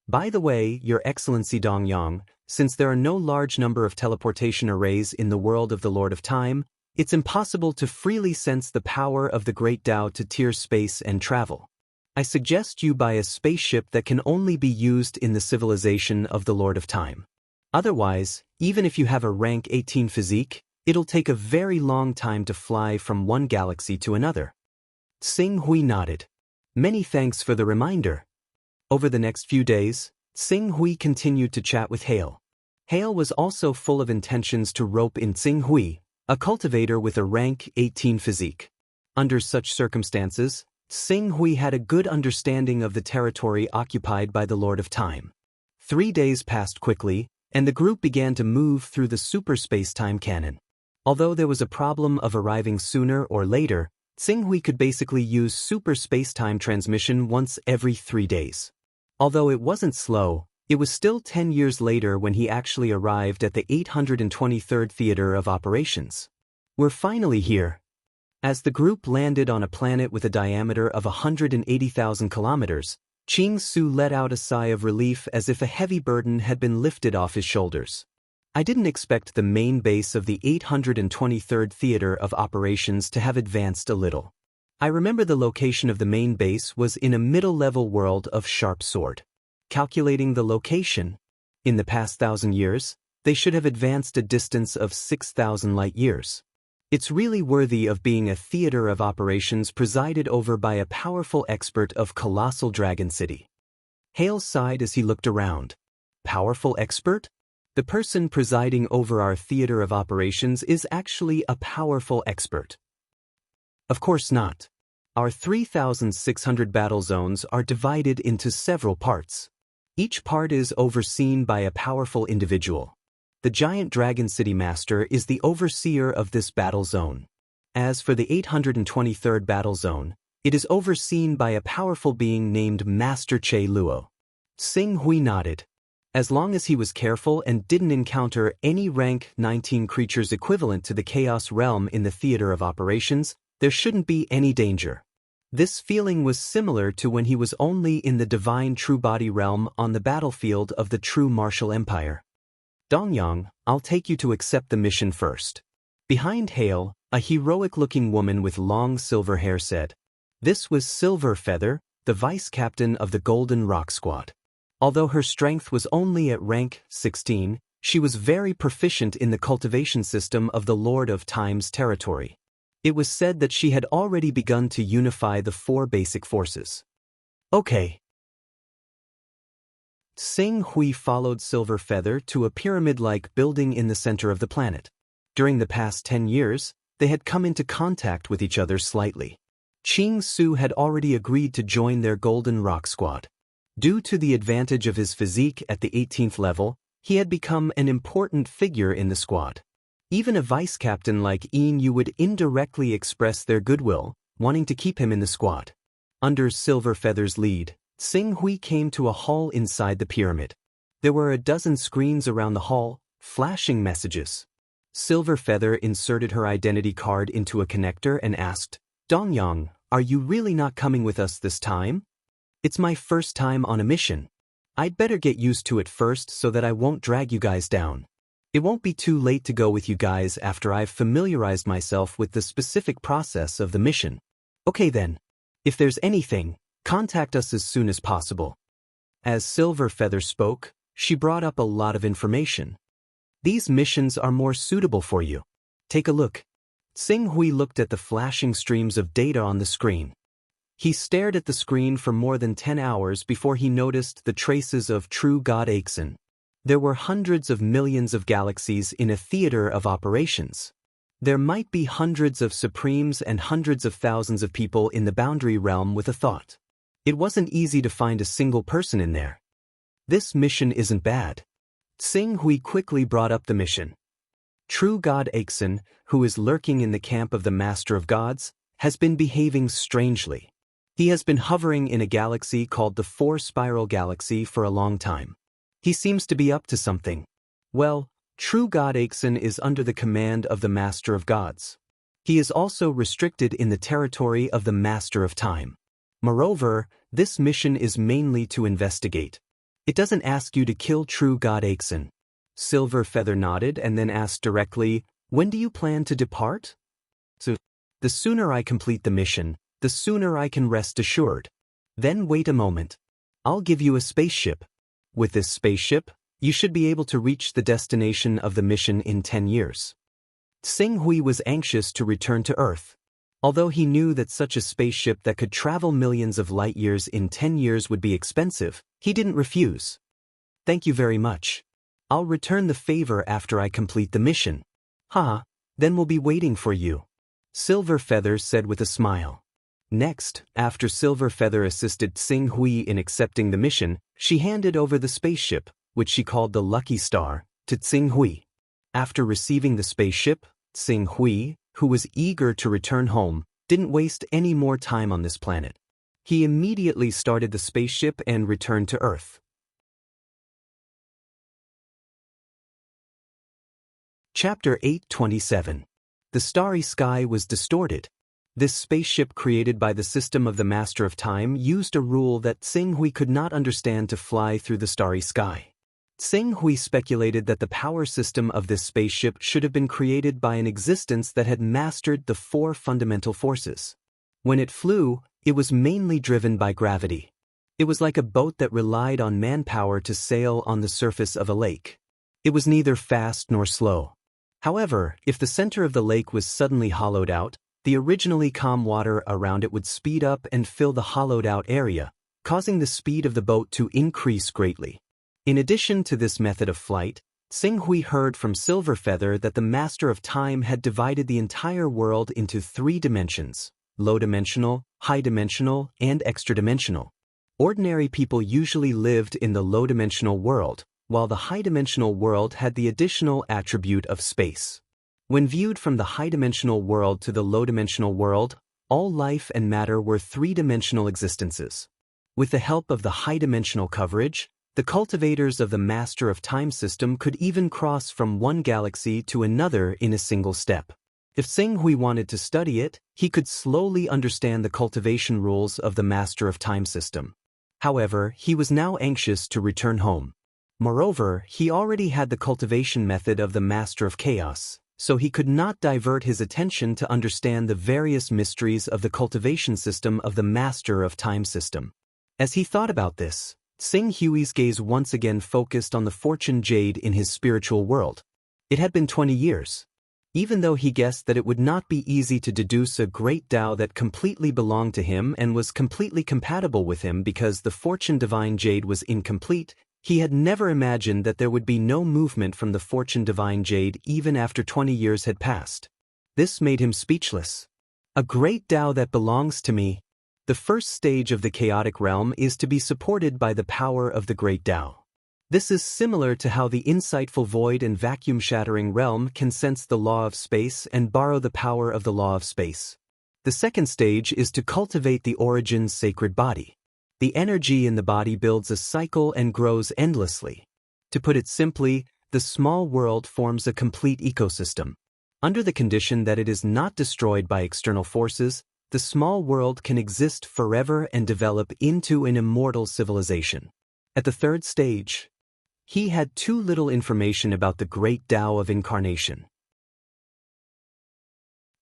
By the way, Your Excellency Dongyang, since there are no large number of teleportation arrays in the world of the Lord of Time, it's impossible to freely sense the power of the Great Tao to tier space and travel. I suggest you buy a spaceship that can only be used in the civilization of the Lord of Time. Otherwise, even if you have a rank 18 physique, it'll take a very long time to fly from one galaxy to another. Xing Hui nodded. Many thanks for the reminder. Over the next few days, Xing Hui continued to chat with Hale. Hale was also full of intentions to rope in Xing Hui, a cultivator with a rank 18 physique. Under such circumstances, Xing Hui had a good understanding of the territory occupied by the Lord of Time. 3 days passed quickly, and the group began to move through the super space-time canon. Although there was a problem of arriving sooner or later, Xing Hui could basically use super space-time transmission once every 3 days. Although it wasn't slow, it was still 10 years later when he actually arrived at the 823rd Theater of Operations. We're finally here. As the group landed on a planet with a diameter of 180,000 kilometers, Qing Su let out a sigh of relief as if a heavy burden had been lifted off his shoulders. I didn't expect the main base of the 823rd Theater of Operations to have advanced a little. I remember the location of the main base was in a middle-level world of Sharp Sword. Calculating the location, in the past 1,000 years, they should have advanced a distance of 6,000 light-years. It's really worthy of being a theater of operations presided over by a powerful expert of colossal Dragon City. Hale sighed as he looked around. Powerful expert? The person presiding over our theater of operations is actually a powerful expert. Of course not. Our 3,600 battle zones are divided into several parts. Each part is overseen by a powerful individual. The giant Dragon City Master is the overseer of this battle zone. As for the 823rd battle zone, it is overseen by a powerful being named Master Che Luo. Xing Hui nodded. As long as he was careful and didn't encounter any rank 19 creatures equivalent to the Chaos Realm in the theater of operations, there shouldn't be any danger. This feeling was similar to when he was only in the divine true body realm on the battlefield of the true martial empire. Dongyang, I'll take you to accept the mission first. Behind Hale, a heroic-looking woman with long silver hair said. This was Silver Feather, the vice-captain of the Golden Rock Squad. Although her strength was only at rank 16, she was very proficient in the cultivation system of the Lord of Time's territory. It was said that she had already begun to unify the 4 basic forces. Okay. Xing Hui followed Silver Feather to a pyramid-like building in the center of the planet. During the past 10 years, they had come into contact with each other slightly. Qing Su had already agreed to join their Golden Rock Squad. Due to the advantage of his physique at the 18th level, he had become an important figure in the squad. Even a vice-captain like Yin Yu would indirectly express their goodwill, wanting to keep him in the squad. Under Silver Feather's lead, Xing Hui came to a hall inside the pyramid. There were a dozen screens around the hall, flashing messages. Silver Feather inserted her identity card into a connector and asked, Dongyang, are you really not coming with us this time? It's my first time on a mission. I'd better get used to it first so that I won't drag you guys down. It won't be too late to go with you guys after I've familiarized myself with the specific process of the mission. Okay then. If there's anything, contact us as soon as possible. As Silver Feather spoke, she brought up a lot of information. These missions are more suitable for you. Take a look. Xing Hui looked at the flashing streams of data on the screen. He stared at the screen for more than 10 hours before he noticed the traces of True God Aixin. There were hundreds of millions of galaxies in a theater of operations. There might be hundreds of Supremes and hundreds of thousands of people in the boundary realm with a thought. It wasn't easy to find a single person in there. This mission isn't bad. Xing Hui quickly brought up the mission. True God Aixin, who is lurking in the camp of the Master of Gods, has been behaving strangely. He has been hovering in a galaxy called the Four Spiral Galaxy for a long time. He seems to be up to something. Well, True God Aixin is under the command of the Master of Gods. He is also restricted in the territory of the Master of Time. Moreover, this mission is mainly to investigate. It doesn't ask you to kill True God Aixin. Silver Feather nodded and then asked directly, "When do you plan to depart?" "So, the sooner I complete the mission, the sooner I can rest assured." "Then wait a moment. I'll give you a spaceship. With this spaceship, you should be able to reach the destination of the mission in 10 years. Sing Hui was anxious to return to Earth. Although he knew that such a spaceship that could travel millions of light years in 10 years would be expensive, he didn't refuse. "Thank you very much. I'll return the favor after I complete the mission." Then we'll be waiting for you," Silver Feather said with a smile. Next, after Silver Feather assisted Sing Hui in accepting the mission, she handed over the spaceship, which she called the Lucky Star, to Tsing Hui. After receiving the spaceship, Tsing Hui, who was eager to return home, didn't waste any more time on this planet. He immediately started the spaceship and returned to Earth. Chapter 827. The starry sky was distorted. This spaceship created by the system of the Master of Time used a rule that Tsing Hui could not understand to fly through the starry sky. Tsing Hui speculated that the power system of this spaceship should have been created by an existence that had mastered the 4 fundamental forces. When it flew, it was mainly driven by gravity. It was like a boat that relied on manpower to sail on the surface of a lake. It was neither fast nor slow. However, if the center of the lake was suddenly hollowed out, the originally calm water around it would speed up and fill the hollowed-out area, causing the speed of the boat to increase greatly. In addition to this method of flight, Tsing Hui heard from Silver Feather that the Master of Time had divided the entire world into 3 dimensions: low-dimensional, high-dimensional, and extra-dimensional. Ordinary people usually lived in the low-dimensional world, while the high-dimensional world had the additional attribute of space. When viewed from the high-dimensional world to the low-dimensional world, all life and matter were 3-dimensional existences. With the help of the high-dimensional coverage, the cultivators of the Master of Time system could even cross from one galaxy to another in a single step. If Tsing Hui wanted to study it, he could slowly understand the cultivation rules of the Master of Time system. However, he was now anxious to return home. Moreover, he already had the cultivation method of the Master of Chaos, so he could not divert his attention to understand the various mysteries of the cultivation system of the Master of Time system. As he thought about this, Tsing Hui's gaze once again focused on the fortune jade in his spiritual world. It had been 20 years. Even though he guessed that it would not be easy to deduce a great Tao that completely belonged to him and was completely compatible with him because the fortune divine jade was incomplete, he had never imagined that there would be no movement from the fortune divine jade even after 20 years had passed. This made him speechless. A great Tao that belongs to me. The first stage of the chaotic realm is to be supported by the power of the great Tao. This is similar to how the insightful void and vacuum-shattering realm can sense the law of space and borrow the power of the law of space. The second stage is to cultivate the origin's sacred body. The energy in the body builds a cycle and grows endlessly. To put it simply, the small world forms a complete ecosystem. Under the condition that it is not destroyed by external forces, the small world can exist forever and develop into an immortal civilization. At the third stage, he had too little information about the great Tao of incarnation.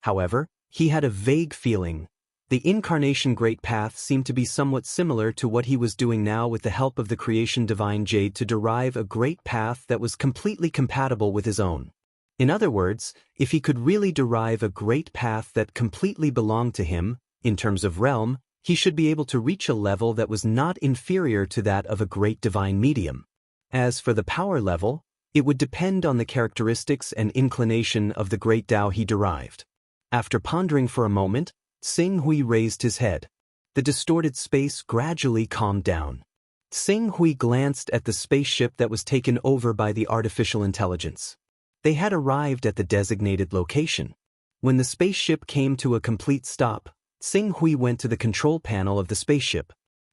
However, he had a vague feeling. The incarnation great path seemed to be somewhat similar to what he was doing now with the help of the creation divine jade to derive a great path that was completely compatible with his own. In other words, if he could really derive a great path that completely belonged to him, in terms of realm, he should be able to reach a level that was not inferior to that of a great divine medium. As for the power level, it would depend on the characteristics and inclination of the great Tao he derived. After pondering for a moment, Tsing Hui raised his head. The distorted space gradually calmed down. Tsing Hui glanced at the spaceship that was taken over by the artificial intelligence. They had arrived at the designated location. When the spaceship came to a complete stop, Tsing Hui went to the control panel of the spaceship.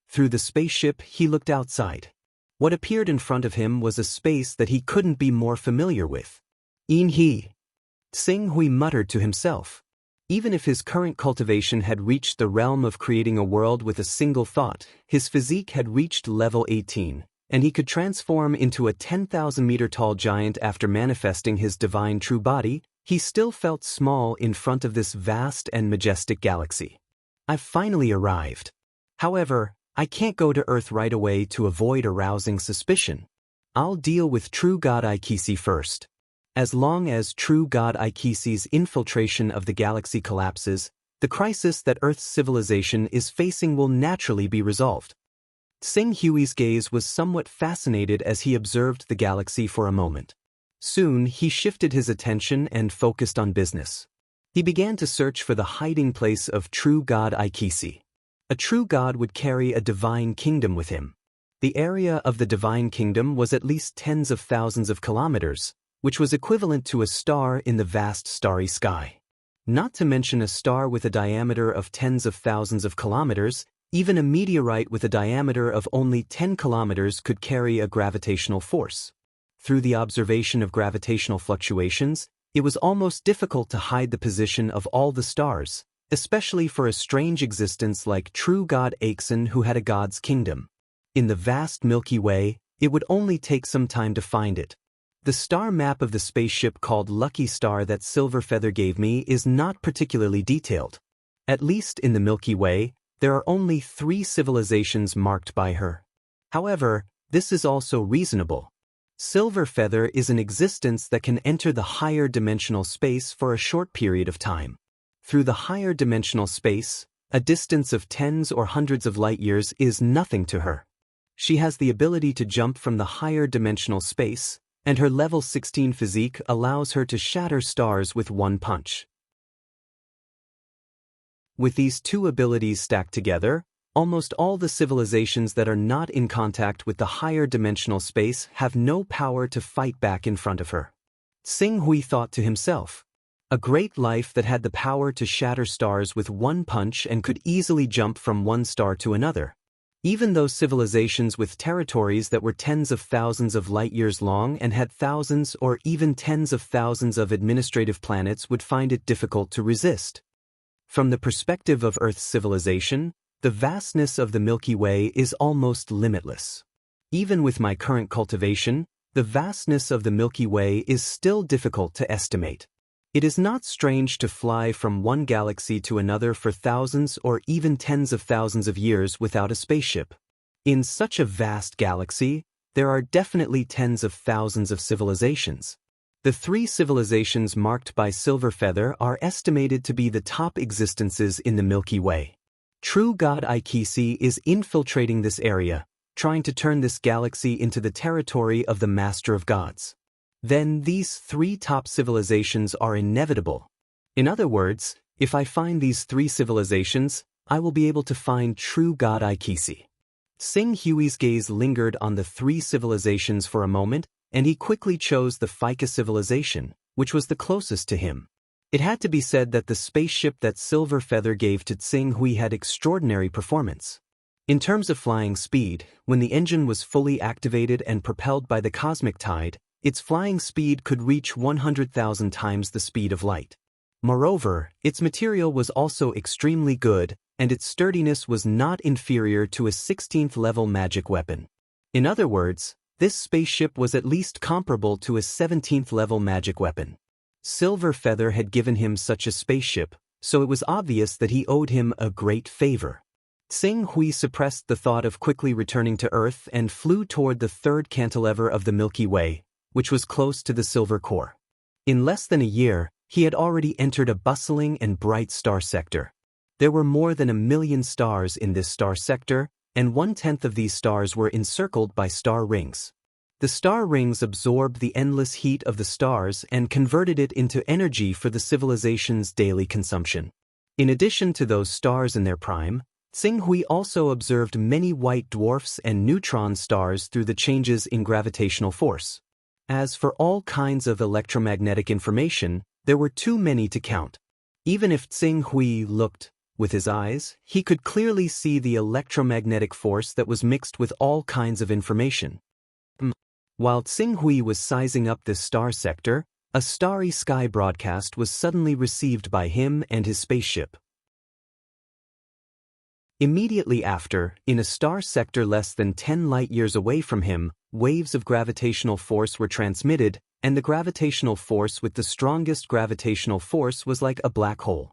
Through the spaceship, he looked outside. What appeared in front of him was a space that he couldn't be more familiar with. "In he," Tsing Hui muttered to himself. Even if his current cultivation had reached the realm of creating a world with a single thought, his physique had reached level 18, and he could transform into a 10,000-meter-tall giant after manifesting his divine true body. He still felt small in front of this vast and majestic galaxy. "I've finally arrived. However, I can't go to Earth right away to avoid arousing suspicion. I'll deal with True God Ikisi first. As long as True God Ikisi's infiltration of the galaxy collapses, the crisis that Earth's civilization is facing will naturally be resolved." Tsing Hui's gaze was somewhat fascinated as he observed the galaxy for a moment. Soon, he shifted his attention and focused on business. He began to search for the hiding place of True God Ikisi. A true god would carry a divine kingdom with him. The area of the divine kingdom was at least tens of thousands of kilometers, which was equivalent to a star in the vast starry sky. Not to mention a star with a diameter of tens of thousands of kilometers, even a meteorite with a diameter of only 10 kilometers could carry a gravitational force. Through the observation of gravitational fluctuations, it was almost difficult to hide the position of all the stars, especially for a strange existence like True God Aikson who had a god's kingdom. In the vast Milky Way, it would only take some time to find it. The star map of the spaceship called Lucky Star that Silver Feather gave me is not particularly detailed. At least in the Milky Way, there are only 3 civilizations marked by her. However, this is also reasonable. Silver Feather is an existence that can enter the higher dimensional space for a short period of time. Through the higher dimensional space, a distance of tens or hundreds of light years is nothing to her. She has the ability to jump from the higher dimensional space, and her level 16 physique allows her to shatter stars with one punch. With these two abilities stacked together, almost all the civilizations that are not in contact with the higher dimensional space have no power to fight back in front of her. Tsing Hui thought to himself, a great life that had the power to shatter stars with one punch and could easily jump from one star to another. Even those civilizations with territories that were tens of thousands of light years long and had thousands or even tens of thousands of administrative planets would find it difficult to resist. From the perspective of Earth's civilization, the vastness of the Milky Way is almost limitless. Even with my current cultivation, the vastness of the Milky Way is still difficult to estimate. It is not strange to fly from one galaxy to another for thousands or even tens of thousands of years without a spaceship. In such a vast galaxy, there are definitely tens of thousands of civilizations. The 3 civilizations marked by Silver Feather are estimated to be the top existences in the Milky Way. True God Ikisi is infiltrating this area, trying to turn this galaxy into the territory of the Master of Gods. Then these 3 top civilizations are inevitable. In other words, if I find these 3 civilizations, I will be able to find True God Ikisi. Tsing Hui's gaze lingered on the 3 civilizations for a moment, and he quickly chose the Phika civilization, which was the closest to him. It had to be said that the spaceship that Silver Feather gave to Tsing Hui had extraordinary performance. In terms of flying speed, when the engine was fully activated and propelled by the cosmic tide, its flying speed could reach 100,000 times the speed of light. Moreover, its material was also extremely good, and its sturdiness was not inferior to a 16th-level magic weapon. In other words, this spaceship was at least comparable to a 17th-level magic weapon. Silver Feather had given him such a spaceship, so it was obvious that he owed him a great favor. Tsing Hui suppressed the thought of quickly returning to Earth and flew toward the 3rd cantilever of the Milky Way, which was close to the silver core. In less than a year, he had already entered a bustling and bright star sector. There were more than 1 million stars in this star sector, and 1/10 of these stars were encircled by star rings. The star rings absorbed the endless heat of the stars and converted it into energy for the civilization's daily consumption. In addition to those stars in their prime, Tsing Hui also observed many white dwarfs and neutron stars through the changes in gravitational force. As for all kinds of electromagnetic information, there were too many to count. Even if Tsing Hui looked with his eyes, he could clearly see the electromagnetic force that was mixed with all kinds of information. While Tsing-Hui was sizing up this star sector, a starry sky broadcast was suddenly received by him and his spaceship. Immediately after, in a star sector less than 10 light-years away from him, waves of gravitational force were transmitted, and the gravitational force with the strongest gravitational force was like a black hole.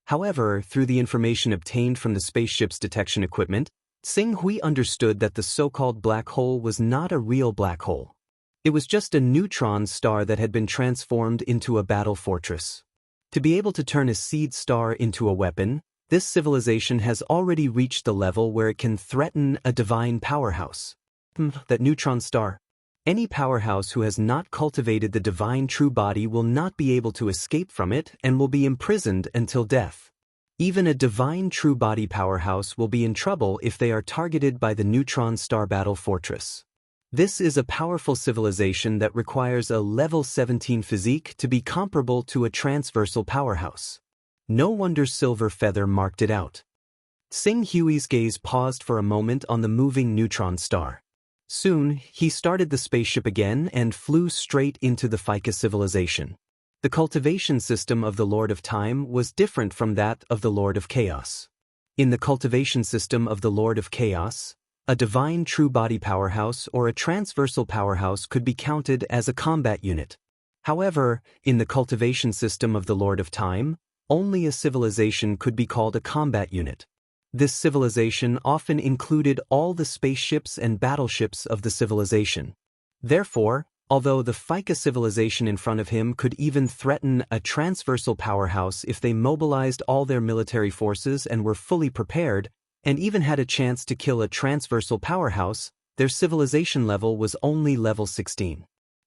However, through the information obtained from the spaceship's detection equipment, Tsing-Hui understood that the so-called black hole was not a real black hole. It was just a neutron star that had been transformed into a battle fortress. To be able to turn a seed star into a weapon, this civilization has already reached the level where it can threaten a divine powerhouse. That neutron star. Any powerhouse who has not cultivated the divine true body will not be able to escape from it and will be imprisoned until death. Even a divine true body powerhouse will be in trouble if they are targeted by the neutron star battle fortress. This is a powerful civilization that requires a level 17 physique to be comparable to a transversal powerhouse. No wonder Silver Feather marked it out. Tsing-Hui's gaze paused for a moment on the moving neutron star. Soon, he started the spaceship again and flew straight into the Ficus civilization. The cultivation system of the Lord of Time was different from that of the Lord of Chaos. In the cultivation system of the Lord of Chaos, a divine true body powerhouse or a transversal powerhouse could be counted as a combat unit. However, in the cultivation system of the Lord of Time, only a civilization could be called a combat unit. This civilization often included all the spaceships and battleships of the civilization. Therefore, although the Ficus civilization in front of him could even threaten a transversal powerhouse if they mobilized all their military forces and were fully prepared, and even had a chance to kill a transversal powerhouse, their civilization level was only level 16.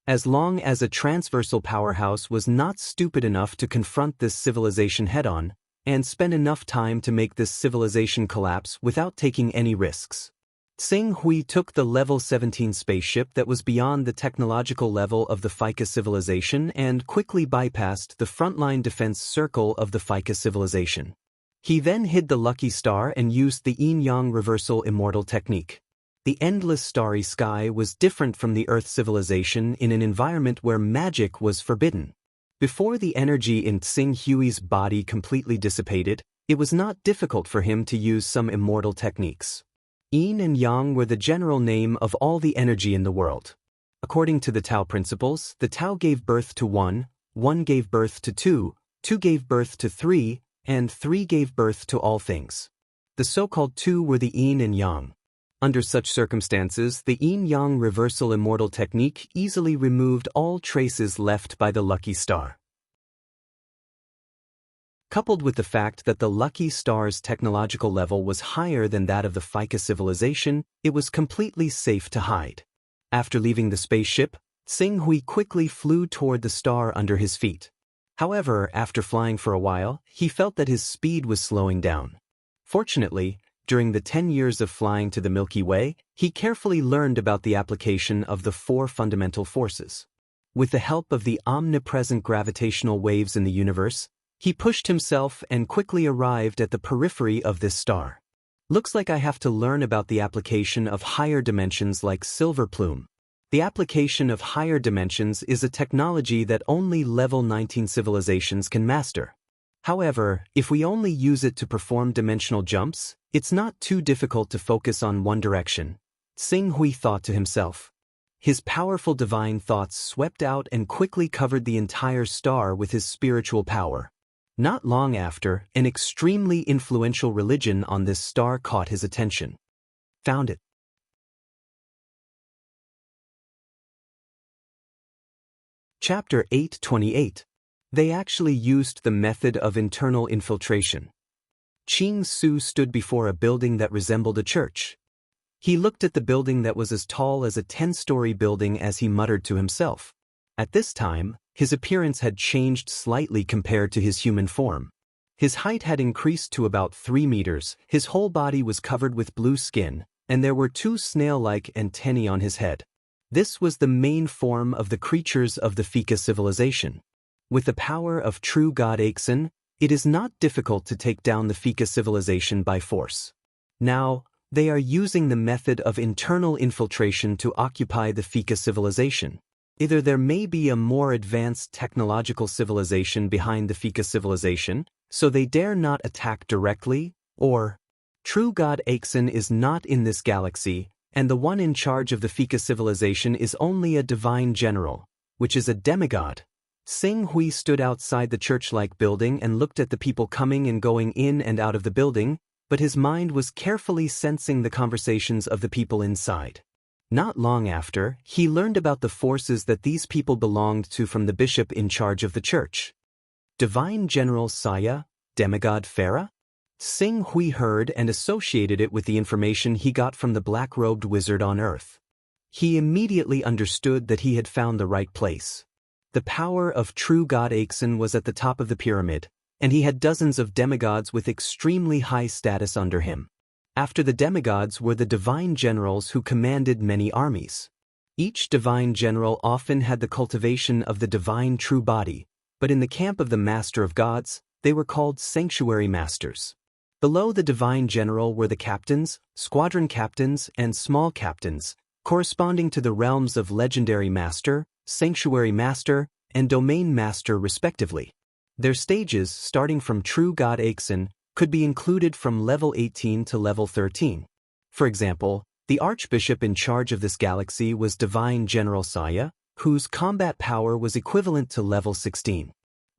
As long as a transversal powerhouse was not stupid enough to confront this civilization head-on, and spend enough time to make this civilization collapse without taking any risks. Tsing-Hui took the level 17 spaceship that was beyond the technological level of the Ficus civilization and quickly bypassed the frontline defense circle of the Ficus civilization. He then hid the lucky star and used the yin-yang reversal immortal technique. The endless starry sky was different from the Earth civilization in an environment where magic was forbidden. Before the energy in Tsing-Hui's body completely dissipated, it was not difficult for him to use some immortal techniques. Yin and Yang were the general name of all the energy in the world. According to the Tao principles, the Tao gave birth to 1, 1 gave birth to 2, 2 gave birth to 3, and 3 gave birth to all things. The so-called 2 were the Yin and Yang. Under such circumstances, the yin-yang reversal immortal technique easily removed all traces left by the lucky star. Coupled with the fact that the lucky star's technological level was higher than that of the Ficus civilization, it was completely safe to hide. After leaving the spaceship, Tsing-Hui quickly flew toward the star under his feet. However, after flying for a while, he felt that his speed was slowing down. Fortunately, during the 10 years of flying to the Milky Way, he carefully learned about the application of the 4 fundamental forces. With the help of the omnipresent gravitational waves in the universe, he pushed himself and quickly arrived at the periphery of this star. Looks like I have to learn about the application of higher dimensions like Silver Plume. The application of higher dimensions is a technology that only level 19 civilizations can master. However, if we only use it to perform dimensional jumps, it's not too difficult to focus on one direction, Tsing-Hui thought to himself. His powerful divine thoughts swept out and quickly covered the entire star with his spiritual power. Not long after, an extremely influential religion on this star caught his attention. Found it. Chapter 828. They actually used the method of internal infiltration. Ching Su stood before a building that resembled a church. He looked at the building that was as tall as a 10-story building as he muttered to himself. At this time, his appearance had changed slightly compared to his human form. His height had increased to about 3 meters, his whole body was covered with blue skin, and there were 2 snail-like antennae on his head. This was the main form of the creatures of the Ficus civilization. With the power of true God Aixin, it is not difficult to take down the Ficus civilization by force. Now, They are using the method of internal infiltration to occupy the Fika civilization. Either there may be a more advanced technological civilization behind the Fika civilization, so they dare not attack directly, or true God Aixen is not in this galaxy, and the one in charge of the Fika civilization is only a divine general, which is a demigod. Sing Hui stood outside the church-like building and looked at the people coming and going in and out of the building, but his mind was carefully sensing the conversations of the people inside. Not long after, he learned about the forces that these people belonged to from the bishop in charge of the church. Divine General Saya, demigod Farah? Sing Hui heard and associated it with the information he got from the black-robed wizard on Earth. He immediately understood that he had found the right place. The power of true God Aixen was at the top of the pyramid, and he had dozens of demigods with extremely high status under him. After the demigods were the divine generals who commanded many armies. Each divine general often had the cultivation of the divine true body, but in the camp of the Master of Gods, they were called sanctuary masters. Below the divine general were the captains, squadron captains, and small captains, corresponding to the realms of legendary master, sanctuary master, and domain master respectively. Their stages, starting from true God Aixen, could be included from level 18 to level 13. For example, the archbishop in charge of this galaxy was Divine General Saya, whose combat power was equivalent to level 16.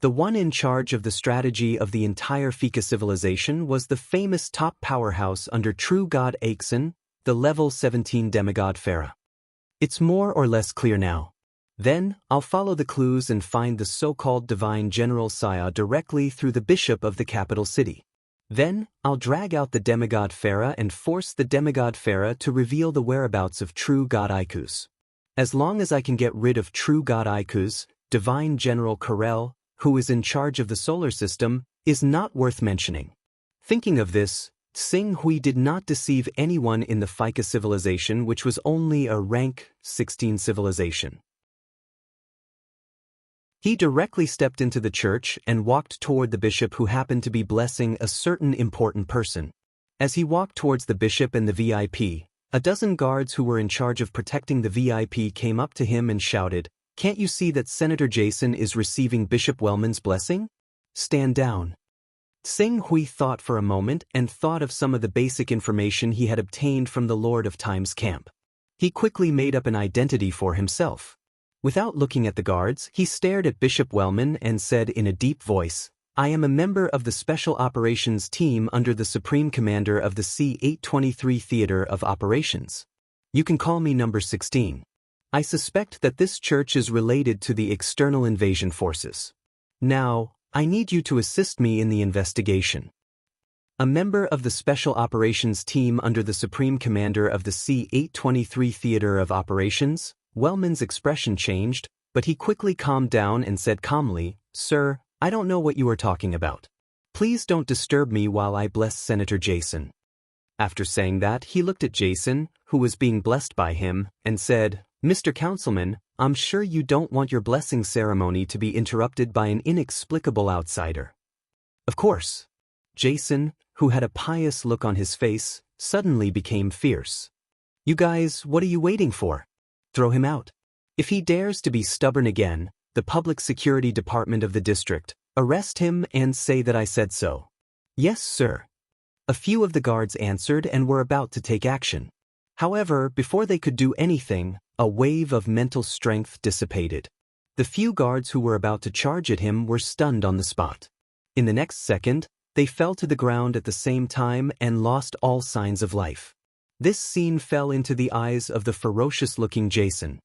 The one in charge of the strategy of the entire Fika civilization was the famous top powerhouse under true God Aixen, the level 17 demigod Farah. It's more or less clear now. Then, I'll follow the clues and find the so-called Divine General Saya directly through the bishop of the capital city. Then, I'll drag out the demigod Farah and force the demigod Farah to reveal the whereabouts of true God Ikus. As long as I can get rid of true God Ikus, Divine General Karel, who is in charge of the solar system, is not worth mentioning. Thinking of this, Sing Hui did not deceive anyone in the Fika civilization, which was only a rank 16 civilization. He directly stepped into the church and walked toward the bishop, who happened to be blessing a certain important person. As he walked towards the bishop and the VIP, a dozen guards who were in charge of protecting the VIP came up to him and shouted, "Can't you see that Senator Jason is receiving Bishop Wellman's blessing? Stand down." Sing Hui thought for a moment and thought of some of the basic information he had obtained from the Lord of Time's camp. He quickly made up an identity for himself. Without looking at the guards, he stared at Bishop Wellman and said in a deep voice, "I am a member of the Special Operations Team under the Supreme Commander of the C-823 Theater of Operations. You can call me number 16. I suspect that this church is related to the external invasion forces. Now, I need you to assist me in the investigation." A member of the Special Operations Team under the Supreme Commander of the C-823 Theater of Operations, Wellman's expression changed, but he quickly calmed down and said calmly, "Sir, I don't know what you are talking about. Please don't disturb me while I bless Senator Jason." After saying that, he looked at Jason, who was being blessed by him, and said, "Mr. Councilman, I'm sure you don't want your blessing ceremony to be interrupted by an inexplicable outsider." "Of course." Jason, who had a pious look on his face, suddenly became fierce. "You guys, what are you waiting for? Throw him out. If he dares to be stubborn again, the Public Security Department of the district, arrest him and say that I said so." "Yes, sir." A few of the guards answered and were about to take action. However, before they could do anything, a wave of mental strength dissipated. The few guards who were about to charge at him were stunned on the spot. In the next second, they fell to the ground at the same time and lost all signs of life. This scene fell into the eyes of the ferocious-looking Jason.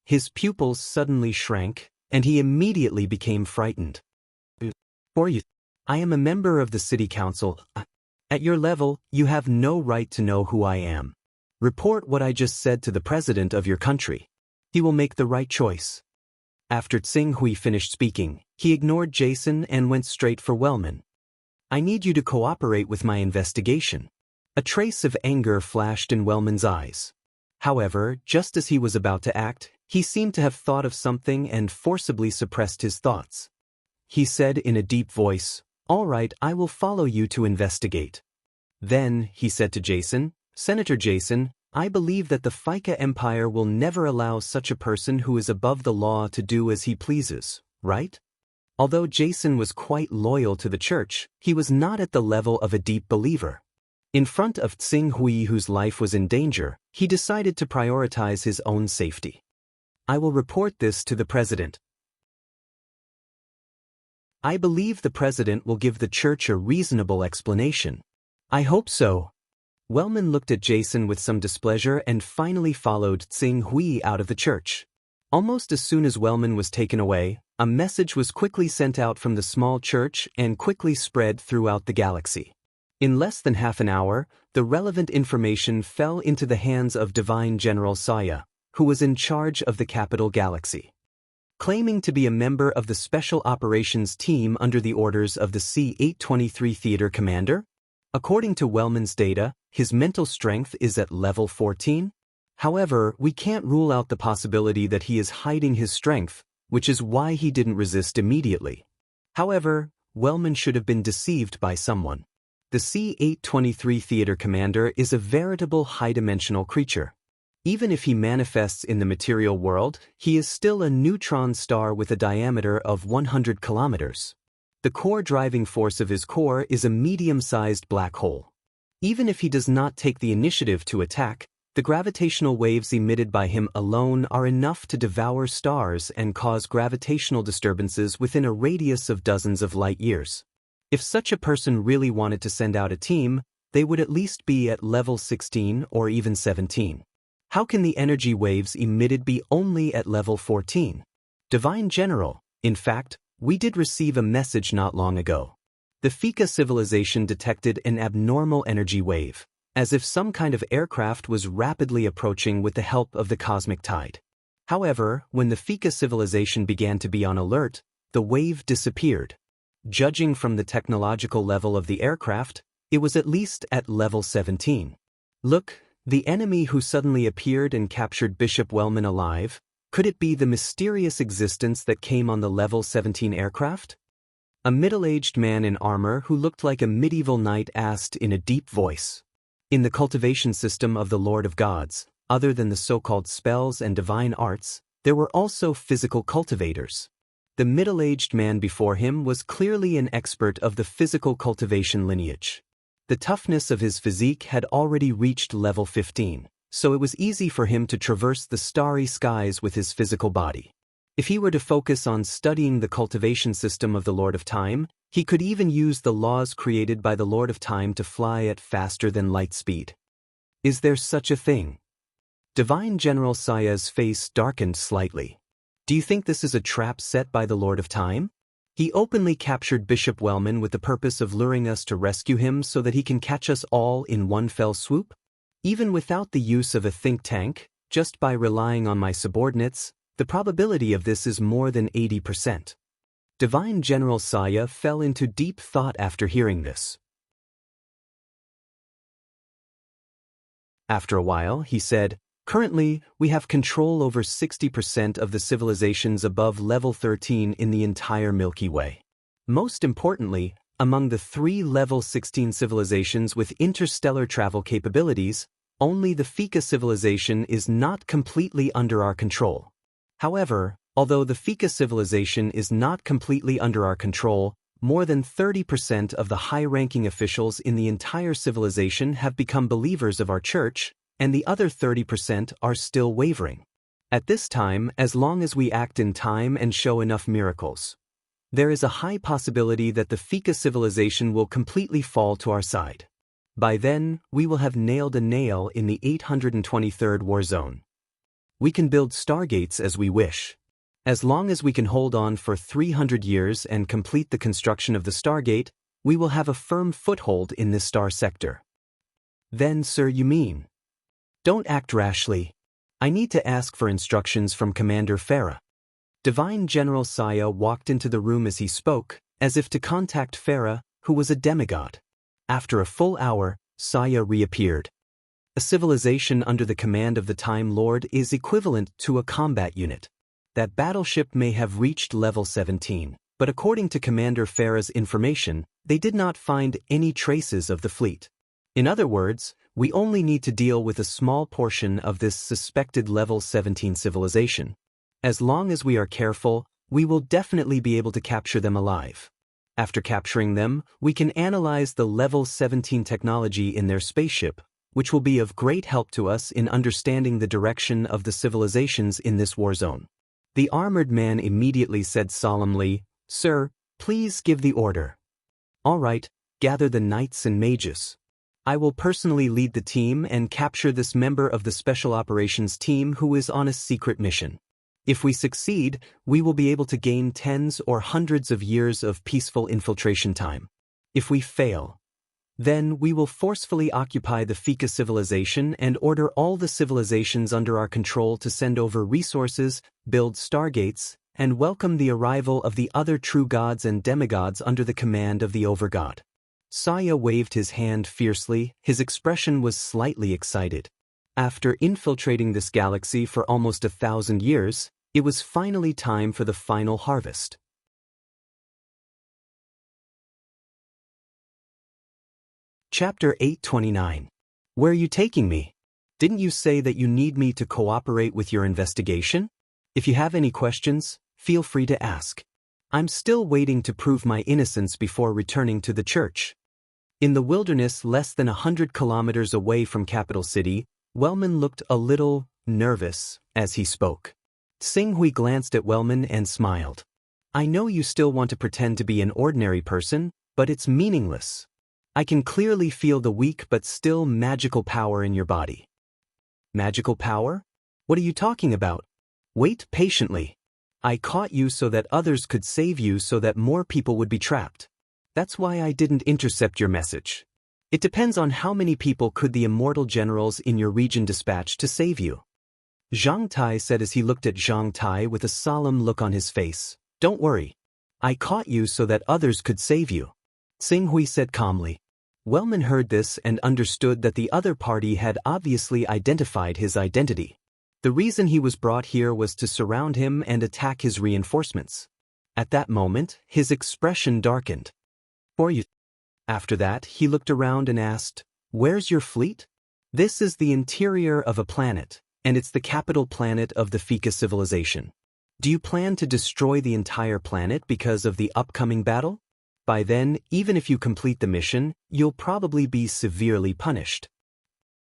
His pupils suddenly shrank, and he immediately became frightened. "For you, I am a member of the city council. At your level, you have no right to know who I am. Report what I just said to the president of your country. He will make the right choice." After Sing Hui finished speaking, he ignored Jason and went straight for Wellman. "I need you to cooperate with my investigation." A trace of anger flashed in Wellman's eyes. However, just as he was about to act, he seemed to have thought of something and forcibly suppressed his thoughts. He said in a deep voice, "All right, I will follow you to investigate." Then, he said to Jason, Senator Jason, I believe that the Fika Empire will never allow such a person who is above the law to do as he pleases, right? Although Jason was quite loyal to the church, he was not at the level of a deep believer. In front of Tsing Hui, whose life was in danger, he decided to prioritize his own safety. I will report this to the president. I believe the president will give the church a reasonable explanation. I hope so. Wellman looked at Jason with some displeasure and finally followed Tsing Hui out of the church. Almost as soon as Wellman was taken away, a message was quickly sent out from the small church and quickly spread throughout the galaxy. In less than half an hour, the relevant information fell into the hands of Divine General Saya, who was in charge of the capital galaxy. Claiming to be a member of the Special Operations Team under the orders of the C-823 Theater Commander, according to Wellman's data, his mental strength is at level 14. However, we can't rule out the possibility that he is hiding his strength, which is why he didn't resist immediately. However, Wellman should have been deceived by someone. The C-823 Theater Commander is a veritable high-dimensional creature. Even if he manifests in the material world, he is still a neutron star with a diameter of 100 kilometers. The core driving force of his core is a medium-sized black hole. Even if he does not take the initiative to attack, the gravitational waves emitted by him alone are enough to devour stars and cause gravitational disturbances within a radius of dozens of light years. If such a person really wanted to send out a team, they would at least be at level 16 or even 17. How can the energy waves emitted be only at level 14? Divine General, in fact, we did receive a message not long ago. The Fika civilization detected an abnormal energy wave, as if some kind of aircraft was rapidly approaching with the help of the cosmic tide. However, when the Fika civilization began to be on alert, the wave disappeared. Judging from the technological level of the aircraft, it was at least at level 17. Look, the enemy who suddenly appeared and captured Bishop Wellman alive, could it be the mysterious existence that came on the level 17 aircraft? A middle-aged man in armor who looked like a medieval knight asked in a deep voice. In the cultivation system of the Lord of Gods, other than the so-called spells and divine arts, there were also physical cultivators. The middle-aged man before him was clearly an expert of the physical cultivation lineage. The toughness of his physique had already reached level 15, so it was easy for him to traverse the starry skies with his physical body. If he were to focus on studying the cultivation system of the Lord of Time, he could even use the laws created by the Lord of Time to fly at faster than light speed. Is there such a thing? Divine General Saya's face darkened slightly. Do you think this is a trap set by the Lord of Time? He openly captured Bishop Wellman with the purpose of luring us to rescue him so that he can catch us all in one fell swoop? Even without the use of a think tank, just by relying on my subordinates, the probability of this is more than 80%. Divine General Saya fell into deep thought after hearing this. After a while, he said, "Currently, we have control over 60% of the civilizations above level 13 in the entire Milky Way. Most importantly, among the 3 level 16 civilizations with interstellar travel capabilities, only the Fika civilization is not completely under our control. However, although the Fika civilization is not completely under our control, more than 30% of the high-ranking officials in the entire civilization have become believers of our church, and the other 30% are still wavering. At this time, as long as we act in time and show enough miracles, there is a high possibility that the Fika civilization will completely fall to our side. By then, we will have nailed a nail in the 823rd war zone. We can build stargates as we wish. As long as we can hold on for 300 years and complete the construction of the stargate, we will have a firm foothold in this star sector." "Then, sir, you mean?" "Don't act rashly. I need to ask for instructions from Commander Farah." Divine General Saya walked into the room as he spoke, as if to contact Farah, who was a demigod. After a full hour, Saya reappeared. A civilization under the command of the Time Lord is equivalent to a combat unit. That battleship may have reached level 17, but according to Commander Farah's information, they did not find any traces of the fleet. In other words, We only need to deal with a small portion of this suspected level 17 civilization. As long as we are careful, we will definitely be able to capture them alive. After capturing them, we can analyze the level 17 technology in their spaceship, which will be of great help to us in understanding the direction of the civilizations in this war zone. The armored man immediately said solemnly, "Sir, please give the order." "All right, gather the knights and mages. I will personally lead the team and capture this member of the Special Operations team who is on a secret mission. If we succeed, we will be able to gain tens or hundreds of years of peaceful infiltration time. If we fail, then we will forcefully occupy the Fika civilization and order all the civilizations under our control to send over resources, build stargates, and welcome the arrival of the other true gods and demigods under the command of the Overgod." Saya waved his hand fiercely. His expression was slightly excited. After infiltrating this galaxy for almost 1,000 years, it was finally time for the final harvest. Chapter 829. Where are you taking me? Didn't you say that you need me to cooperate with your investigation? If you have any questions, feel free to ask. I'm still waiting to prove my innocence before returning to the church. In the wilderness less than 100 kilometers away from capital city, Wellman looked a little nervous as he spoke. Tsing-Hui glanced at Wellman and smiled. "I know you still want to pretend to be an ordinary person, but it's meaningless. I can clearly feel the weak but still magical power in your body." "Magical power? What are you talking about?" "Wait patiently. I caught you so that others could save you so that more people would be trapped. That's why I didn't intercept your message. It depends on how many people could the immortal generals in your region dispatch to save you." Zhang Tai said as he looked at Zhang Tai with a solemn look on his face. "Don't worry. I caught you so that others could save you," Tsing-Hui said calmly. Wellman heard this and understood that the other party had obviously identified his identity. The reason he was brought here was to surround him and attack his reinforcements. At that moment, his expression darkened. "For you." After that, he looked around and asked, "Where's your fleet?" "This is the interior of a planet, and it's the capital planet of the Fika civilization. Do you plan to destroy the entire planet because of the upcoming battle? By then, even if you complete the mission, you'll probably be severely punished.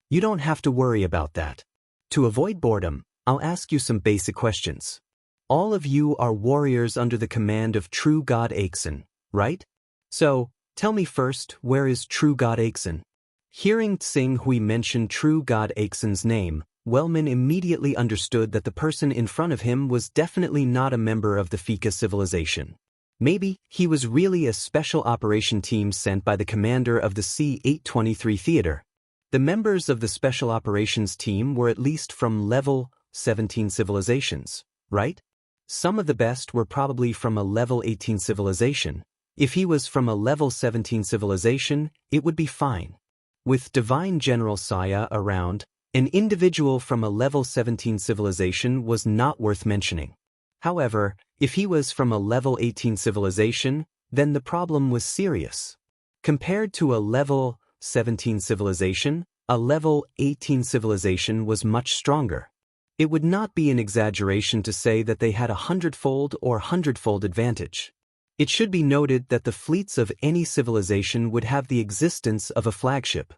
You don't have to worry about that. To avoid boredom, I'll ask you some basic questions. All of you are warriors under the command of True God Aixen, right? So, tell me first, where is True God Aixen?" Hearing Tsing-Hui mention True God Aixen's name, Wellman immediately understood that the person in front of him was definitely not a member of the Fika civilization. Maybe he was really a special operation team sent by the commander of the C-823 theater. The members of the special operations team were at least from level 17 civilizations, right? Some of the best were probably from a level 18 civilization. If he was from a level 17 civilization, it would be fine. With Divine General Saya around, an individual from a level 17 civilization was not worth mentioning. However, if he was from a level 18 civilization, then the problem was serious. Compared to a level 17 civilization, a level 18 civilization was much stronger. It would not be an exaggeration to say that they had a 100-fold or 100-fold advantage. It should be noted that the fleets of any civilization would have the existence of a flagship.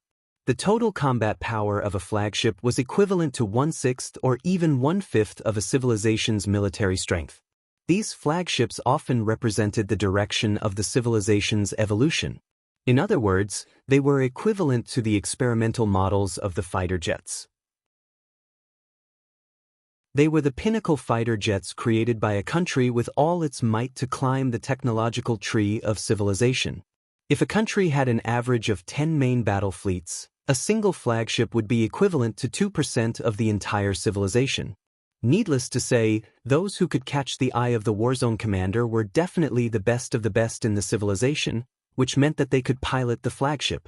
The total combat power of a flagship was equivalent to 1/6 or even 1/5 of a civilization's military strength. These flagships often represented the direction of the civilization's evolution. In other words, they were equivalent to the experimental models of the fighter jets. They were the pinnacle fighter jets created by a country with all its might to climb the technological tree of civilization. If a country had an average of 10 main battle fleets, a single flagship would be equivalent to 2% of the entire civilization. Needless to say, those who could catch the eye of the warzone commander were definitely the best of the best in the civilization, which meant that they could pilot the flagship.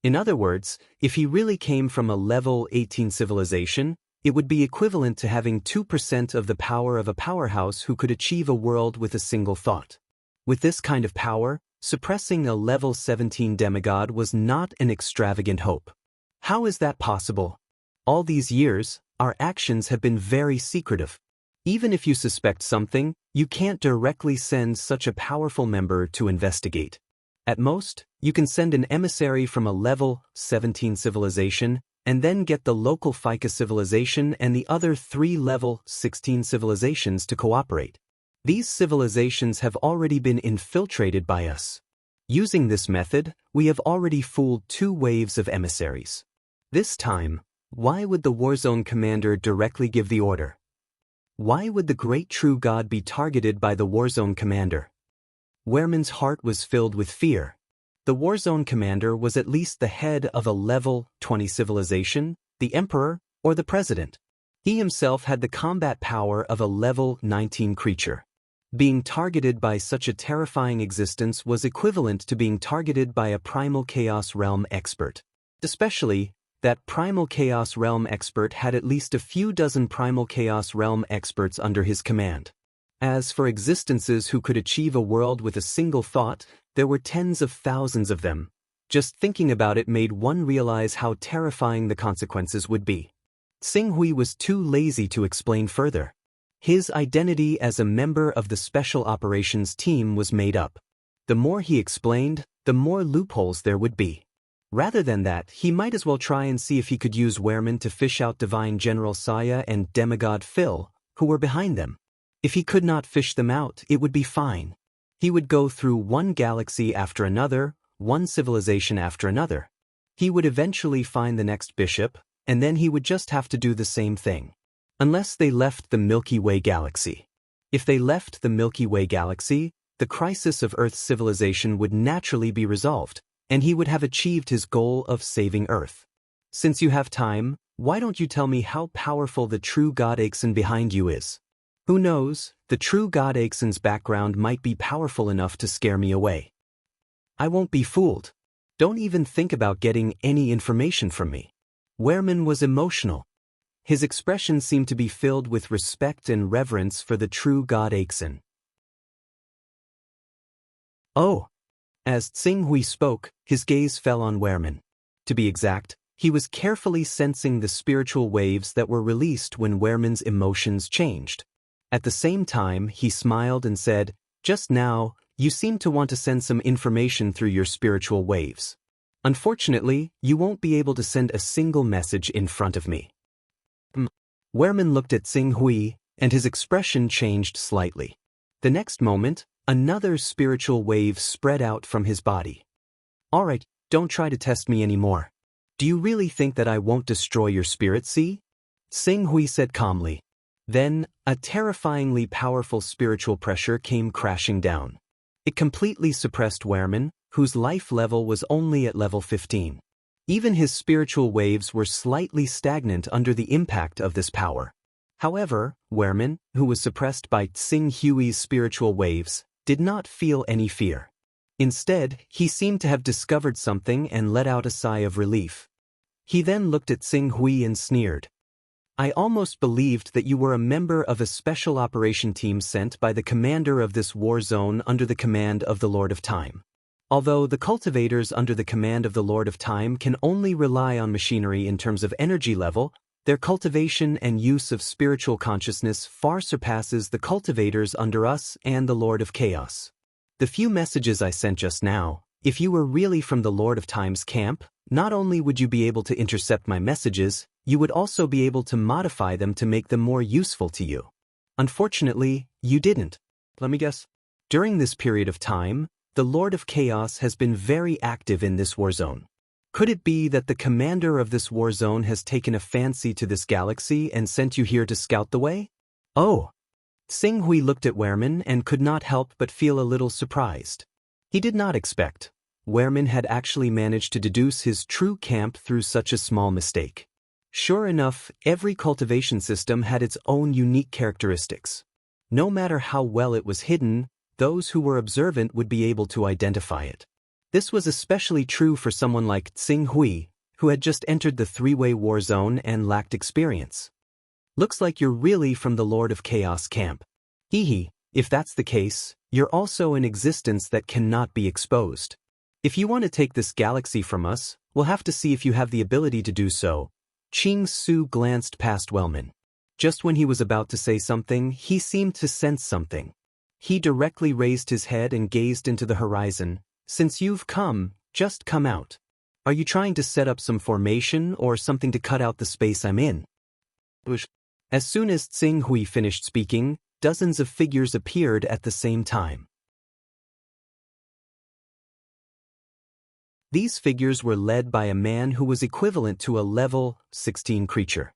In other words, if he really came from a level 18 civilization, it would be equivalent to having 2% of the power of a powerhouse who could achieve a world with a single thought. With this kind of power, suppressing a level 17 demigod was not an extravagant hope. How is that possible? All these years, our actions have been very secretive. Even if you suspect something, you can't directly send such a powerful member to investigate. At most, you can send an emissary from a level 17 civilization, and then get the local FICA civilization and the other 3 level 16 civilizations to cooperate. These civilizations have already been infiltrated by us. Using this method, we have already fooled 2 waves of emissaries. This time, why would the Warzone commander directly give the order? Why would the great true God be targeted by the Warzone commander? Wehrman's heart was filled with fear. The Warzone commander was at least the head of a level 20 civilization, the emperor, or the president. He himself had the combat power of a level 19 creature. Being targeted by such a terrifying existence was equivalent to being targeted by a primal chaos realm expert. Especially, that primal chaos realm expert had at least a few dozen primal chaos realm experts under his command. As for existences who could achieve a world with a single thought, there were tens of thousands of them. Just thinking about it made one realize how terrifying the consequences would be. Xing Hui was too lazy to explain further. His identity as a member of the Special Operations team was made up. The more he explained, the more loopholes there would be. Rather than that, he might as well try and see if he could use Wehrman to fish out Divine General Saya and Demigod Phil, who were behind them. If he could not fish them out, it would be fine. He would go through one galaxy after another, one civilization after another. He would eventually find the next bishop, and then he would just have to do the same thing. Unless they left the Milky Way galaxy. If they left the Milky Way galaxy, the crisis of Earth's civilization would naturally be resolved, and he would have achieved his goal of saving Earth. Since you have time, why don't you tell me how powerful the true God Axon behind you is? Who knows, the true God Axon's background might be powerful enough to scare me away. I won't be fooled. Don't even think about getting any information from me. Wehrman was emotional. His expression seemed to be filled with respect and reverence for the true God Axon. Oh! As Xing Hui spoke, his gaze fell on Wehrman. To be exact, he was carefully sensing the spiritual waves that were released when Wehrman's emotions changed. At the same time, he smiled and said, "Just now, you seem to want to send some information through your spiritual waves. Unfortunately, you won't be able to send a single message in front of me." Wehrman looked at Xing Hui, and his expression changed slightly. The next moment, another spiritual wave spread out from his body. "All right, don't try to test me anymore. Do you really think that I won't destroy your spirit, see?" Xing Hui said calmly. Then, a terrifyingly powerful spiritual pressure came crashing down. It completely suppressed Wehrman, whose life level was only at level 15. Even his spiritual waves were slightly stagnant under the impact of this power. However, Wehrman, who was suppressed by Xing Hui's spiritual waves, did not feel any fear. Instead, he seemed to have discovered something and let out a sigh of relief. He then looked at Xing Hui and sneered. "I almost believed that you were a member of a special operation team sent by the commander of this war zone under the command of the Lord of Time. Although the cultivators under the command of the Lord of Time can only rely on machinery in terms of energy level, their cultivation and use of spiritual consciousness far surpasses the cultivators under us and the Lord of Chaos. The few messages I sent just now, if you were really from the Lord of Time's camp, not only would you be able to intercept my messages, you would also be able to modify them to make them more useful to you. Unfortunately, you didn't. Let me guess. During this period of time, the Lord of Chaos has been very active in this war zone. Could it be that the commander of this war zone has taken a fancy to this galaxy and sent you here to scout the way?" "Oh!" Xing Hui looked at Wehrman and could not help but feel a little surprised. He did not expect Wehrman had actually managed to deduce his true camp through such a small mistake. Sure enough, every cultivation system had its own unique characteristics. No matter how well it was hidden, those who were observant would be able to identify it. This was especially true for someone like Xing Hui, who had just entered the three-way war zone and lacked experience. "Looks like you're really from the Lord of Chaos camp. Hee, if that's the case, you're also an existence that cannot be exposed. If you want to take this galaxy from us, we'll have to see if you have the ability to do so. Qing Su glanced past Wellman. Just when he was about to say something, he seemed to sense something. He directly raised his head and gazed into the horizon. Since you've come, just come out. Are you trying to set up some formation or something to cut out the space I'm in? As soon as Tsing Hui finished speaking, dozens of figures appeared at the same time. These figures were led by a man who was equivalent to a level 16 creature.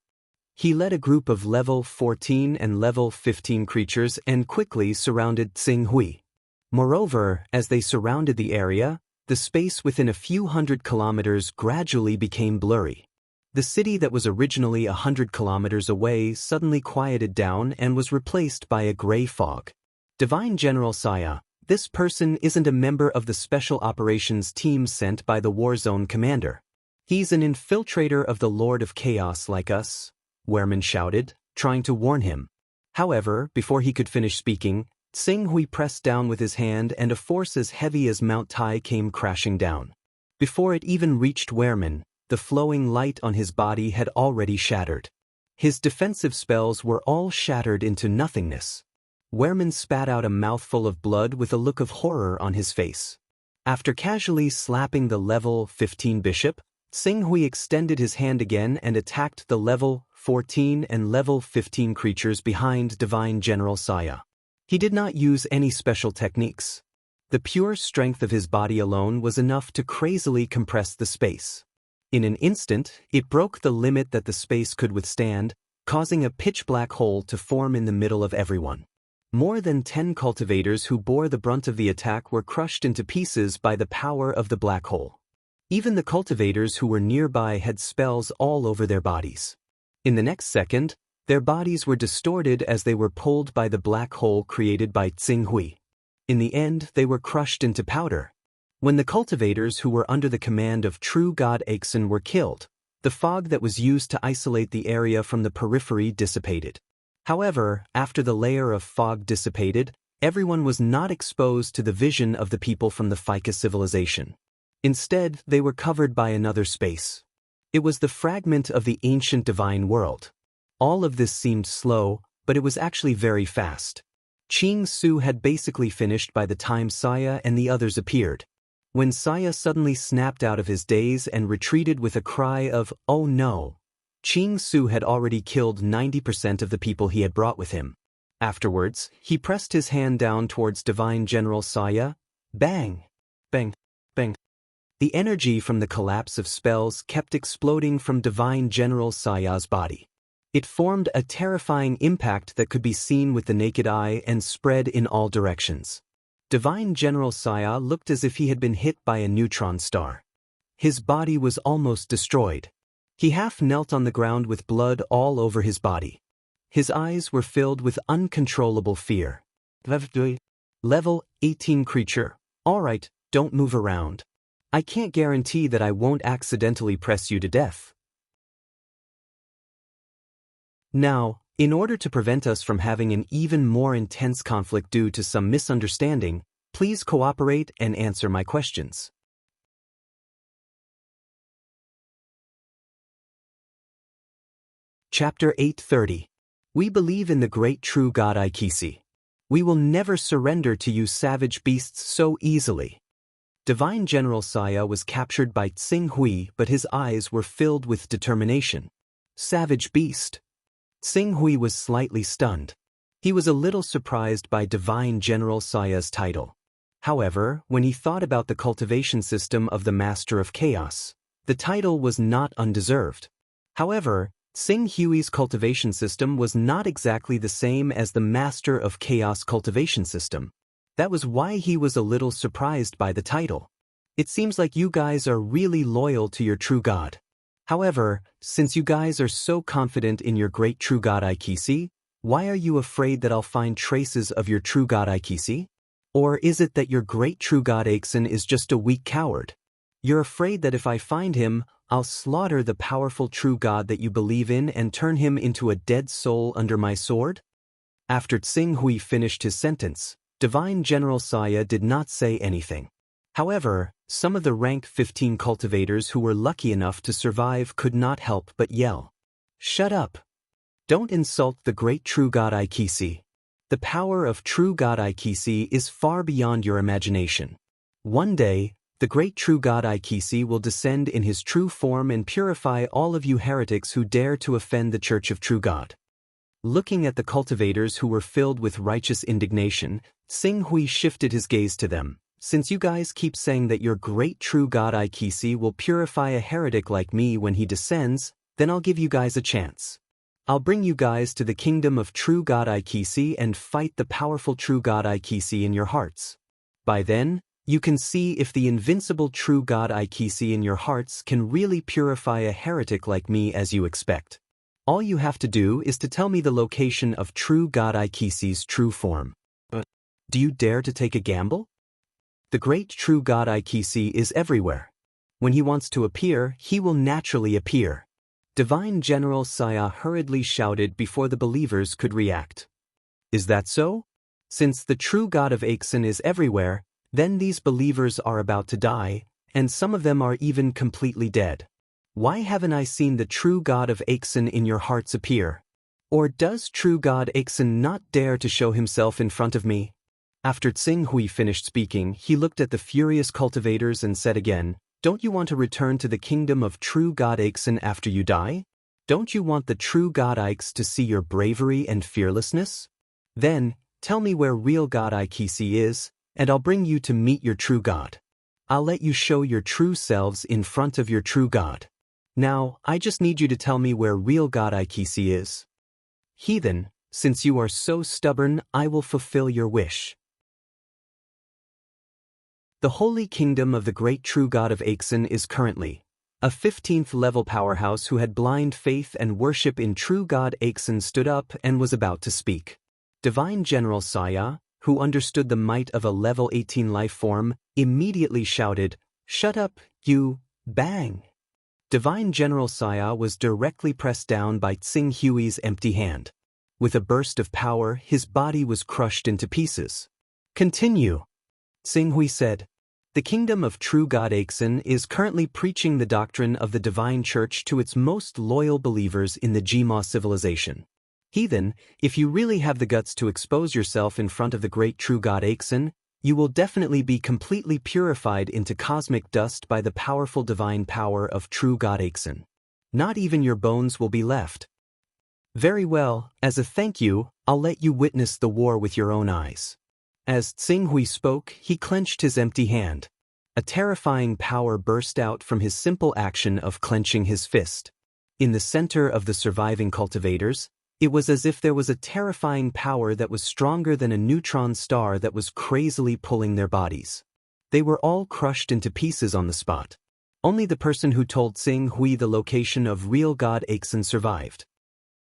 He led a group of level 14 and level 15 creatures and quickly surrounded Tsing Hui. Moreover, as they surrounded the area, the space within a few hundred kilometers gradually became blurry. The city that was originally 100 kilometers away suddenly quieted down and was replaced by a gray fog. Divine General Saya, this person isn't a member of the Special Operations Team sent by the Warzone Commander. He's an infiltrator of the Lord of Chaos like us, Wehrman shouted, trying to warn him. However, before he could finish speaking, Tsing Hui pressed down with his hand and a force as heavy as Mount Tai came crashing down. Before it even reached Wehrman, the flowing light on his body had already shattered. His defensive spells were all shattered into nothingness. Wehrman spat out a mouthful of blood with a look of horror on his face. After casually slapping the level 15 bishop, Tsing Hui extended his hand again and attacked the level 14 and level 15 creatures behind Divine General Saya. He did not use any special techniques. The pure strength of his body alone was enough to crazily compress the space. In an instant, it broke the limit that the space could withstand, causing a pitch-black hole to form in the middle of everyone. More than 10 cultivators who bore the brunt of the attack were crushed into pieces by the power of the black hole. Even the cultivators who were nearby had spells all over their bodies. In the next second, their bodies were distorted as they were pulled by the black hole created by Tsing Hui. In the end, they were crushed into powder. When the cultivators who were under the command of True God Aixen were killed, the fog that was used to isolate the area from the periphery dissipated. However, after the layer of fog dissipated, everyone was not exposed to the vision of the people from the Fika civilization. Instead, they were covered by another space. It was the fragment of the ancient divine world. All of this seemed slow, but it was actually very fast. Qing Su had basically finished by the time Saya and the others appeared. When Saya suddenly snapped out of his daze and retreated with a cry of, "Oh no!" Qing Su had already killed 90% of the people he had brought with him. Afterwards, he pressed his hand down towards Divine General Saya. Bang! Bang! Bang! The energy from the collapse of spells kept exploding from Divine General Saya's body. It formed a terrifying impact that could be seen with the naked eye and spread in all directions. Divine General Saya looked as if he had been hit by a neutron star. His body was almost destroyed. He half knelt on the ground with blood all over his body. His eyes were filled with uncontrollable fear. Level 18 creature. All right, don't move around. I can't guarantee that I won't accidentally press you to death. Now, in order to prevent us from having an even more intense conflict due to some misunderstanding, please cooperate and answer my questions. Chapter 830. We believe in the great true God Ikisi. We will never surrender to you savage beasts so easily. Divine General Saya was captured by Tsing Hui, but his eyes were filled with determination. Savage beast. Tsing Hui was slightly stunned. He was a little surprised by Divine General Saya's title. However, when he thought about the cultivation system of the Master of Chaos, the title was not undeserved. However, Tsing Hui's cultivation system was not exactly the same as the Master of Chaos cultivation system. That was why he was a little surprised by the title. It seems like you guys are really loyal to your true God. However, since you guys are so confident in your great true God Ikisi, why are you afraid that I'll find traces of your true God Ikisi? Or is it that your great true God Aixen is just a weak coward? You're afraid that if I find him, I'll slaughter the powerful true God that you believe in and turn him into a dead soul under my sword? After Tsing Hui finished his sentence, Divine General Saya did not say anything. However, some of the rank 15 cultivators who were lucky enough to survive could not help but yell. "Shut up! Don't insult the great true God Ikisi. The power of true God Ikisi is far beyond your imagination. One day, the great true God Ikisi will descend in his true form and purify all of you heretics who dare to offend the Church of True God." Looking at the cultivators who were filled with righteous indignation, Sing Hui shifted his gaze to them. "Since you guys keep saying that your great true God Ikisi will purify a heretic like me when he descends, then I'll give you guys a chance. I'll bring you guys to the kingdom of true God Ikisi and fight the powerful true God Ikisi in your hearts. By then, you can see if the invincible true God Ikisi in your hearts can really purify a heretic like me as you expect. All you have to do is to tell me the location of true God Ikisi's true form. But do you dare to take a gamble? The great true God Ikisi is everywhere. When he wants to appear, he will naturally appear." Divine General Saya hurriedly shouted before the believers could react. "Is that so? Since the true God of Aiksin is everywhere, then these believers are about to die, and some of them are even completely dead. Why haven't I seen the true God of Aiksin in your hearts appear? Or does true God Aiksin not dare to show himself in front of me?" After Tsing Hui finished speaking, he looked at the furious cultivators and said again, "Don't you want to return to the kingdom of true God Aiksin after you die? Don't you want the true God Ikes to see your bravery and fearlessness? Then, tell me where real God Ikisi is, and I'll bring you to meet your true God. I'll let you show your true selves in front of your true God. Now, I just need you to tell me where real God Ikisi is. Heathen, since you are so stubborn, I will fulfill your wish." The holy kingdom of the great true God of Aiksin is currently a 15th level powerhouse who had blind faith and worship in true God Aiksin stood up and was about to speak. Divine General Saya, who understood the might of a level 18 life form, immediately shouted, "Shut up, you, bang!" Divine General Saya was directly pressed down by Tsing Hui's empty hand. With a burst of power, his body was crushed into pieces. "Continue," Tsing Hui said. "The kingdom of true God Aiksin is currently preaching the doctrine of the divine church to its most loyal believers in the Jima civilization. Heathen, if you really have the guts to expose yourself in front of the great true God Aiksin, you will definitely be completely purified into cosmic dust by the powerful divine power of true God Aiksin. Not even your bones will be left. Very well, as a thank you, I'll let you witness the war with your own eyes." As Tsing Hui spoke, he clenched his empty hand. A terrifying power burst out from his simple action of clenching his fist. In the center of the surviving cultivators, it was as if there was a terrifying power that was stronger than a neutron star that was crazily pulling their bodies. They were all crushed into pieces on the spot. Only the person who told Tsing Hui the location of real God Aiksin survived.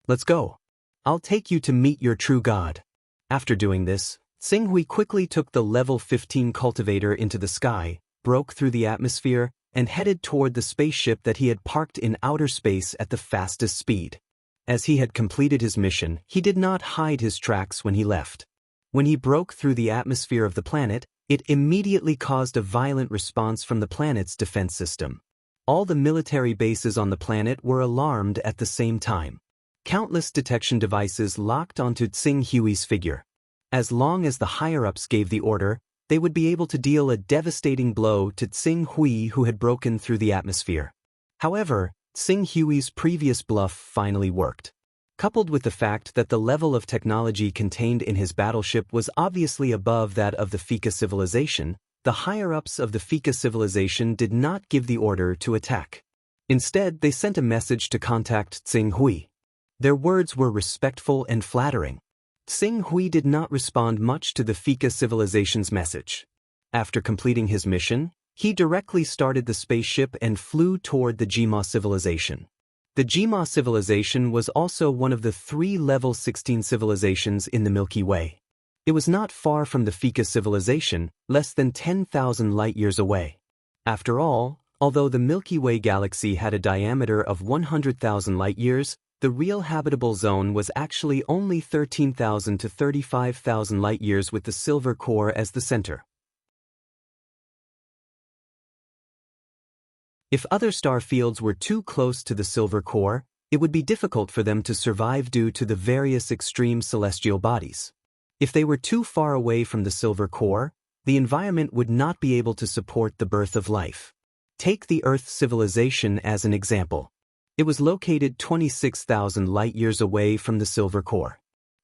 "Let's go. I'll take you to meet your true God." After doing this, Tsing Hui quickly took the level 15 cultivator into the sky, broke through the atmosphere, and headed toward the spaceship that he had parked in outer space at the fastest speed. As he had completed his mission, he did not hide his tracks when he left. When he broke through the atmosphere of the planet, it immediately caused a violent response from the planet's defense system. All the military bases on the planet were alarmed at the same time. Countless detection devices locked onto Tsing Hui's figure. As long as the higher-ups gave the order, they would be able to deal a devastating blow to Tsing Hui who had broken through the atmosphere. However, Tsing Hui's previous bluff finally worked. Coupled with the fact that the level of technology contained in his battleship was obviously above that of the Fika civilization, the higher-ups of the Fika civilization did not give the order to attack. Instead, they sent a message to contact Tsing Hui. Their words were respectful and flattering. Tsing Hui did not respond much to the Fika civilization's message. After completing his mission, he directly started the spaceship and flew toward the Jima civilization. The Jima civilization was also one of the 3 level 16 civilizations in the Milky Way. It was not far from the Fika civilization, less than 10,000 light-years away. After all, although the Milky Way galaxy had a diameter of 100,000 light-years, the real habitable zone was actually only 13,000 to 35,000 light-years with the silver core as the center. If other star fields were too close to the silver core, it would be difficult for them to survive due to the various extreme celestial bodies. If they were too far away from the silver core, the environment would not be able to support the birth of life. Take the Earth civilization as an example. It was located 26,000 light-years away from the silver core.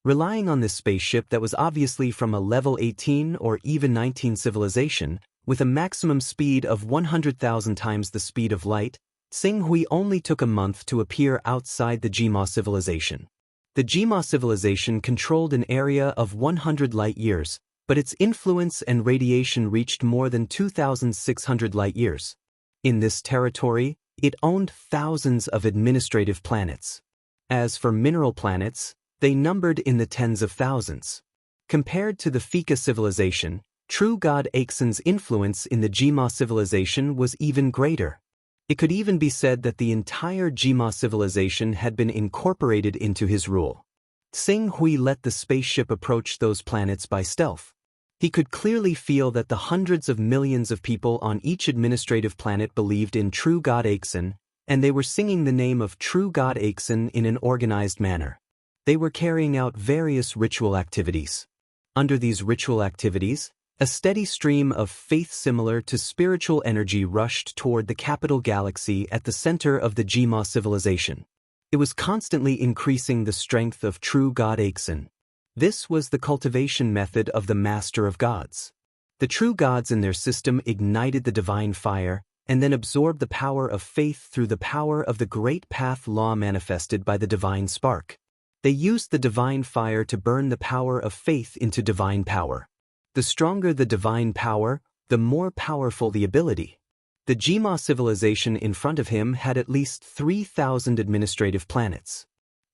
Relying on this spaceship that was obviously from a level 18 or even 19 civilization, with a maximum speed of 100,000 times the speed of light, Tsing Hui only took a month to appear outside the Jima civilization. The Jima civilization controlled an area of 100 light-years, but its influence and radiation reached more than 2,600 light-years. In this territory, it owned thousands of administrative planets. As for mineral planets, they numbered in the tens of thousands. Compared to the Fika civilization, True God Aixin's influence in the Jima civilization was even greater. It could even be said that the entire Jima civilization had been incorporated into his rule. Tsing Hui let the spaceship approach those planets by stealth. He could clearly feel that the hundreds of millions of people on each administrative planet believed in True God Aixin, and they were singing the name of True God Aixin in an organized manner. They were carrying out various ritual activities. Under these ritual activities, a steady stream of faith similar to spiritual energy rushed toward the capital galaxy at the center of the Jima civilization. It was constantly increasing the strength of True God Aixin. This was the cultivation method of the Master of Gods. The true gods in their system ignited the divine fire and then absorbed the power of faith through the power of the great path law manifested by the divine spark. They used the divine fire to burn the power of faith into divine power. The stronger the divine power, the more powerful the ability. The Jima civilization in front of him had at least 3,000 administrative planets.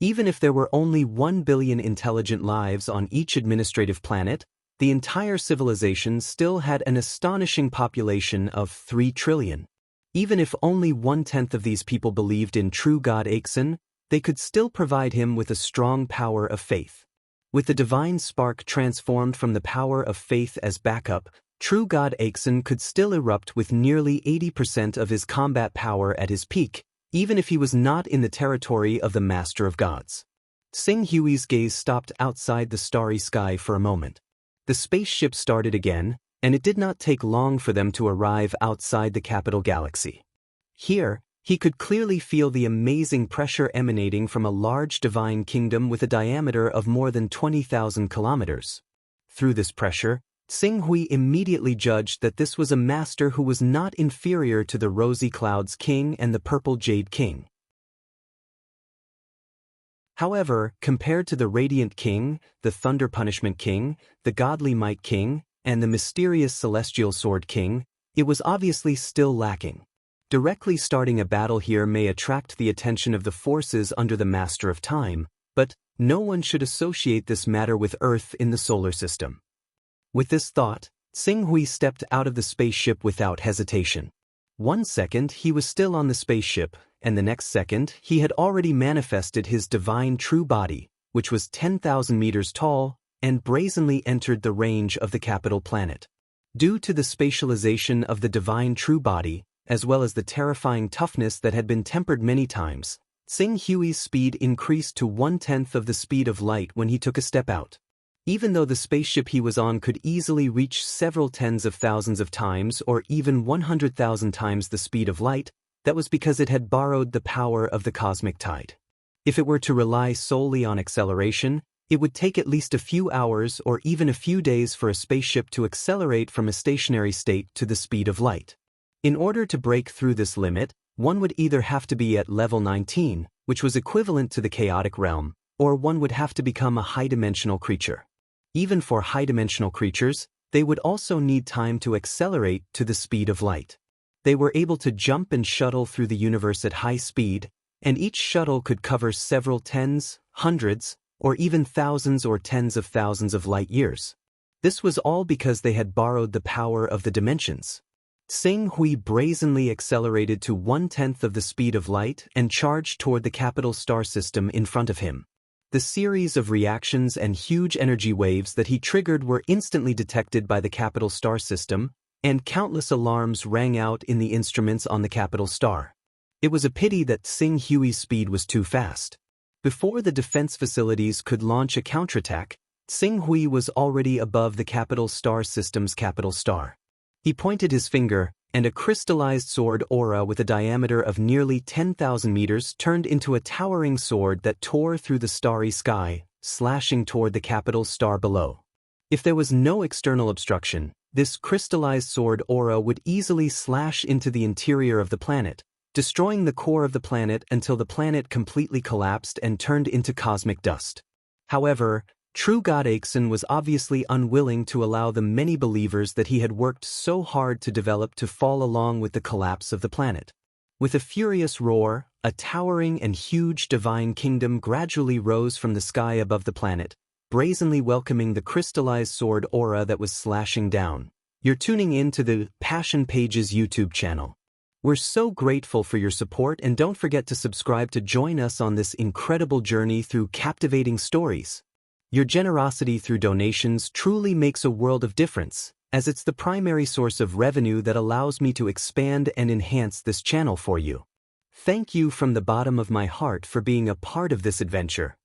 Even if there were only 1 billion intelligent lives on each administrative planet, the entire civilization still had an astonishing population of 3 trillion. Even if only 1/10 of these people believed in True God Aixin, they could still provide him with a strong power of faith. With the divine spark transformed from the power of faith as backup, True God Aixin could still erupt with nearly 80% of his combat power at his peak, even if he was not in the territory of the Master of Gods. Tsing Hui's gaze stopped outside the starry sky for a moment. The spaceship started again, and it did not take long for them to arrive outside the capital galaxy. Here, he could clearly feel the amazing pressure emanating from a large divine kingdom with a diameter of more than 20,000 kilometers. Through this pressure, Tsing Hui immediately judged that this was a master who was not inferior to the Rosy Clouds King and the Purple Jade King. However, compared to the Radiant King, the Thunder Punishment King, the Godly Might King, and the mysterious Celestial Sword King, it was obviously still lacking. Directly starting a battle here may attract the attention of the forces under the Master of Time, but no one should associate this matter with Earth in the solar system. With this thought, Tsing Hui stepped out of the spaceship without hesitation. 1 second he was still on the spaceship, and the next second he had already manifested his divine true body, which was 10,000 meters tall, and brazenly entered the range of the capital planet. Due to the spatialization of the divine true body, as well as the terrifying toughness that had been tempered many times, Tsing Hui's speed increased to 1/10 of the speed of light when he took a step out. Even though the spaceship he was on could easily reach several tens of thousands of times or even 100,000 times the speed of light, that was because it had borrowed the power of the cosmic tide. If it were to rely solely on acceleration, it would take at least a few hours or even a few days for a spaceship to accelerate from a stationary state to the speed of light. In order to break through this limit, one would either have to be at level 19, which was equivalent to the chaotic realm, or one would have to become a high-dimensional creature. Even for high-dimensional creatures, they would also need time to accelerate to the speed of light. They were able to jump and shuttle through the universe at high speed, and each shuttle could cover several tens, hundreds, or even thousands or tens of thousands of light years. This was all because they had borrowed the power of the dimensions. Tsing Hui brazenly accelerated to 1/10 of the speed of light and charged toward the capital star system in front of him. The series of reactions and huge energy waves that he triggered were instantly detected by the capital star system, and countless alarms rang out in the instruments on the capital star. It was a pity that Sing Hui's speed was too fast. Before the defense facilities could launch a counterattack, Sing Hui was already above the capital star system's capital star. He pointed his finger, and a crystallized sword aura with a diameter of nearly 10,000 meters turned into a towering sword that tore through the starry sky, slashing toward the capital star below. If there was no external obstruction, this crystallized sword aura would easily slash into the interior of the planet, destroying the core of the planet until the planet completely collapsed and turned into cosmic dust. However, True God Aixen was obviously unwilling to allow the many believers that he had worked so hard to develop to fall along with the collapse of the planet. With a furious roar, a towering and huge divine kingdom gradually rose from the sky above the planet, brazenly welcoming the crystallized sword aura that was slashing down. You're tuning in to the Passion Pages YouTube channel. We're so grateful for your support, and don't forget to subscribe to join us on this incredible journey through captivating stories. Your generosity through donations truly makes a world of difference, as it's the primary source of revenue that allows me to expand and enhance this channel for you. Thank you from the bottom of my heart for being a part of this adventure.